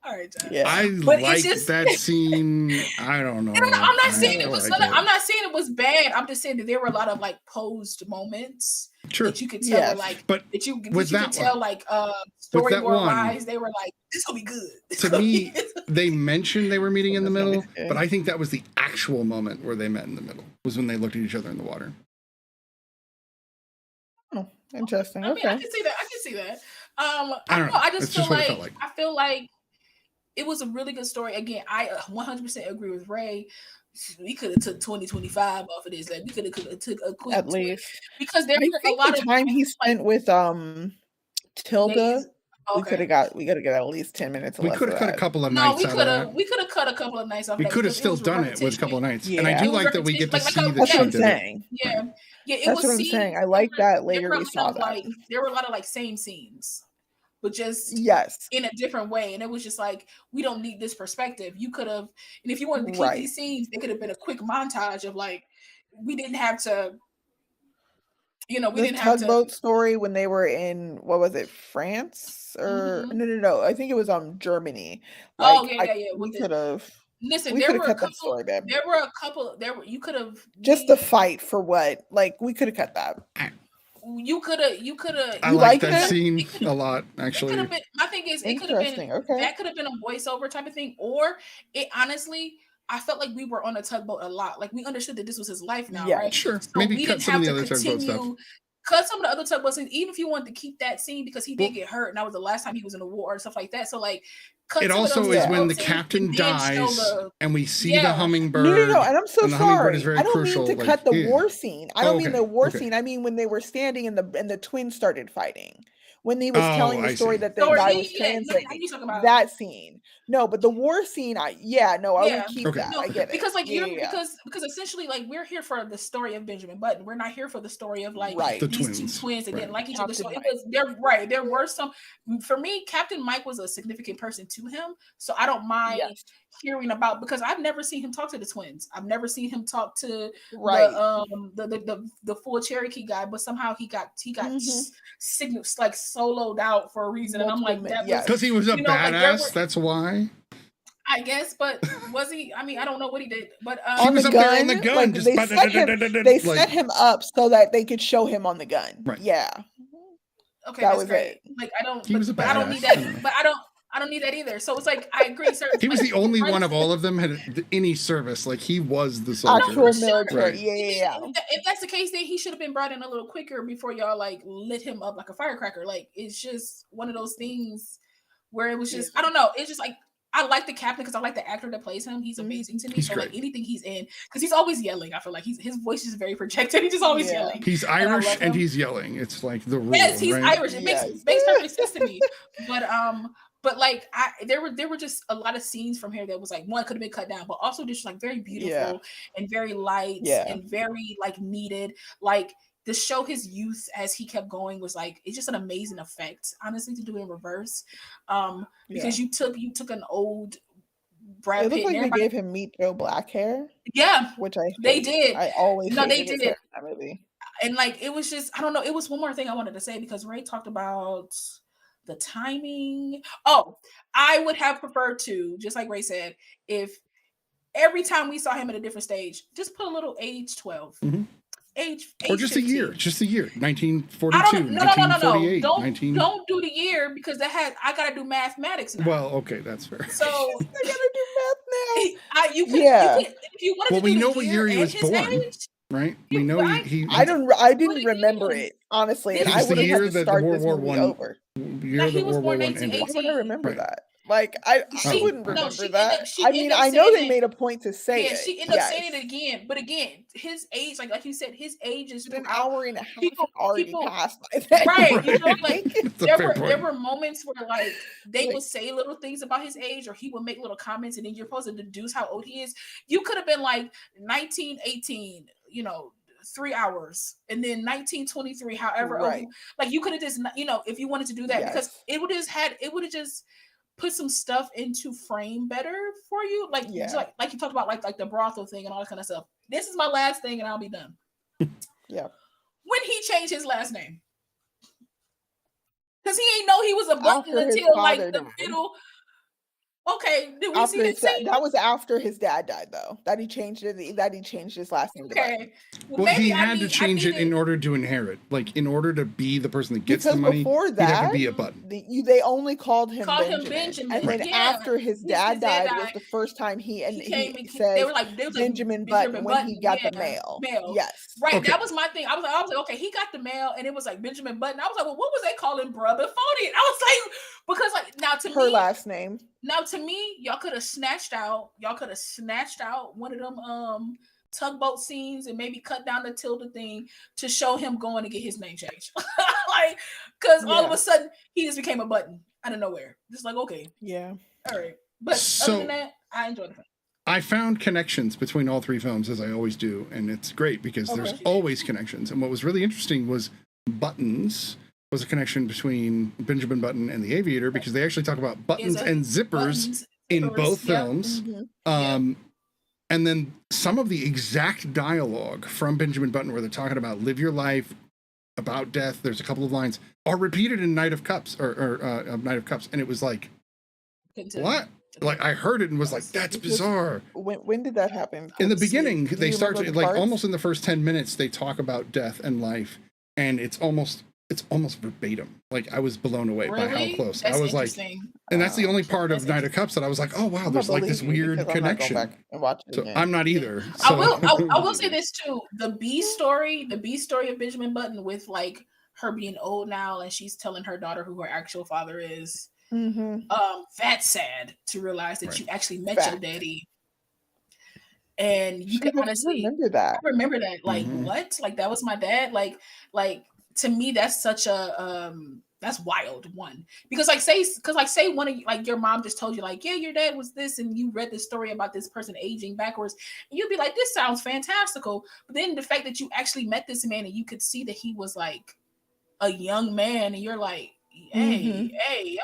all right, John. Yeah. I But it's like just- that scene. I don't know. And I'm not saying it was. I like I'm not saying it was bad. I'm just saying that there were a lot of like posed moments Sure. that you could tell, Yes. like But that you with could that tell, one- like that storyboard one- wise, they were like, this will be good. To me, they mentioned they were meeting in the That's middle, okay. but I think that was the actual moment where they met in the middle, was when they looked at each other in the water. Oh, interesting. I mean, Okay. I can see that. I can see that. I I don't don't know. know. I just It's feel just what it like, felt like. I feel like it was a really good story. Again, I 100% agree with Ray. We could have took 2025 off of this. Like we could have took a quick At least. because there I was a think lot the of time he spent with Tilda, days. we Okay. could have got at least 10 minutes. We less could have of cut a that. couple of No, nights we out of could that. have. We could have cut a couple of nights off. We that could have because still was done it with a couple of nights. And I Yeah. do It was like that we get to repetition, see like that That's she what I'm did it. saying. Yeah, yeah. It That's was what I'm scenes- saying. I like that later there were we a saw lot of, that. like there were a lot of like same scenes, but just Yes. in a different way. And it was just like, we don't need this perspective. You could have, and if you wanted to keep Right. these scenes, they could have been a quick montage of like, we didn't have to, we The didn't have to. tugboat story when they were in, what was it, France or Mhm. no, I think it was Germany. Oh, Like, yeah. we with the- could have Listen, we there could have were a cut that couple. story, babe. There were a couple. You could have Just the fight for what? Like, we could have cut that. You could have. You could have. I You like like that it? scene a lot, actually. My thing is, it could have been Interesting. Okay. that could have been a voiceover type of thing, or it honestly, I felt like we were on a tugboat a lot. Like we understood that this was his life now, Yeah. right? Sure. So Maybe we cut didn't some of have the to other tugboat stuff. continue. Cut some of the other tugboat scenes, even if you wanted to keep that scene because he did Well- get hurt, and that was the last time he was in a war and stuff like that. So like, cut It some of also those is tugboat when the scenes captain and then show dies the- and we see Yeah. the hummingbird. No, and I'm so and the hummingbird sorry. is very I don't crucial, mean to like, cut the yeah. war scene. I don't mean Okay, the war okay. scene. I mean when they were standing and the twins started fighting. When he was Oh, telling I the story see. that the Or guy he- was yeah, like, translating. you talking about That scene. No, but the war scene, I would keep Okay. that. No, I get it. because like Yeah, you're yeah. because essentially like we're here for the story of Benjamin Button. We're not here for the story of like Right. The these twins. two twins that Right. didn't like each other. So Captain it was they're right. There were some for me, Captain Mike was a significant person to him. So I don't mind Yes. hearing about because I've never seen him talk to the twins. I've never seen him talk to Right. the full Cherokee guy, but somehow he got Mhm. signals like soloed out for a reason. And I'm like, Multiple that men- yes. was Because he was a You know, like, there badass, were- that's why. I guess, but was he? I mean, I don't know what he did, but He On was the up there on the gun, gun, like, just they like- set him up so that they could show him on the gun. Right. Yeah. okay, That that's was great. it. Like I don't, He was a but I don't need badass. that. But I don't need that either. So it's like I agree. Certain He was the only right? one of all of them had any service. Like he was the soldier. Actual sure. military. Right. Yeah. If that's the case, then he should have been brought in a little quicker before y'all like lit him up like a firecracker. Like it's just one of those things where it was just I don't know. It's just like I like the captain because I like the actor that plays him. He's amazing to me. He's so great. like anything he's in, because he's always yelling. I feel like his voice is very projected. He's just always Yeah. yelling. He's I Irish love and him. he's yelling. It's like the rule. Yes, he's right? Irish. It Yes. makes perfect sense to me. But like there were just a lot of scenes from here that was like one could have been cut down, but also just like very beautiful Yeah. and very light Yeah. and very like needed. Like to show his youth as he kept going was like it's just an amazing effect, honestly, to do it in reverse. Because you took an old Brad It Pitt looked like and they everybody- gave him meat Joe black hair, yeah, which I they hate. did. I always No, they hated his did. hair in that movie. And like it was just I don't know, it was one more thing I wanted to say because Ray talked about the timing. Oh, I would have preferred to, just like Ray said, if every time we saw him at a different stage, just put a little age 12. Mhm. Age Or just a 15. year. Just a year. I 1942, don't no 1948, don't 19... don't do the year because I gotta do mathematics now. Well, okay, that's fair. So I gotta do math now. you could if you wanted Well, to we do know the what year he and was his born. age, Right? We know Right? he I didn't it remember in. it honestly, This and is I the would have year had to that start World this War movie One- over. year he that was World War born I in ended. Why would I remember Right. that? Like I wouldn't remember that. I mean, I know they made a point to say it. She ended up saying it again, but again, his age, like you said, his age is an hour and a half people already passed by then. Right? You know, like there point. were moments where like they would say little things about his age, or he would make little comments, and then you're supposed to deduce how old he is. You could have been like 1918, you know, 3 hours, and then 1923, however old, like you could have just, you know, if you wanted to do that, because it would have just put some stuff into frame better for you, like like you talked about, like the brothel thing and all that kind of stuff. This is my last thing, and I'll be done. When he changed his last name, because he ain't know he was a button until like the middle. Okay, did we see that scene? That was after his dad died, though. That he changed it. That he changed his last name. Okay. Well, he had to change it in order to inherit. Like, in order to be the person that gets the money, before that, he'd have to be a button. They only called him Benjamin. Benjamin. And then after his dad died was the first time he said they were like, Benjamin Button when he got the mail. Yes. Right. Okay. That was my thing. I was like, okay, he got the mail, and it was like Benjamin Button. I was like, well, what was they calling bruh before it? I was like, because like now to her last name. Now to me, y'all could have snatched out one of them tugboat scenes and maybe cut down the tilde thing to show him going to get his name changed. Like, because all of a sudden he just became a button out of nowhere. Just like, okay. Yeah. All right. But other than that, I enjoyed the film. I found connections between all three films, as I always do, and it's great because there's always connections. And what was really interesting was Buttons was a connection between Benjamin Button and the Aviator, because they actually talk about buttons and zippers in both films. And then some of the exact dialogue from Benjamin Button, where they're talking about live your life, about death, there's a couple of lines, are repeated in Knight of Cups, or Knight of Cups. And it was like, what? Like, I heard it and was like, that's bizarre. When did that happen? In the beginning, they start to, like, almost in the first 10 minutes, they talk about death and life, and it's almost verbatim. Like, I was blown away by how close. I was like, and that's the only part of Knight of Cups that I was like, oh wow, there's like this weird connection. I'm not either. So. I will say this too: the B story of Benjamin Button, with like her being old now and she's telling her daughter who her actual father is. That's sad to realize that you actually met your daddy. And you can honestly remember that. Like, what? Like, that was my dad. Like to me, that's such a that's wild one. Because say one of you, like your mom just told you, like, yeah, your dad was this, and you read the story about this person aging backwards, and you'd be like, this sounds fantastical. But then the fact that you actually met this man and you could see that he was like a young man, and you're like, hey,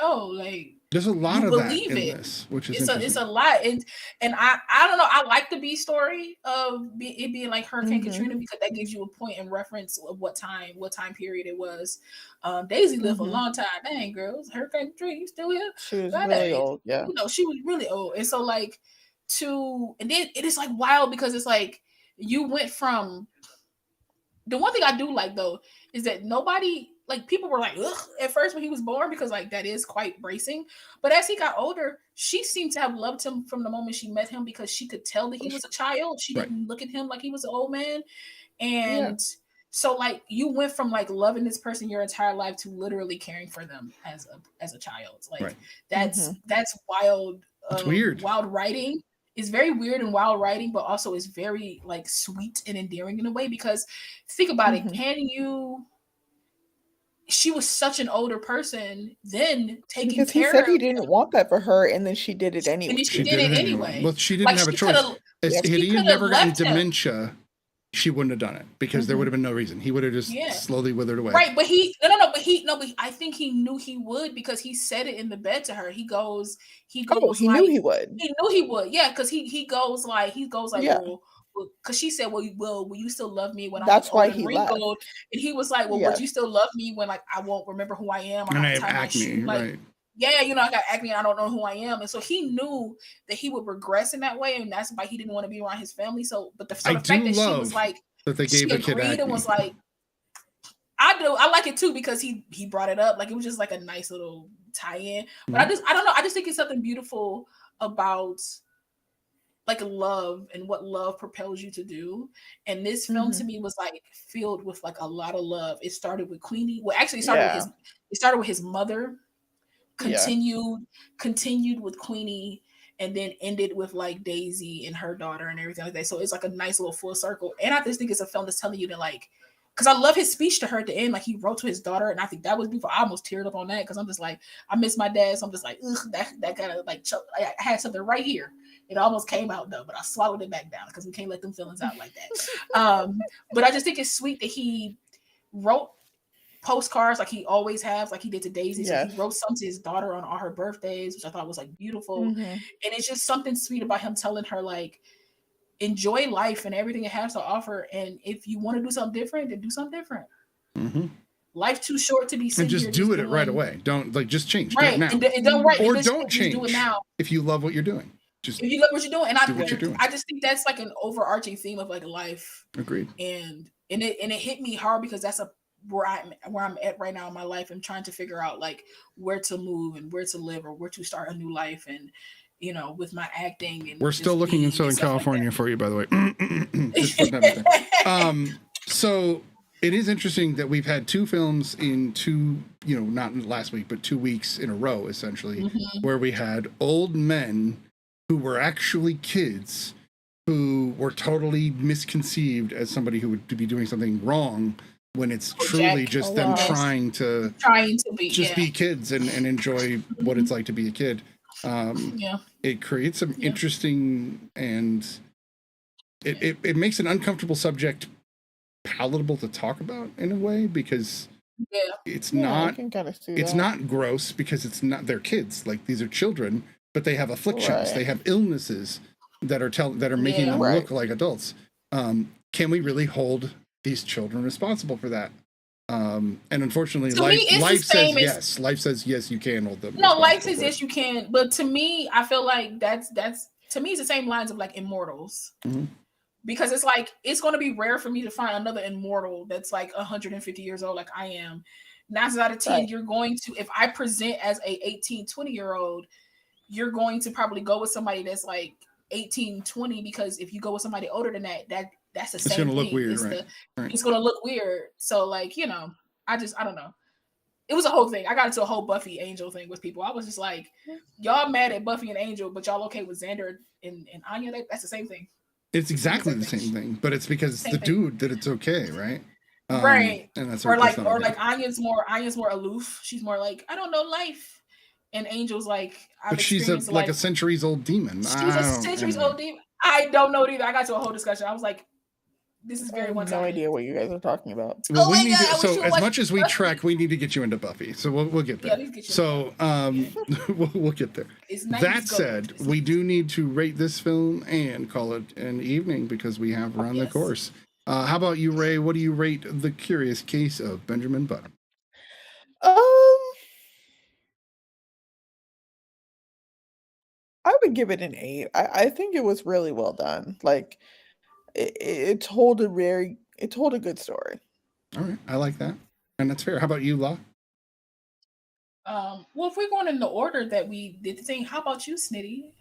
yo, like, there's a lot of that in this, which is it's a lot, and I don't know. I like the B story of it being like Hurricane Katrina, because that gives you a point in reference of what time period it was. Daisy lived for a long time. Dang, girls, Hurricane Katrina, you still here? She was really old. Yeah, you know, she was really old, and so like and then it is like wild, because it's like you went from. The one thing I do like though is that nobody. Like, people were like, ugh, at first when he was born, because like that is quite bracing. But as he got older, she seemed to have loved him from the moment she met him, because she could tell that he was a child. She didn't look at him like he was an old man. And so like you went from like loving this person your entire life to literally caring for them as a child. Like that's wild. It's weird. Wild writing. It's very weird and wild writing, but also it's very like sweet and endearing in a way, because think about it. She was such an older person then, taking care of. Because he said he didn't want that for her, and then she did it anyway. And she did it anyway. Well, she didn't have a choice. If he had never gotten dementia, she wouldn't have done it, because there would have been no reason. He would have just slowly withered away. Right, but but I think he knew he would, because he said it in the bed to her. He knew he would. He knew he would. Yeah, because he goes like, well, because she said, well, will you still love me when I'm old and wrinkled? And he was like, well, would you still love me when like I won't remember who I am? And I have acne, right? Yeah, you know, I got acne and I don't know who I am. And so he knew that he would regress in that way, and that's why he didn't want to be around his family. So, but the fact that she was like, that they gave the kid acne. And was like, I like it too, because he brought it up. Like, it was just like a nice little tie-in. But I don't know. I just think it's something beautiful about like love and what love propels you to do. And this film to me was like filled with like a lot of love. It started with Queenie. Well, actually it started with his mother continued with Queenie, and then ended with like Daisy and her daughter and everything like that. So it's like a nice little full circle. And I just think it's a film that's telling you that, like, because I love his speech to her at the end. Like, he wrote to his daughter, and I think that was beautiful. I almost teared up on that because I'm just like, I miss my dad. So I'm just like, ugh, that kind of like, I had something right here. It almost came out though, but I swallowed it back down because we can't let them feelings out like that. But I just think it's sweet that he wrote postcards like he always has, like he did to Daisy. Yes. So he wrote some to his daughter on all her birthdays, which I thought was like beautiful. Mhm. And it's just something sweet about him telling her, like, enjoy life and everything it has to offer. And if you want to do something different, then do something different. Mm-hmm. Life too short to be sitting And just here do it doing, right away. Don't like just change. right. Do it now. And don't right. Or and just don't change do it now. if you love what you're doing. Just If you love what you're doing. And do what you're doing. I just think that's like an overarching theme of like life. Agreed. And it hit me hard because that's where I'm at right now in my life. I'm trying to figure out like where to move and where to live or where to start a new life. And you know, with my acting, and we're still looking in Southern California for you, by the way. Just putting that out there. So it is interesting that we've had two films in two, you know, not last week, but 2 weeks in a row, essentially, where we had old men who were actually kids who were totally misconceived as somebody who would be doing something wrong when it's truly just them trying to be be kids and enjoy what it's like to be a kid. It creates some interesting, and it makes an uncomfortable subject palatable to talk about in a way, because it's not gross, because it's not, they're kids, like these are children, but they have afflictions, they have illnesses that are making them look like adults. Can we really hold these children responsible for that? And unfortunately, life says yes, you can hold them. No, life says yes, you can. But to me, I feel like that's to me, it's the same lines of like Immortals. Because it's like, it's going to be rare for me to find another immortal that's like 150 years old like I am. 9 out of 10, you're going to, if I present as a 18, 20-year-old, you're going to probably go with somebody that's like 18, 20, because if you go with somebody older than that's the same thing. It's going to look weird, right? It's going to look weird. So like, you know, I don't know. It was a whole thing. I got into a whole Buffy Angel thing with people. I was just like, y'all mad at Buffy and Angel, but y'all okay with Xander and Anya? That's the same thing. It's exactly the same thing, but it's because it's the dude that it's okay, right? Right. And that's or like Anya's more aloof. She's more like, I don't know life. And Angel's like, but she's like a centuries-old demon. She's a centuries-old demon. I don't know it either. I got to a whole discussion. I was like, this is very one-sided. No idea what you guys are talking about. Well, as much as we trek, we need to get you into Buffy. So we'll get there. So we'll get there. That said, we do need to rate this film and call it an evening because we have run the course. How about you, Ray? What do you rate The Curious Case of Benjamin Button? I would give it an 8. I think it was really well done. Like it told a good story. All right, I like that, and that's fair. How about you, La? Well, if we're going in the order that we did the thing, how about you, Snitty?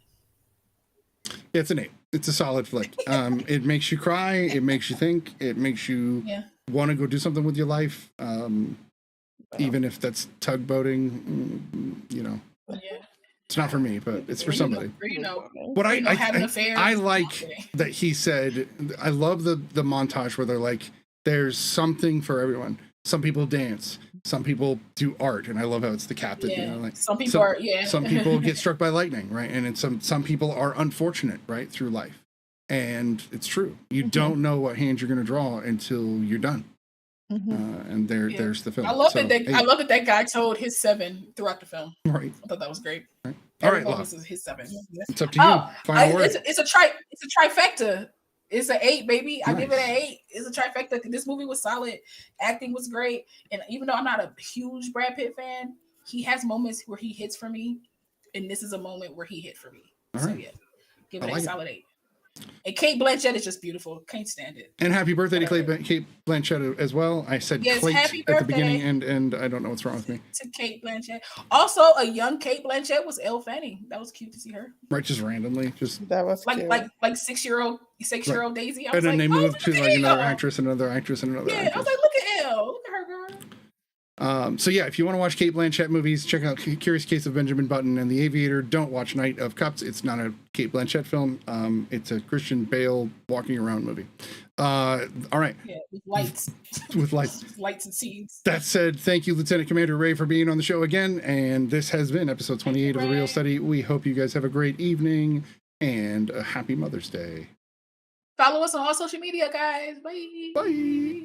It's an 8. It's a solid flick. It makes you cry. It makes you think. It makes you want to go do something with your life. Even if that's tugboating, you know. It's not for me, but it's for somebody. What I like that he said, I love the montage where they're like, there's something for everyone. Some people dance, some people do art, and I love how it's the captain. You know, like some people some people get struck by lightning, right? And it's some people are unfortunate, right, through life, and it's true. You don't know what hand you're going to draw until you're done. And there's the film. I love that guy told his 7 throughout the film. Right. I thought that was great. Right. All right, this is his 7. It's up to you. Final word. It's a trifecta. It's an 8, baby. I give it an 8. It's a trifecta. This movie was solid. Acting was great. And even though I'm not a huge Brad Pitt fan, he has moments where he hits for me. And this is a moment where he hit for me. So yeah, give it a solid 8. And Cate Blanchett is just beautiful. Can't stand it. And happy birthday to Cate Blanchett as well. I said Cate at the beginning, and I don't know what's wrong with me. To Cate Blanchett. Also, a young Cate Blanchett was Elle Fanning. That was cute to see her. Right, just randomly, that was like 6-year-old Daisy. And then they moved to like another actress, and another actress, and another actress. I was like, look at Elle. Look at her, girl. So yeah, if you want to watch Cate Blanchett movies, check out Curious Case of Benjamin Button and The Aviator. Don't watch Night of Cups. It's not a Cate Blanchett film. It's a Christian Bale walking around movie. All right. Yeah, with lights. With lights. Lights and scenes. That said, thank you, Lieutenant Commander Ray, for being on the show again. And this has been episode 28 of The Real Study. We hope you guys have a great evening and a happy Mother's Day. Follow us on all social media, guys. Bye. Bye.